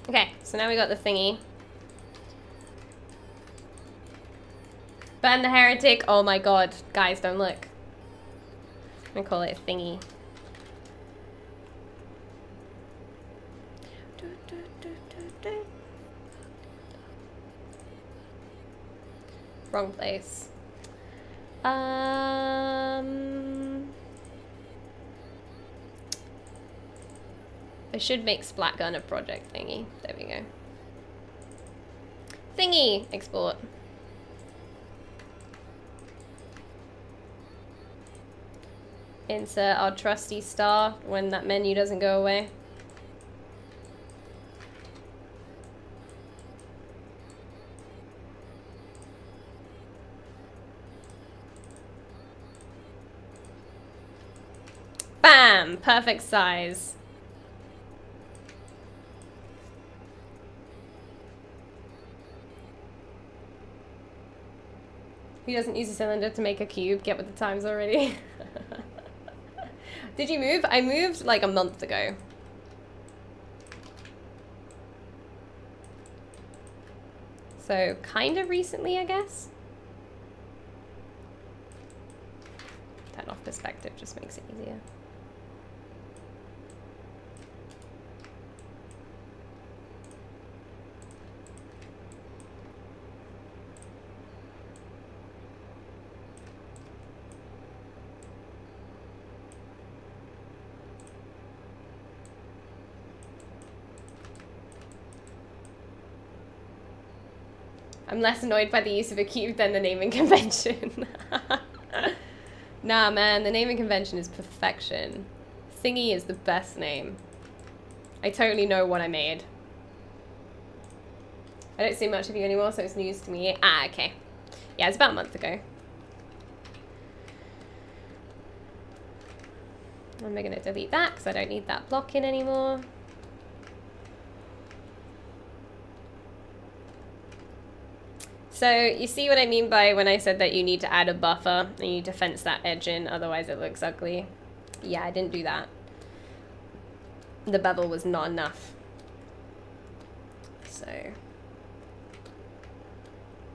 Okay, so now we got the thingy. Burn the heretic. Oh my god. Guys, don't look. I'm gonna call it a thingy. Wrong place. I should make Splat Gun a project thingy. There we go. Thingy! Export. Insert our trusty star when that menu doesn't go away. Bam! Perfect size. He doesn't use a cylinder to make a cube. Get with the times already. Did you move? I moved like a month ago. So kind of recently, I guess. That off perspective just makes it easier. I'm less annoyed by the use of a cube than the naming convention. Nah, man, the naming convention is perfection. Thingy is the best name. I totally know what I made. I don't see much of you anymore, so it's news to me. Ah, okay. Yeah, it's about a month ago. And we're gonna delete that because I don't need that block in anymore. So you see what I mean by when I said that you need to add a buffer and you need to fence that edge in, otherwise it looks ugly. Yeah, I didn't do that. The bevel was not enough. So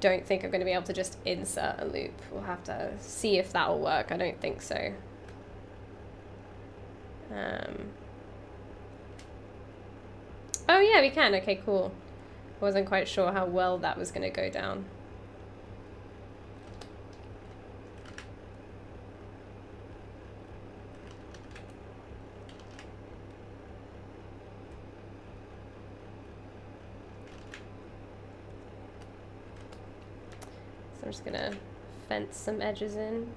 don't think I'm going to be able to just insert a loop. We'll have to see if that will work. I don't think so. Oh yeah, we can. Okay, cool. I wasn't quite sure how well that was going to go down. So I'm just going to fence some edges in.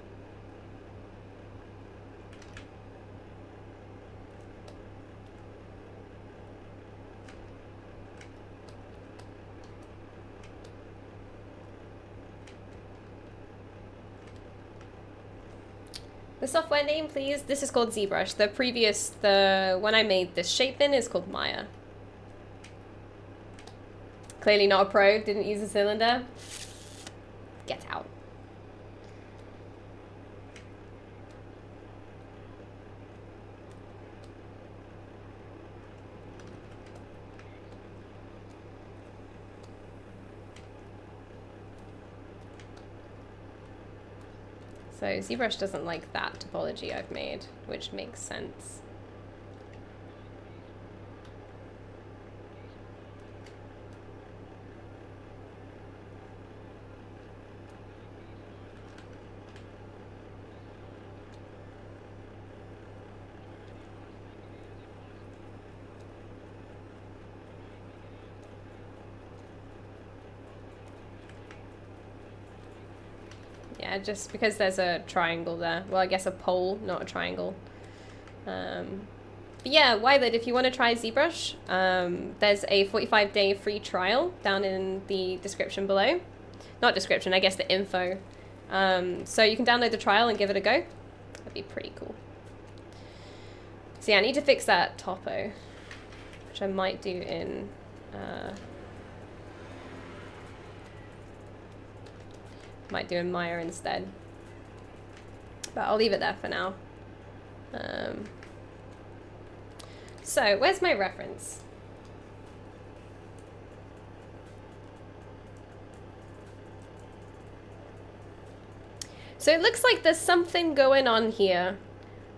The software name, please. This is called Zbrush. The one I made this shape in is called Maya. Clearly not a pro, didn't use a cylinder. Get out. So Zbrush doesn't like that topology I've made, which makes sense. Yeah, just because there's a triangle there. Well, I guess a pole, not a triangle. But yeah, Wyland, if you want to try Zbrush, there's a 45-day free trial down in the description below. Not description, I guess the info. So you can download the trial and give it a go. That'd be pretty cool. So yeah, I need to fix that topo, which I might do in... might do in Maya instead, but I'll leave it there for now. So where's my reference? So it looks like there's something going on here,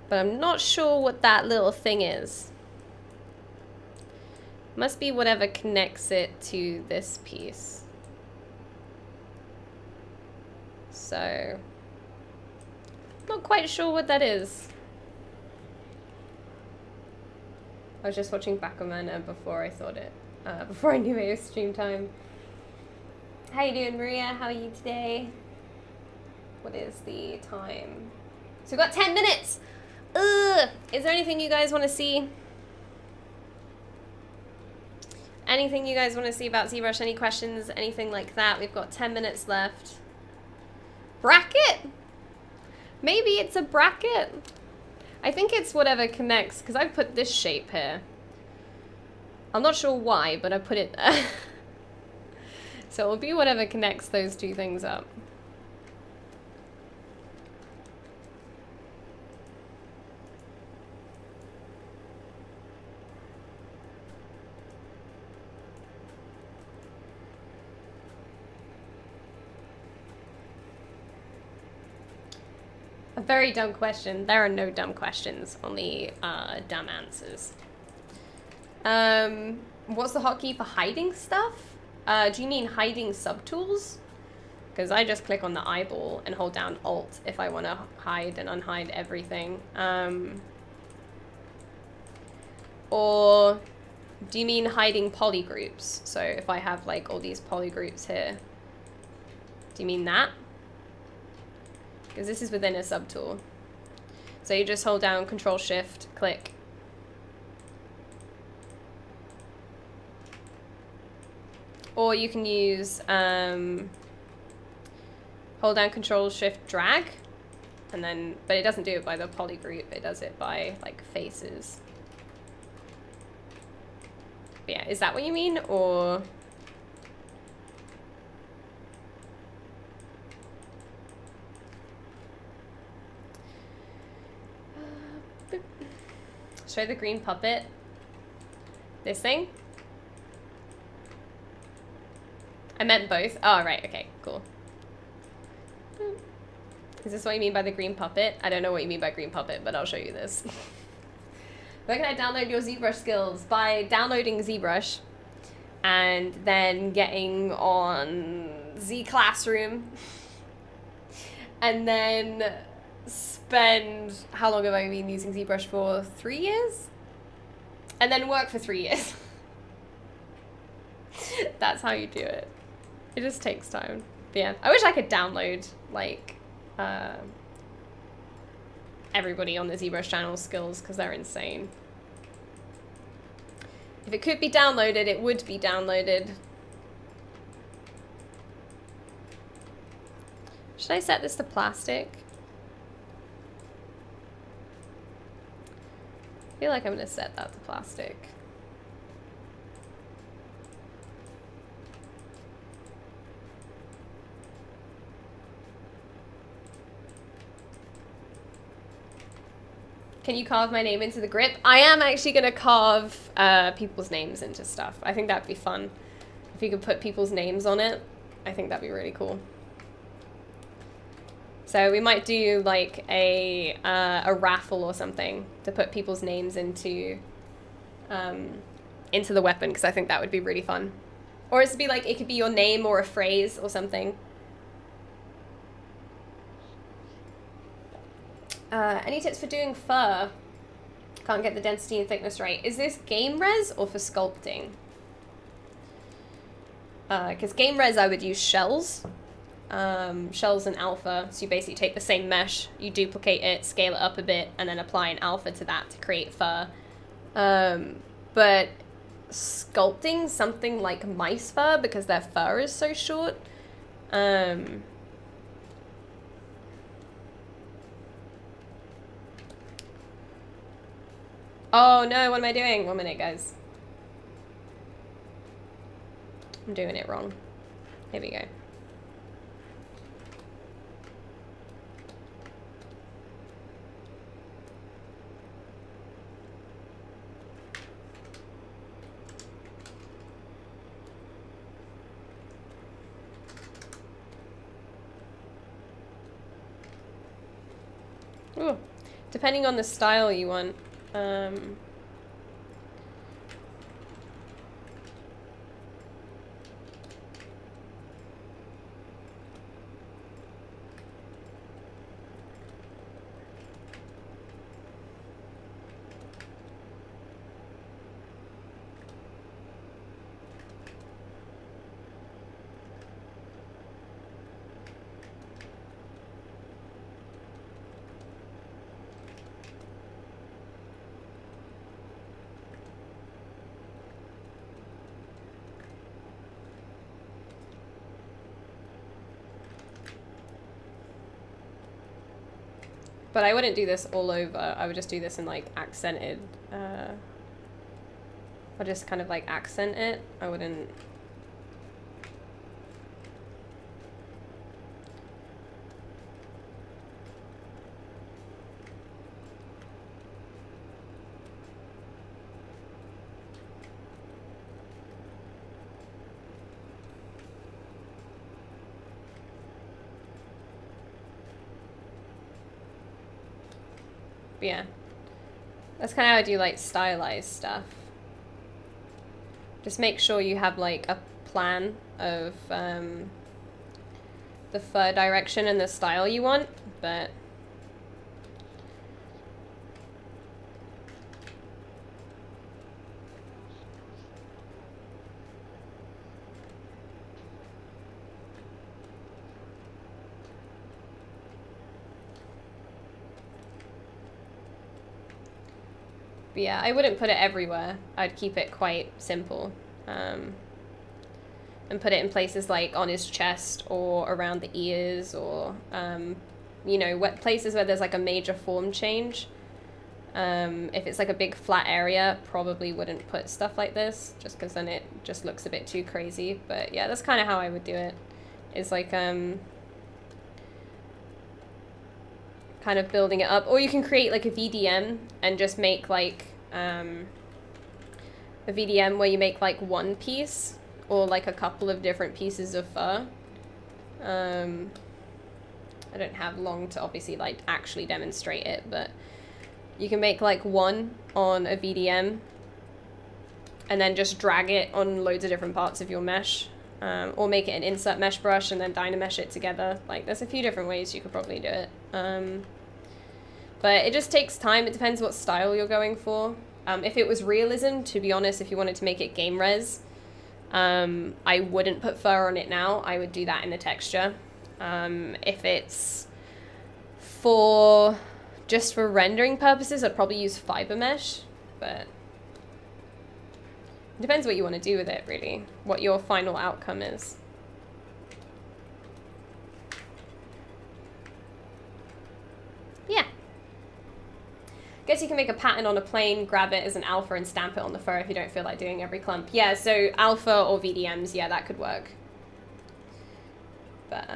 but I'm not sure what that little thing is. Must be whatever connects it to this piece. So, not quite sure what that is. I was just watching Backman before I thought it, before I knew it was stream time. How you doing, Maria? How are you today? What is the time? So we've got 10 minutes! Ugh! Is there anything you guys want to see? Anything you guys want to see about Zbrush? Any questions? Anything like that? We've got 10 minutes left. Bracket? Maybe it's a bracket. I think it's whatever connects, because I've put this shape here. I'm not sure why, but I put it there. So it'll be whatever connects those two things up. A very dumb question. There are no dumb questions, only dumb answers. What's the hotkey for hiding stuff? Do you mean hiding subtools? Because I just click on the eyeball and hold down Alt if I want to hide and unhide everything. Or do you mean hiding polygroups? So if I have like all these polygroups here, do you mean that? Because this is within a subtool. So you just hold down Control Shift, click. Or you can use hold down Control Shift drag, and then, but it doesn't do it by the polygroup, it does it by like faces. But yeah, is that what you mean, or? Show the green puppet. This thing? I meant both. Oh, right, okay, cool. Is this what you mean by the green puppet? I don't know what you mean by green puppet, but I'll show you this. Where can I download your ZBrush skills? By downloading ZBrush and then getting on Z Classroom and then spend, how long have I been using ZBrush for? 3 years? And then work for 3 years. That's how you do it. It just takes time. But yeah, I wish I could download like everybody on the ZBrush channel skills, because they're insane. If it could be downloaded, it would be downloaded. Should I set this to plastic? I feel like I'm gonna set that to plastic. Can you carve my name into the grip? I am actually going to carve people's names into stuff. I think that'd be fun. If you could put people's names on it, I think that'd be really cool. So we might do like a raffle or something to put people's names into the weapon, because I think that would be really fun. Or it could be like, it could be your name or a phrase or something. Any tips for doing fur? Can't get the density and thickness right. Is this game res or for sculpting? Because game res I would use shells. Shells and alpha. So you basically take the same mesh, you duplicate it, scale it up a bit, and then apply an alpha to that to create fur. But sculpting something like mice fur, because their fur is so short, oh no, what am I doing? 1 minute, guys. I'm doing it wrong. Here we go. Ooh, depending on the style you want. But I wouldn't do this all over. I would just do this in like accented. I'll just kind of like accent it. I wouldn't. Yeah, that's kind of how I do like stylized stuff. Just make sure you have like a plan of the fur direction and the style you want, but yeah, I wouldn't put it everywhere. I'd keep it quite simple. And put it in places like on his chest or around the ears, or, you know, places where there's like a major form change. If it's like a big flat area, probably wouldn't put stuff like this, just because then it just looks a bit too crazy. But yeah, that's kind of how I would do it. It's like, kind of building it up. Or you can create like a VDM and just make like a VDM where you make like one piece or like a couple of different pieces of fur. I don't have long to obviously like actually demonstrate it, but you can make like one on a VDM and then just drag it on loads of different parts of your mesh, or make it an insert mesh brush and then DynaMesh it together. Like there's a few different ways you could probably do it. But it just takes time. It depends what style you're going for. If it was realism, to be honest, if you wanted to make it game res, I wouldn't put fur on it now. I would do that in the texture. If it's just for rendering purposes, I'd probably use fiber mesh, but it depends what you want to do with it, really, what your final outcome is. Yeah. Guess you can make a pattern on a plane, grab it as an alpha and stamp it on the fur if you don't feel like doing every clump. Yeah, so alpha or VDMs, yeah, that could work. But,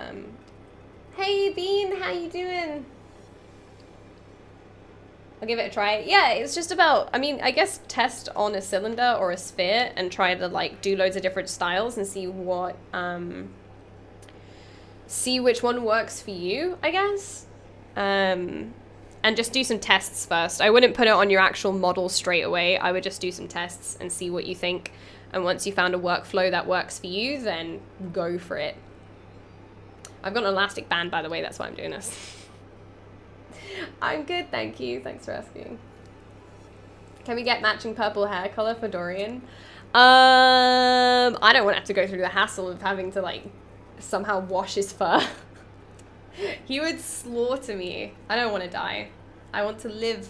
hey Bean, how you doing? I'll give it a try. Yeah, it's just about, I mean, I guess test on a cylinder or a sphere and try to like do loads of different styles and see what, see which one works for you, I guess. And just do some tests first. I wouldn't put it on your actual model straight away. I would just do some tests and see what you think. And once you found a workflow that works for you, then go for it. I've got an elastic band, by the way, that's why I'm doing this. I'm good, thank you. Thanks for asking. Can we get matching purple hair color for Dorian? I don't want to have to go through the hassle of having to like somehow wash his fur. He would slaughter me. I don't want to die. I want to live.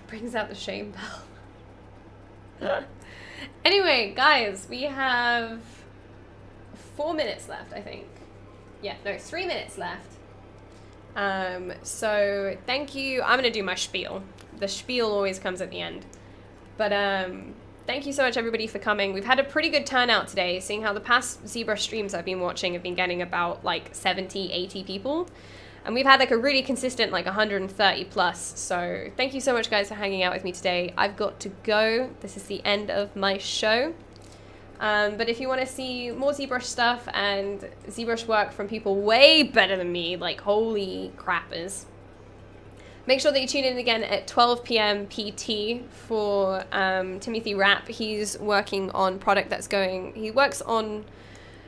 Brings out the shame bell. Anyway, guys, we have 4 minutes left, I think. Yeah, no, 3 minutes left. So thank you. I'm gonna do my spiel. The spiel always comes at the end. But thank you so much, everybody, for coming. We've had a pretty good turnout today, seeing how the past Zbrush streams I've been watching have been getting about like 70, 80 people. And we've had like a really consistent like 130 plus. So thank you so much, guys, for hanging out with me today. I've got to go. This is the end of my show. But if you want to see more Zbrush stuff and Zbrush work from people way better than me, like holy crappers, make sure that you tune in again at 12 p.m. PT for Timothy Rapp. He's working on product that's going, he works on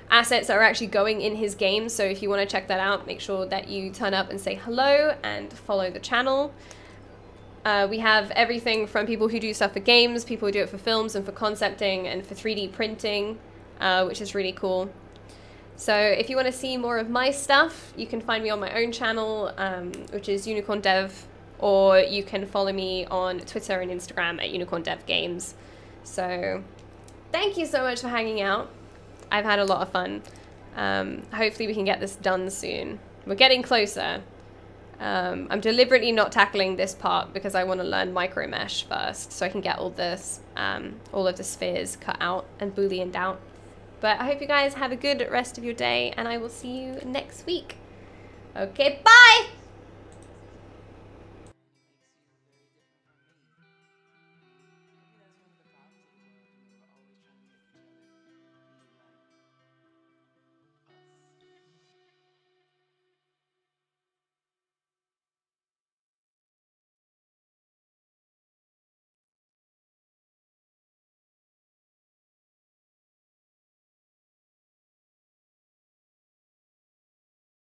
assets that are actually going in his game. So if you want to check that out, make sure that you turn up and say hello and follow the channel. We have everything from people who do stuff for games, people who do it for films and for concepting and for 3D printing, which is really cool. So if you want to see more of my stuff, you can find me on my own channel, which is Unicorn Dev, or you can follow me on Twitter and Instagram at Unicorn Dev Games. So thank you so much for hanging out. I've had a lot of fun. Hopefully we can get this done soon. We're getting closer. I'm deliberately not tackling this part because I want to learn micro mesh first, so I can get all this, all of the spheres cut out and Booleaned out. But I hope you guys have a good rest of your day, and I will see you next week. Okay, bye!